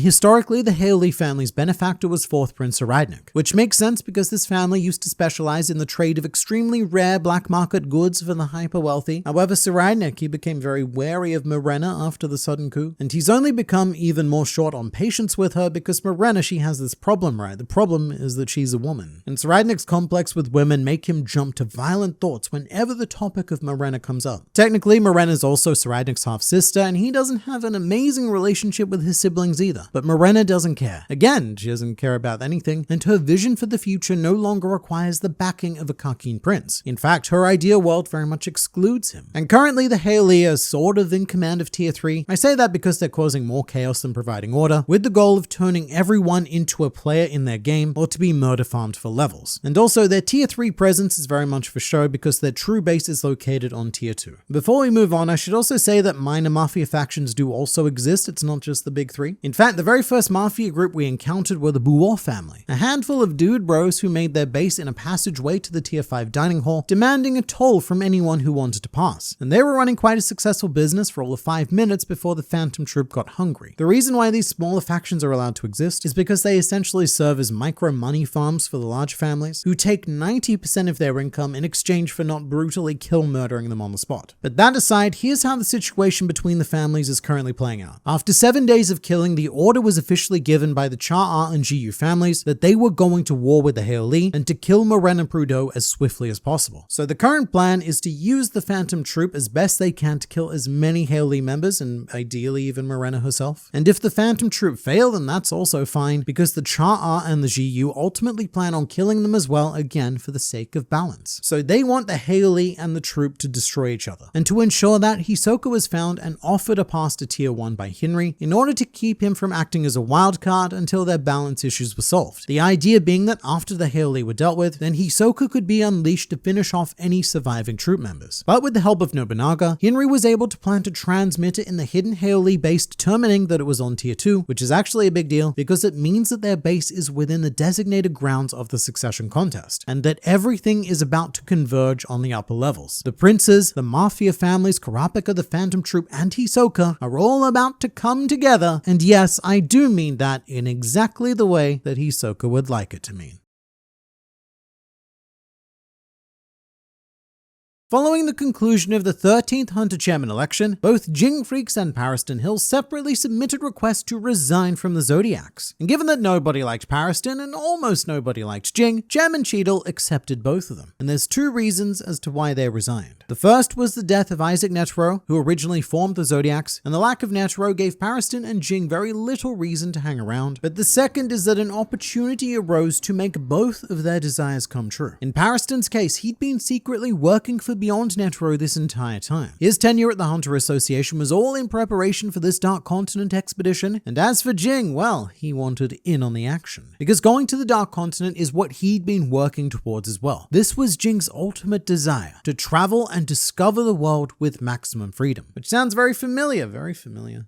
historically, the Hailey family's benefactor was 4th Prince Cyrodinik, which makes sense because this family used to specialize in the trade of extremely rare black market goods for the hyper-wealthy. However, Cyrodinik, he became very wary of Morena after the sudden coup, and he's only become even more short on patience with her because Morena, she has this problem, right? The problem is that she's a woman. And Cyrodinik's complex with women make him jump to violent thoughts whenever the topic of Morena comes up. Technically, Morena is also Cyrodinik's half-sister, and he doesn't have an amazing relationship with his siblings either. But Morena doesn't care. Again, she doesn't care about anything, and her vision for the future no longer requires the backing of a Karkin prince. In fact, her ideal world very much excludes him. And currently, the Hailey are sort of in command of Tier 3. I say that because they're causing more chaos than providing order, with the goal of turning everyone into a player in their game or to be murder farmed for levels. And also, their Tier 3 presence is very much for show because their true base is located on Tier 2. Before we move on, I should also say that minor mafia factions do also exist. It's not just the big three. In fact, the very first mafia group we encountered were the Buor family, a handful of dude bros who made their base in a passageway to the Tier 5 dining hall, demanding a toll from anyone who wanted to pass. And they were running quite a successful business for all of 5 minutes before the Phantom Troop got hungry. The reason why these smaller factions are allowed to exist is because they essentially serve as micro money farms for the large families, who take 90% of their income in exchange for not brutally murdering them on the spot. But that aside, here's how the situation between the families is currently playing out. After 7 days of killing, the order was officially given by the Cha and Jiyu families that they were going to war with the Hailey and to kill Morena Prudhoe as swiftly as possible. So the current plan is to use the Phantom Troop as best they can to kill as many Hailey members, and ideally even Morena herself. And if the Phantom Troop fail, then that's also fine, because the Cha and the Jiyu ultimately plan on killing them as well, again for the sake of balance. So they want the Hailey and the troop to destroy each other. And to ensure that, Hisoka was found and offered a pass to Tier 1 by Henry in order to keep him from acting as a wild card until their balance issues were solved. The idea being that after the Hailey were dealt with, then Hisoka could be unleashed to finish off any surviving troop members. But with the help of Nobunaga, Henry was able to plant a transmitter in the hidden Hailey base, determining that it was on Tier 2, which is actually a big deal because it means that their base is within the designated grounds of the succession contest, and that everything is about to converge on the upper levels. The princes, the mafia families, Kurapika, the Phantom Troop, and Hisoka are all about to come together, and yes, I do mean that in exactly the way that Hisoka would like it to mean. Following the conclusion of the 13th Hunter Chairman election, both Jing Freaks and Pariston Hill separately submitted requests to resign from the Zodiacs. And given that nobody liked Pariston and almost nobody liked Jing, Chairman Cheadle accepted both of them. And there's 2 reasons as to why they resigned. The first was the death of Isaac Netero, who originally formed the Zodiacs, and the lack of Netero gave Pariston and Jing very little reason to hang around. But the second is that an opportunity arose to make both of their desires come true. In Pariston's case, he'd been secretly working for Beyond Netero this entire time. His tenure at the Hunter Association was all in preparation for this Dark Continent expedition, and as for Jing, well, he wanted in on the action. Because going to the Dark Continent is what he'd been working towards as well. This was Jing's ultimate desire, to travel and discover the world with maximum freedom. Which sounds very familiar.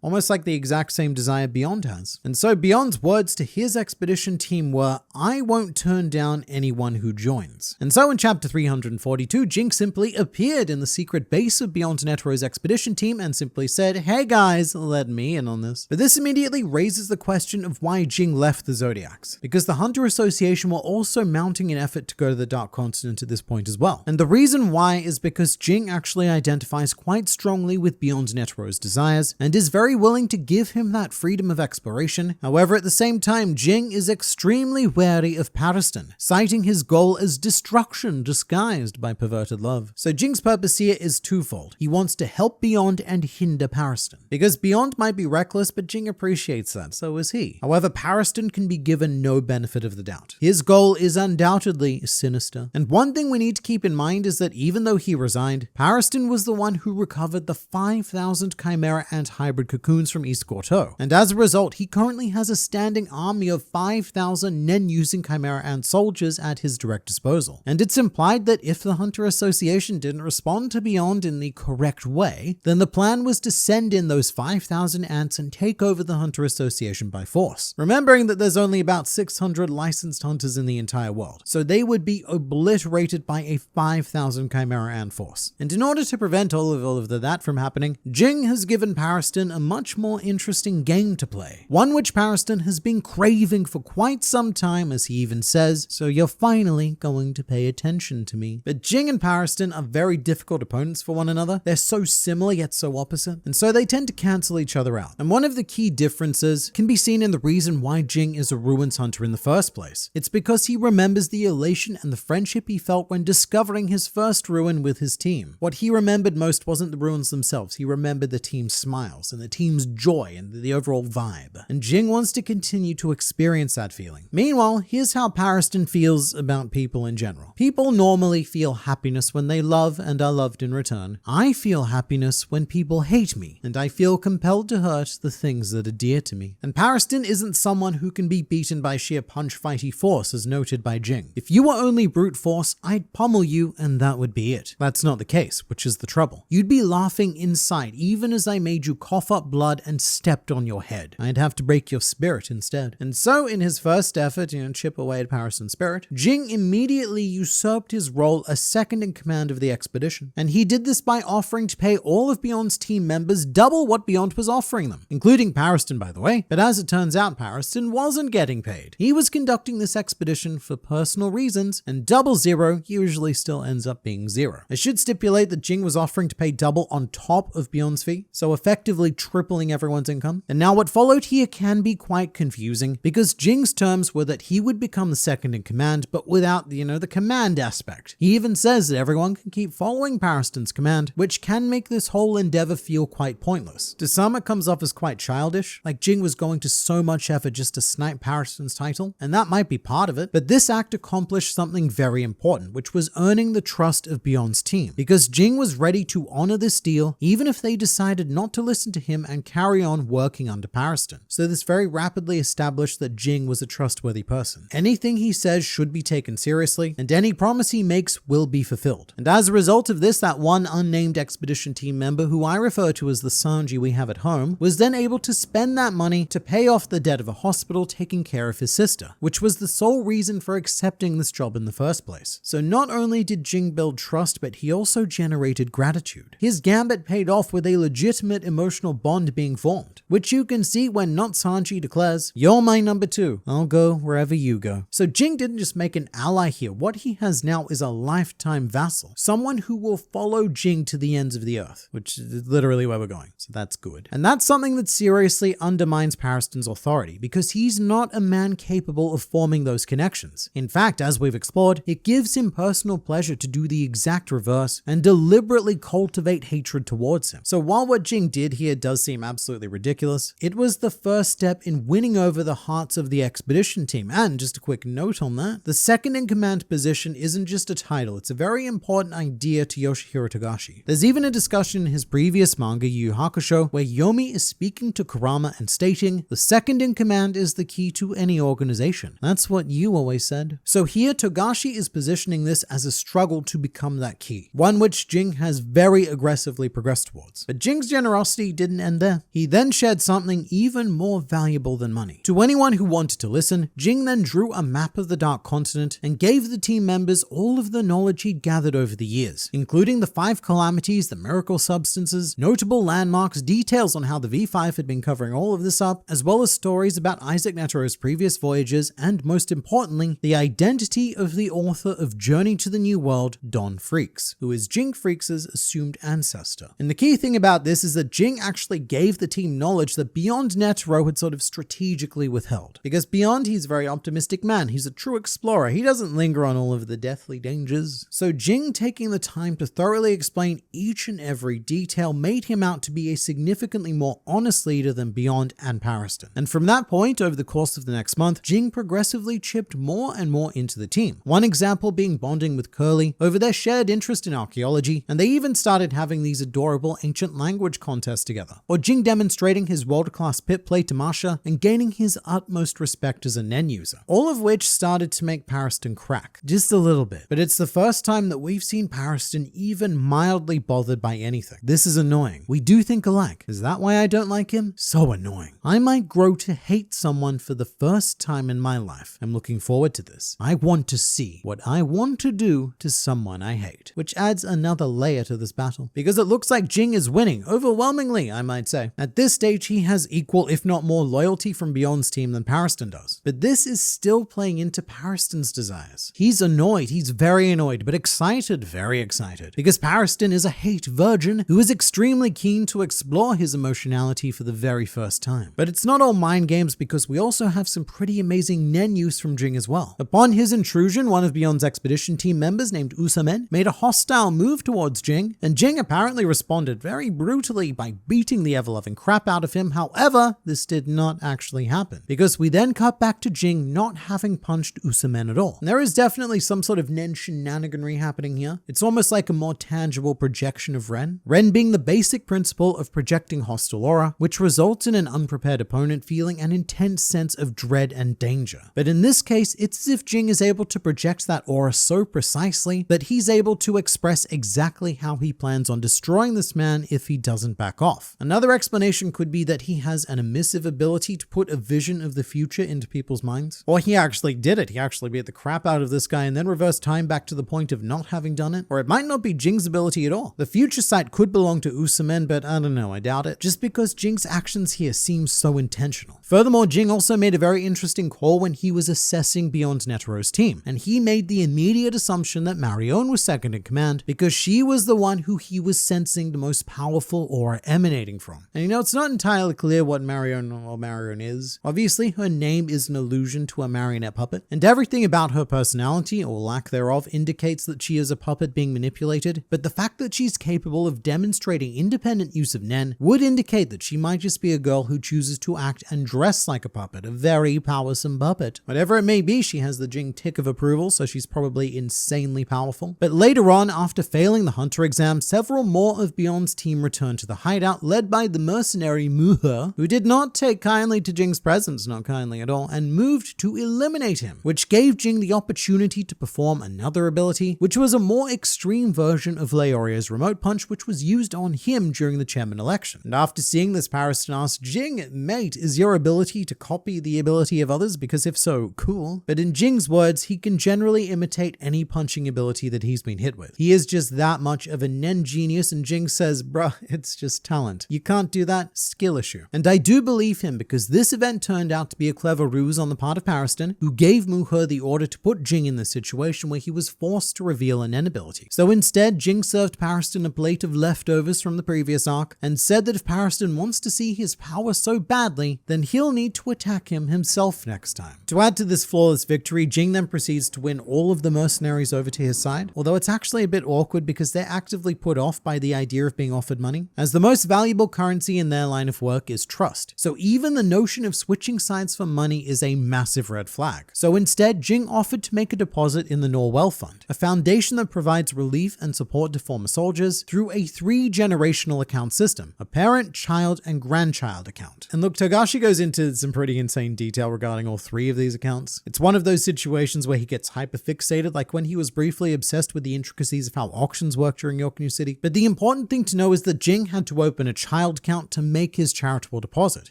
Almost like the exact same desire Beyond has. And so Beyond's words to his expedition team were, "I won't turn down anyone who joins." And so in chapter 342, Jing simply appeared in the secret base of Beyond Netero's expedition team and simply said, "Hey guys, let me in on this." But this immediately raises the question of why Jing left the Zodiacs, because the Hunter Association were also mounting an effort to go to the Dark Continent at this point as well. And the reason why is because Jing actually identifies quite strongly with Beyond Netero's desires and is very willing to give him that freedom of exploration. However, at the same time, Jing is extremely wary of Pariston, citing his goal as destruction disguised by perverted love. So Jing's purpose here is twofold. He wants to help Beyond and hinder Pariston. Because Beyond might be reckless, but Jing appreciates that, so is he. However, Pariston can be given no benefit of the doubt. His goal is undoubtedly sinister. And one thing we need to keep in mind is that even though he resigned, Pariston was the one who recovered the 5,000 Chimera and hybrid cocoons from East Gorteau. And as a result, he currently has a standing army of 5,000 Nen using Chimera Ant soldiers at his direct disposal. And it's implied that if the Hunter Association Parston didn't respond to Beyond in the correct way, then the plan was to send in those 5,000 ants and take over the Hunter Association by force. Remembering that there's only about 600 licensed hunters in the entire world, so they would be obliterated by a 5,000 Chimera ant force. And in order to prevent all of that from happening, Jing has given Parston a much more interesting game to play. One which Parston has been craving for quite some time, as he even says, "So you're finally going to pay attention to me." But Jing and Parston are very difficult opponents for one another. They're so similar yet so opposite, and so they tend to cancel each other out. And one of the key differences can be seen in the reason why Jing is a ruins hunter in the first place. It's because he remembers the elation and the friendship he felt when discovering his first ruin with his team. What he remembered most wasn't the ruins themselves, he remembered the team's smiles and the team's joy and the overall vibe. And Jing wants to continue to experience that feeling. Meanwhile, here's how Parston feels about people in general. People normally feel happiness when they love and are loved in return. I feel happiness when people hate me, and I feel compelled to hurt the things that are dear to me. And Parston isn't someone who can be beaten by sheer punch-fighty force, as noted by Jing. If you were only brute force, I'd pummel you and that would be it. That's not the case, which is the trouble. You'd be laughing inside even as I made you cough up blood and stepped on your head. I'd have to break your spirit instead. And so in his first effort to chip away at Parston's spirit, Jing immediately usurped his role as second in command of the expedition. And he did this by offering to pay all of Beyond's team members double what Beyond was offering them, including Parston, by the way. But as it turns out, Parston wasn't getting paid. He was conducting this expedition for personal reasons, and double zero usually still ends up being zero. I should stipulate that Jing was offering to pay double on top of Beyond's fee, so effectively tripling everyone's income. And now what followed here can be quite confusing, because Jing's terms were that he would become the second in command, but without the command aspect. He even says that everyone can keep following Parston's command, which can make this whole endeavor feel quite pointless. To some, it comes off as quite childish, like Jing was going to so much effort just to snipe Parston's title, and that might be part of it, but this act accomplished something very important, which was earning the trust of Beyond's team, because Jing was ready to honor this deal, even if they decided not to listen to him and carry on working under Parston. So this very rapidly established that Jing was a trustworthy person. Anything he says should be taken seriously, and any promise he makes will be fulfilled. And as a result of this, that one unnamed expedition team member, who I refer to as the Sanji we have at home, was then able to spend that money to pay off the debt of a hospital taking care of his sister, which was the sole reason for accepting this job in the first place. So not only did Jing build trust, but he also generated gratitude. His gambit paid off with a legitimate emotional bond being formed, which you can see when not Sanji declares, "You're my number two, I'll go wherever you go." So Jing didn't just make an ally here, what he has now is a lifetime vassal, someone who will follow Jing to the ends of the earth, which is literally where we're going, so that's good. And that's something that seriously undermines Parston's authority, because he's not a man capable of forming those connections. In fact, as we've explored, it gives him personal pleasure to do the exact reverse and deliberately cultivate hatred towards him. So while what Jing did here does seem absolutely ridiculous, it was the first step in winning over the hearts of the expedition team. And just a quick note on that, the second in command position isn't just a title, it's a very important idea to Yoshihiro Togashi. There's even a discussion in his previous manga, Yu Yu Hakusho, where Yomi is speaking to Kurama and stating, "The second in command is the key to any organization." That's what you always said. So here Togashi is positioning this as a struggle to become that key, one which Jing has very aggressively progressed towards. But Jing's generosity didn't end there. He then shared something even more valuable than money. To anyone who wanted to listen, Jing then drew a map of the Dark Continent and gave the team members all of the knowledge he'd gathered over the years, including the 5 calamities, the miracle substances, notable landmarks, details on how the V5 had been covering all of this up, as well as stories about Isaac Netero's previous voyages, and most importantly, the identity of the author of Journey to the New World, Don Freaks, who is Jing Freaks' assumed ancestor. And the key thing about this is that Jing actually gave the team knowledge that Beyond Netero had sort of strategically withheld. Because Beyond, he's a very optimistic man, he's a true explorer, he doesn't linger on all of the deathly dangers. So Jing taking the time to thoroughly explain each and every detail made him out to be a significantly more honest leader than Beyond and Parston. And from that point, over the course of the next month, Jing progressively chipped more and more into the team. One example being bonding with Curly over their shared interest in archaeology, and they even started having these adorable ancient language contests together. Or Jing demonstrating his world-class pit play to Masha and gaining his utmost respect as a Nen user. All of which started to make Parston crack, just a little bit. But it's the first time that we've seen seem Pariston even mildly bothered by anything. This is annoying. We do think alike. Is that why I don't like him? So annoying. I might grow to hate someone for the first time in my life. I'm looking forward to this. I want to see what I want to do to someone I hate, which adds another layer to this battle, because it looks like Jing is winning, overwhelmingly, I might say. At this stage, he has equal, if not more, loyalty from Beyond's team than Pariston does. But this is still playing into Pariston's desires. He's annoyed, he's very annoyed, but excited, very excited, because Pariston is a hate virgin who is extremely keen to explore his emotionality for the very first time. But it's not all mind games, because we also have some pretty amazing Nen use from Jing as well. Upon his intrusion, one of Beyond's expedition team members named Usamen made a hostile move towards Jing, and Jing apparently responded very brutally by beating the ever-loving crap out of him. However, this did not actually happen, because we then cut back to Jing not having punched Usamen at all. And there is definitely some sort of Nen shenaniganry happening here. It's almost like a more tangible projection of Ren. Ren being the basic principle of projecting hostile aura, which results in an unprepared opponent feeling an intense sense of dread and danger. But in this case, it's as if Jing is able to project that aura so precisely that he's able to express exactly how he plans on destroying this man if he doesn't back off. Another explanation could be that he has an emissive ability to put a vision of the future into people's minds. Or he actually did it. He actually beat the crap out of this guy and then reversed time back to the point of not having done it. Or it might not be Jing's ability at all. The future sight could belong to Usamen, but I don't know, I doubt it, just because Jing's actions here seem so intentional. Furthermore, Jing also made a very interesting call when he was assessing Beyond Netero's team, and he made the immediate assumption that Marion was second in command because she was the one who he was sensing the most powerful aura emanating from. And you know, it's not entirely clear what Marion is. Obviously, her name is an allusion to a marionette puppet, and everything about her personality, or lack thereof, indicates that she is a puppet being manipulated, but the fact that she's capable of demonstrating independent use of Nen would indicate that she might just be a girl who chooses to act and dress like a puppet, a very powersome puppet. Whatever it may be, she has the Jing tick of approval, so she's probably insanely powerful. But later on, after failing the Hunter exam, several more of Beyond's team returned to the hideout, led by the mercenary Muhe, who did not take kindly to Jing's presence, not kindly at all, and moved to eliminate him, which gave Jing the opportunity to perform another ability, which was a more extreme version of Leoria's remote punch, which was used on him during the chairman election. And after seeing this, Pariston asked Jing, "Mate, is your ability to copy the ability of others? Because if so, cool." But in Jing's words, he can generally imitate any punching ability that he's been hit with. He is just that much of a Nen genius, and Jing says, bruh, it's just talent. You can't do that, skill issue. And I do believe him, because this event turned out to be a clever ruse on the part of Pariston, who gave Muhe the order to put Jing in this situation where he was forced to reveal a Nen ability. So instead, Jing served Pariston a plate of leftovers from the previous arc, and said that if Pariston wants to see his power so badly, then he'll need to attack him himself next time. To add to this flawless victory, Jing then proceeds to win all of the mercenaries over to his side, although it's actually a bit awkward because they're actively put off by the idea of being offered money, as the most valuable currency in their line of work is trust. So even the notion of switching sides for money is a massive red flag. So instead, Jing offered to make a deposit in the Norwell Fund, a foundation that provides relief and support to former soldiers through a 3-generational account system, a parent, child, and grandchild account. And look, Togashi goes into some pretty insane detail regarding all 3 of these accounts. It's one of those situations where he gets hyperfixated, like when he was briefly obsessed with the intricacies of how auctions work during York New City. But the important thing to know is that Jing had to open a child account to make his charitable deposit.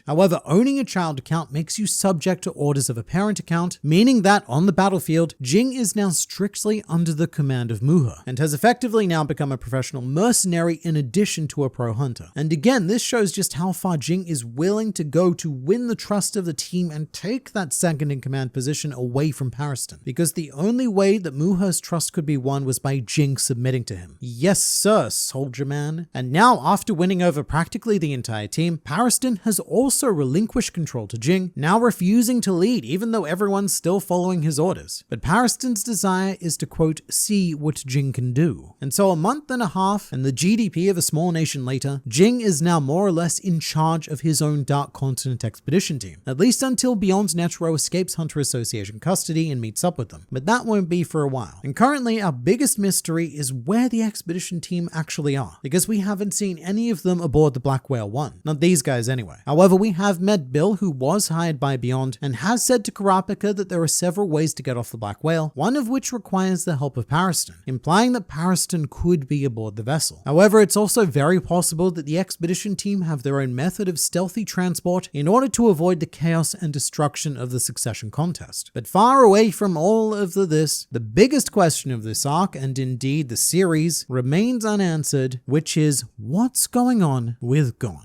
However, owning a child account makes you subject to orders of a parent account, meaning that on the battlefield, Jing is now strictly under the command of Muhe, and has effectively now become a professional mercenary in addition to a pro hunter. And again, this shows just how far Jing is willing to go to win the trust of the team and take that second in command position away from Pariston, because the only way that Muhe's trust could be won was by Jing submitting to him. Yes sir, soldier man. And now, after winning over practically the entire team, Pariston has also relinquished control to Jing, now refusing to lead even though everyone's still following his orders. But Pariston's desire is to, quote, see what Jing can do. And so a month and a half and the GDP of a small nation later, Jing is now more or less in charge of his own Dark Continent expedition. expedition team, at least until Beyond Netero escapes Hunter Association custody and meets up with them, but that won't be for a while. And currently, our biggest mystery is where the expedition team actually are, because we haven't seen any of them aboard the Black Whale 1. Not these guys anyway. However, we have met Bill, who was hired by Beyond, and has said to Kurapika that there are several ways to get off the Black Whale, one of which requires the help of Pariston, implying that Pariston could be aboard the vessel. However, it's also very possible that the expedition team have their own method of stealthy transport in order to avoid the chaos and destruction of the succession contest. But far away from all of this, the biggest question of this arc, and indeed the series, remains unanswered, which is what's going on with Gon?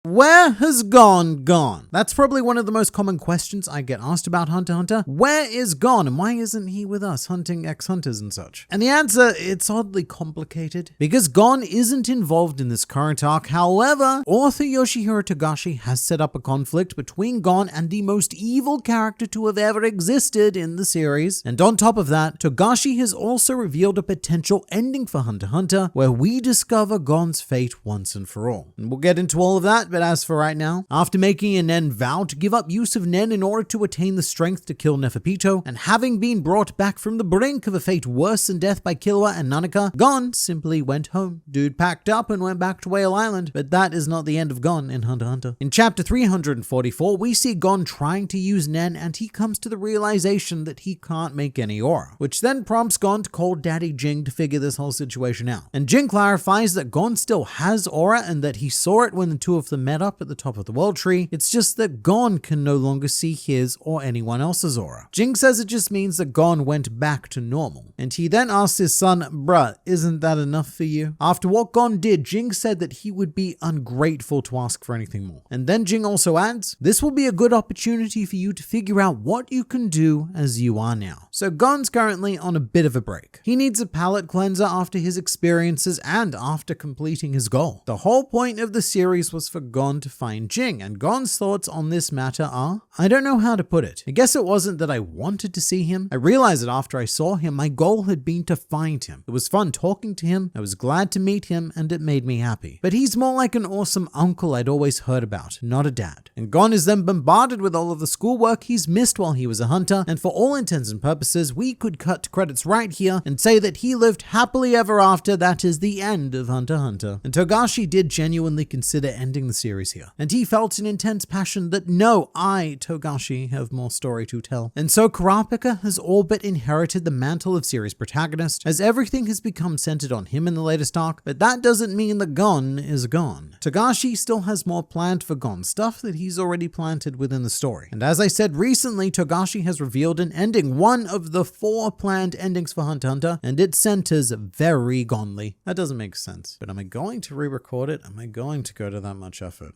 Where has Gon gone? That's probably one of the most common questions I get asked about Hunter x Hunter. Where is Gon, and why isn't he with us hunting ex-hunters and such? And the answer, it's oddly complicated, because Gon isn't involved in this current arc. However, author Yoshihiro Togashi has set up a conflict between Gon and the most evil character to have ever existed in the series. And on top of that, Togashi has also revealed a potential ending for Hunter x Hunter, where we discover Gon's fate once and for all. And we'll get into all of that, but as for right now, after making a Nen vow to give up use of Nen in order to attain the strength to kill Neferpitou, and having been brought back from the brink of a fate worse than death by Killua and Nanaka, Gon simply went home. Dude packed up and went back to Whale Island, but that is not the end of Gon in Hunter x Hunter. In chapter 344, we see Gon trying to use Nen, and he comes to the realization that he can't make any aura, which then prompts Gon to call Daddy Jing to figure this whole situation out. And Jing clarifies that Gon still has aura and that he saw it when the two of them met up at the top of the world tree. It's just that Gon can no longer see his or anyone else's aura. Jing says it just means that Gon went back to normal. And he then asks his son, bruh, isn't that enough for you? After what Gon did, Jing said that he would be ungrateful to ask for anything more. And then Jing also adds, this will be a good opportunity for you to figure out what you can do as you are now. So Gon's currently on a bit of a break. He needs a palate cleanser after his experiences and after completing his goal. The whole point of the series was for Gon to find Jing, and Gon's thoughts on this matter are, I don't know how to put it. I guess it wasn't that I wanted to see him. I realized that after I saw him, my goal had been to find him. It was fun talking to him, I was glad to meet him, and it made me happy. But he's more like an awesome uncle I'd always heard about, not a dad. And Gon is then bombarded with all of the schoolwork he's missed while he was a hunter, and for all intents and purposes, we could cut to credits right here and say that he lived happily ever after. That is the end of Hunter x Hunter. And Togashi did genuinely consider ending the series here. And he felt an intense passion that no, I, Togashi, have more story to tell. And so Kurapika has all but inherited the mantle of series protagonist, as everything has become centered on him in the latest arc, but that doesn't mean that Gon is gone. Togashi still has more planned for Gon, stuff that he's already planted within the story. And as I said recently, Togashi has revealed an ending, one of the 4 planned endings for Hunter x Hunter, and it centers very Gonly. That doesn't make sense. But am I going to re-record it? Am I going to go to that much effort?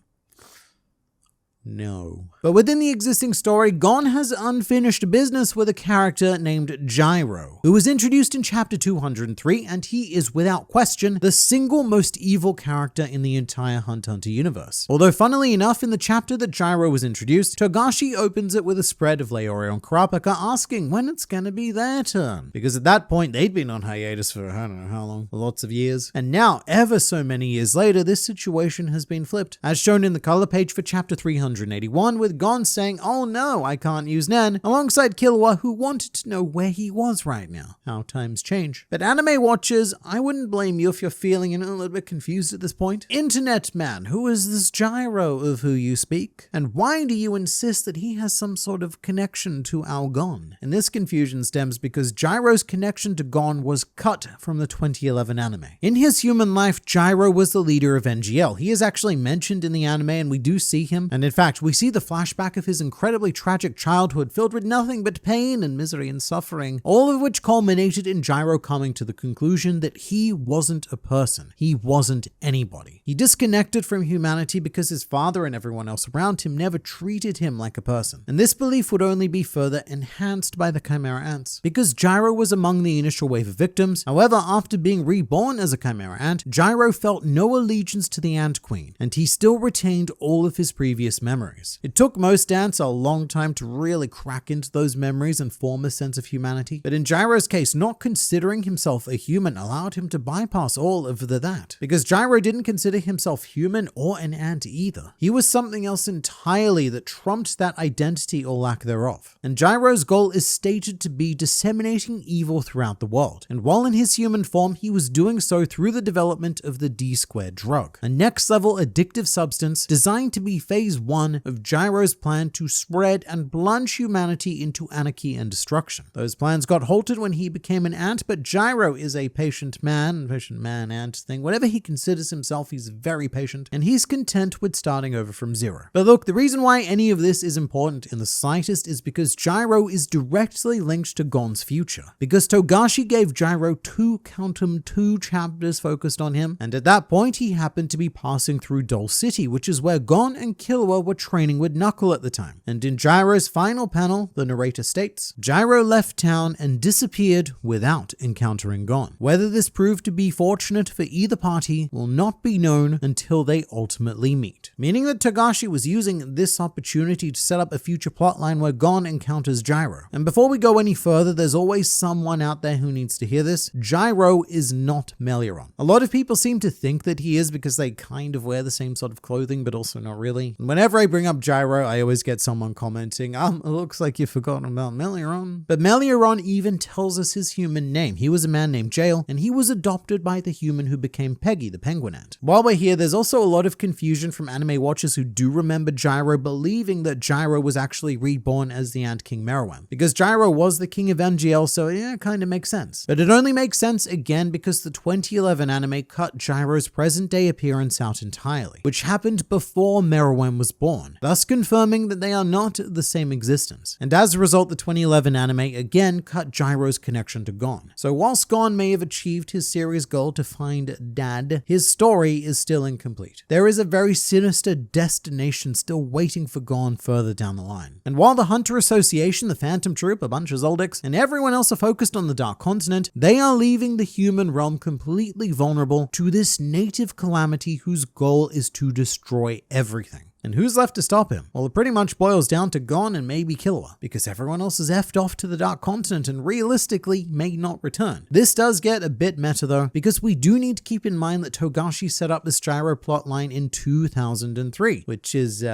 No. But within the existing story, Gon has unfinished business with a character named Gyro, who was introduced in chapter 203, and he is without question the single most evil character in the entire Hunter x Hunter universe. Although funnily enough, in the chapter that Gyro was introduced, Togashi opens it with a spread of Leorio and Kurapika asking when it's gonna be their turn. Because at that point, they'd been on hiatus for I don't know how long, lots of years. And now, ever so many years later, this situation has been flipped, as shown in the color page for chapter 381, with Gon saying, oh no, I can't use Nen, alongside Killua, who wanted to know where he was right now. How times change. But anime watchers, I wouldn't blame you if you're feeling a little bit confused at this point. Internet man, who is this Gyro of who you speak? And why do you insist that he has some sort of connection to our Gon? And this confusion stems because Gyro's connection to Gon was cut from the 2011 anime. In his human life, Gyro was the leader of NGL. He is actually mentioned in the anime, and we do see him, and in fact, we see the flashback of his incredibly tragic childhood filled with nothing but pain and misery and suffering, all of which culminated in Gyro coming to the conclusion that he wasn't a person. He wasn't anybody. He disconnected from humanity because his father and everyone else around him never treated him like a person. And this belief would only be further enhanced by the Chimera Ants, because Gyro was among the initial wave of victims. However, after being reborn as a Chimera Ant, Gyro felt no allegiance to the Ant Queen, and he still retained all of his previous memories. memories. It took most ants a long time to really crack into those memories and form a sense of humanity, but in Gyro's case, not considering himself a human allowed him to bypass all of that, because Gyro didn't consider himself human or an ant either. He was something else entirely that trumped that identity or lack thereof. And Gyro's goal is stated to be disseminating evil throughout the world, and while in his human form, he was doing so through the development of the D-Squared drug, a next-level addictive substance designed to be phase 1 of Gyro's plan to spread and plunge humanity into anarchy and destruction. Those plans got halted when he became an ant, but Gyro is a patient man ant thing. Whatever he considers himself, he's very patient, and he's content with starting over from zero. But look, the reason why any of this is important in the slightest is because Gyro is directly linked to Gon's future, because Togashi gave Gyro two chapters focused on him, and at that point he happened to be passing through Dole City, which is where Gon and Killua were training with Knuckle at the time. And in Gyro's final panel, the narrator states, Gyro left town and disappeared without encountering Gon. Whether this proved to be fortunate for either party will not be known until they ultimately meet. Meaning that Togashi was using this opportunity to set up a future plotline where Gon encounters Gyro. And before we go any further, there's always someone out there who needs to hear this. Gyro is not Meliaron. A lot of people seem to think that he is because they kind of wear the same sort of clothing, but also not really. And whenever I bring up Gyro, I always get someone commenting, it looks like you've forgotten about Meliaron. But Meliaron even tells us his human name. He was a man named Jail, and he was adopted by the human who became Peggy, the penguin ant. While we're here, there's also a lot of confusion from anime watchers who do remember Gyro believing that Gyro was actually reborn as the Ant King Meruem, because Gyro was the king of NGL, so yeah, it kind of makes sense. But it only makes sense again because the 2011 anime cut Gyro's present day appearance out entirely, which happened before Meruem was born, thus confirming that they are not the same existence. And as a result, the 2011 anime again cut Gyro's connection to Gon. So whilst Gon may have achieved his series goal to find Dad, his story is still incomplete. There is a very sinister destination still waiting for Gon further down the line. And while the Hunter Association, the Phantom Troop, a bunch of Zoldycks, and everyone else are focused on the Dark Continent, they are leaving the human realm completely vulnerable to this native calamity whose goal is to destroy everything. And who's left to stop him? Well, it pretty much boils down to Gon and maybe Killua, because everyone else is effed off to the Dark Continent and realistically may not return. This does get a bit meta though, because we do need to keep in mind that Togashi set up this Gyro plotline in 2003, which is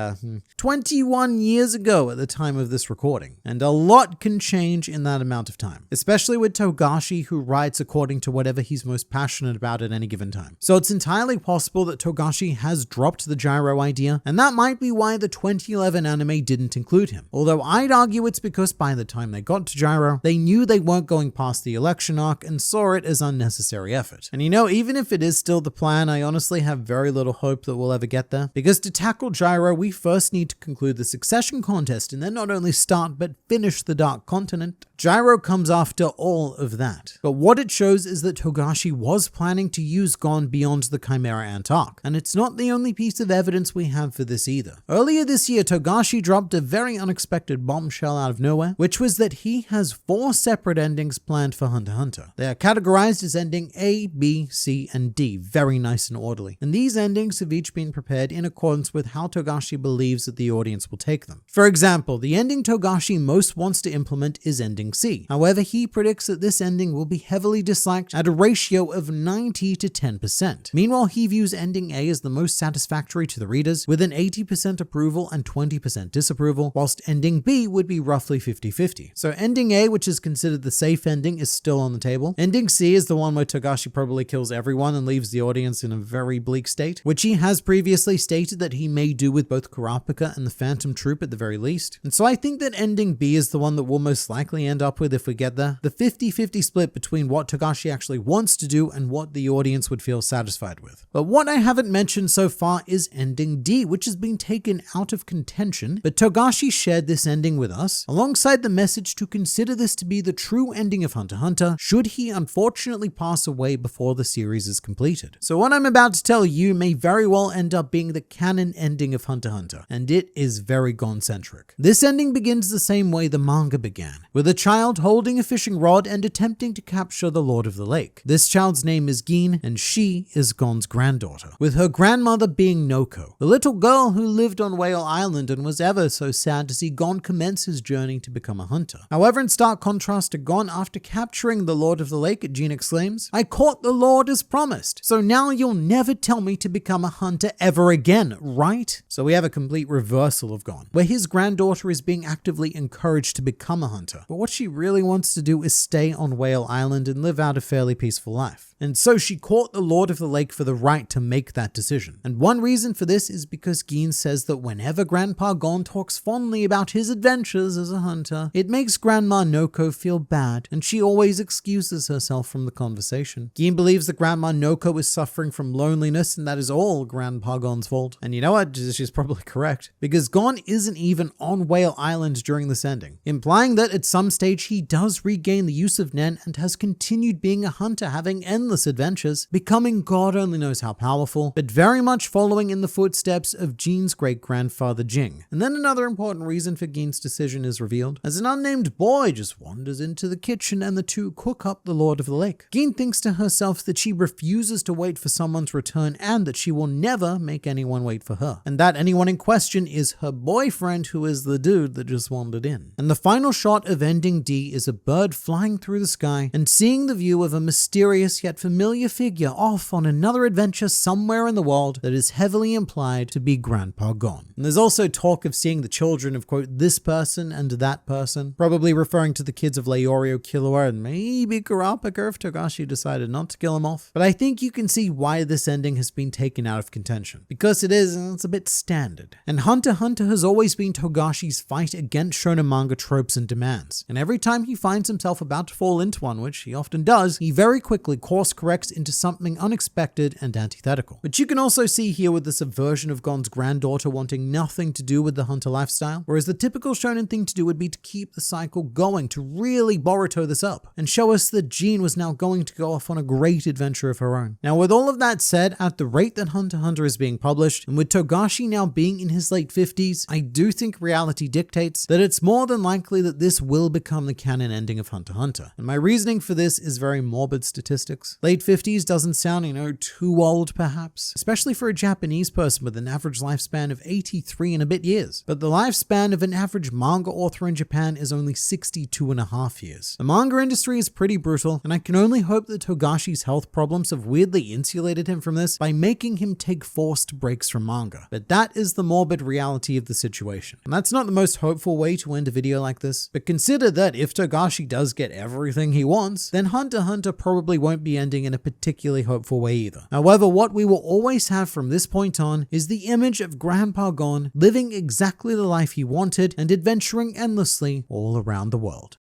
21 years ago at the time of this recording. And a lot can change in that amount of time, especially with Togashi, who writes according to whatever he's most passionate about at any given time. So it's entirely possible that Togashi has dropped the Gyro idea, and that might be why the 2011 anime didn't include him. Although I'd argue it's because by the time they got to Gyro, they knew they weren't going past the election arc and saw it as unnecessary effort. And you know, even if it is still the plan, I honestly have very little hope that we'll ever get there. Because to tackle Gyro, we first need to conclude the succession contest and then not only start but finish the Dark Continent. Gyro comes after all of that. But what it shows is that Togashi was planning to use Gon beyond the Chimera Ant arc, and it's not the only piece of evidence we have for this either. Earlier this year, Togashi dropped a very unexpected bombshell out of nowhere, which was that he has 4 separate endings planned for Hunter x Hunter. They are categorized as ending A, B, C, and D, very nice and orderly. And these endings have each been prepared in accordance with how Togashi believes that the audience will take them. For example, the ending Togashi most wants to implement is ending C. However, he predicts that this ending will be heavily disliked at a ratio of 90 to 10%. Meanwhile, he views ending A as the most satisfactory to the readers, with an 80% approval and 20% disapproval, whilst ending B would be roughly 50-50. So ending A, which is considered the safe ending, is still on the table. Ending C is the one where Togashi probably kills everyone and leaves the audience in a very bleak state, which he has previously stated that he may do with both Kurapika and the Phantom Troop at the very least. And so I think that ending B is the one that we'll most likely end up with if we get there. The 50-50 split between what Togashi actually wants to do and what the audience would feel satisfied with. But what I haven't mentioned so far is ending D, which has been taken out of contention, but Togashi shared this ending with us, alongside the message to consider this to be the true ending of Hunter x Hunter, should he unfortunately pass away before the series is completed. So what I'm about to tell you may very well end up being the canon ending of Hunter x Hunter, and it is very Gon-centric. This ending begins the same way the manga began, with a child holding a fishing rod and attempting to capture the Lord of the Lake. This child's name is Gin, and she is Gon's granddaughter, with her grandmother being Noko. The little girl female who lived on Whale Island and was ever so sad to see Gon commence his journey to become a hunter. However, in stark contrast to Gon, after capturing the Lord of the Lake, Jean exclaims, "I caught the Lord as promised, so now you'll never tell me to become a hunter ever again, right?" So we have a complete reversal of Gon, where his granddaughter is being actively encouraged to become a hunter. But what she really wants to do is stay on Whale Island and live out a fairly peaceful life. And so she caught the Lord of the Lake for the right to make that decision. And one reason for this is because Gin says that whenever Grandpa Gon talks fondly about his adventures as a hunter, it makes Grandma Noko feel bad, and she always excuses herself from the conversation. Gin believes that Grandma Noko is suffering from loneliness, and that is all Grandpa Gon's fault. And you know what? She's probably correct, because Gon isn't even on Whale Island during this ending, implying that at some stage he does regain the use of Nen and has continued being a hunter, having endless adventures, becoming God only knows how powerful, but very much following in the footsteps of Jin's great-grandfather Jing. And then another important reason for Gin's decision is revealed, as an unnamed boy just wanders into the kitchen and the two cook up the Lord of the Lake. Gin thinks to herself that she refuses to wait for someone's return and that she will never make anyone wait for her, and that anyone in question is her boyfriend, who is the dude that just wandered in. And the final shot of ending D is a bird flying through the sky and seeing the view of a mysterious yet familiar figure off on another adventure somewhere in the world that is heavily implied to be Grandpa Gon. And there's also talk of seeing the children of, quote, this person and that person, probably referring to the kids of Leorio, Killua, and maybe Kurapika if Togashi decided not to kill him off. But I think you can see why this ending has been taken out of contention, because it's a bit standard. And Hunter x Hunter has always been Togashi's fight against shonen manga tropes and demands, and every time he finds himself about to fall into one, which he often does, he very quickly course corrects into something unexpected and antithetical. But you can also see here with this aversion of Gon's granddaughter wanting nothing to do with the hunter lifestyle, whereas the typical shonen thing to do would be to keep the cycle going, to really Boruto this up, and show us that Jin was now going to go off on a great adventure of her own. Now, with all of that said, at the rate that Hunter x Hunter is being published, and with Togashi now being in his late 50s, I do think reality dictates that it's more than likely that this will become the canon ending of Hunter x Hunter. And my reasoning for this is very morbid statistics. Late 50s doesn't sound, too old perhaps, especially for a Japanese person with an average lifespan of 83 and a bit years. But the lifespan of an average manga author in Japan is only 62.5 years. The manga industry is pretty brutal, and I can only hope that Togashi's health problems have weirdly insulated him from this by making him take forced breaks from manga. But that is the morbid reality of the situation. And that's not the most hopeful way to end a video like this, but consider that if Togashi does get everything he wants, then Hunter x Hunter probably won't be ending in a particularly hopeful way either. However, what we will always have from this point on is the image of Grandpa Gon living exactly the life he wanted and adventuring endlessly all around the world.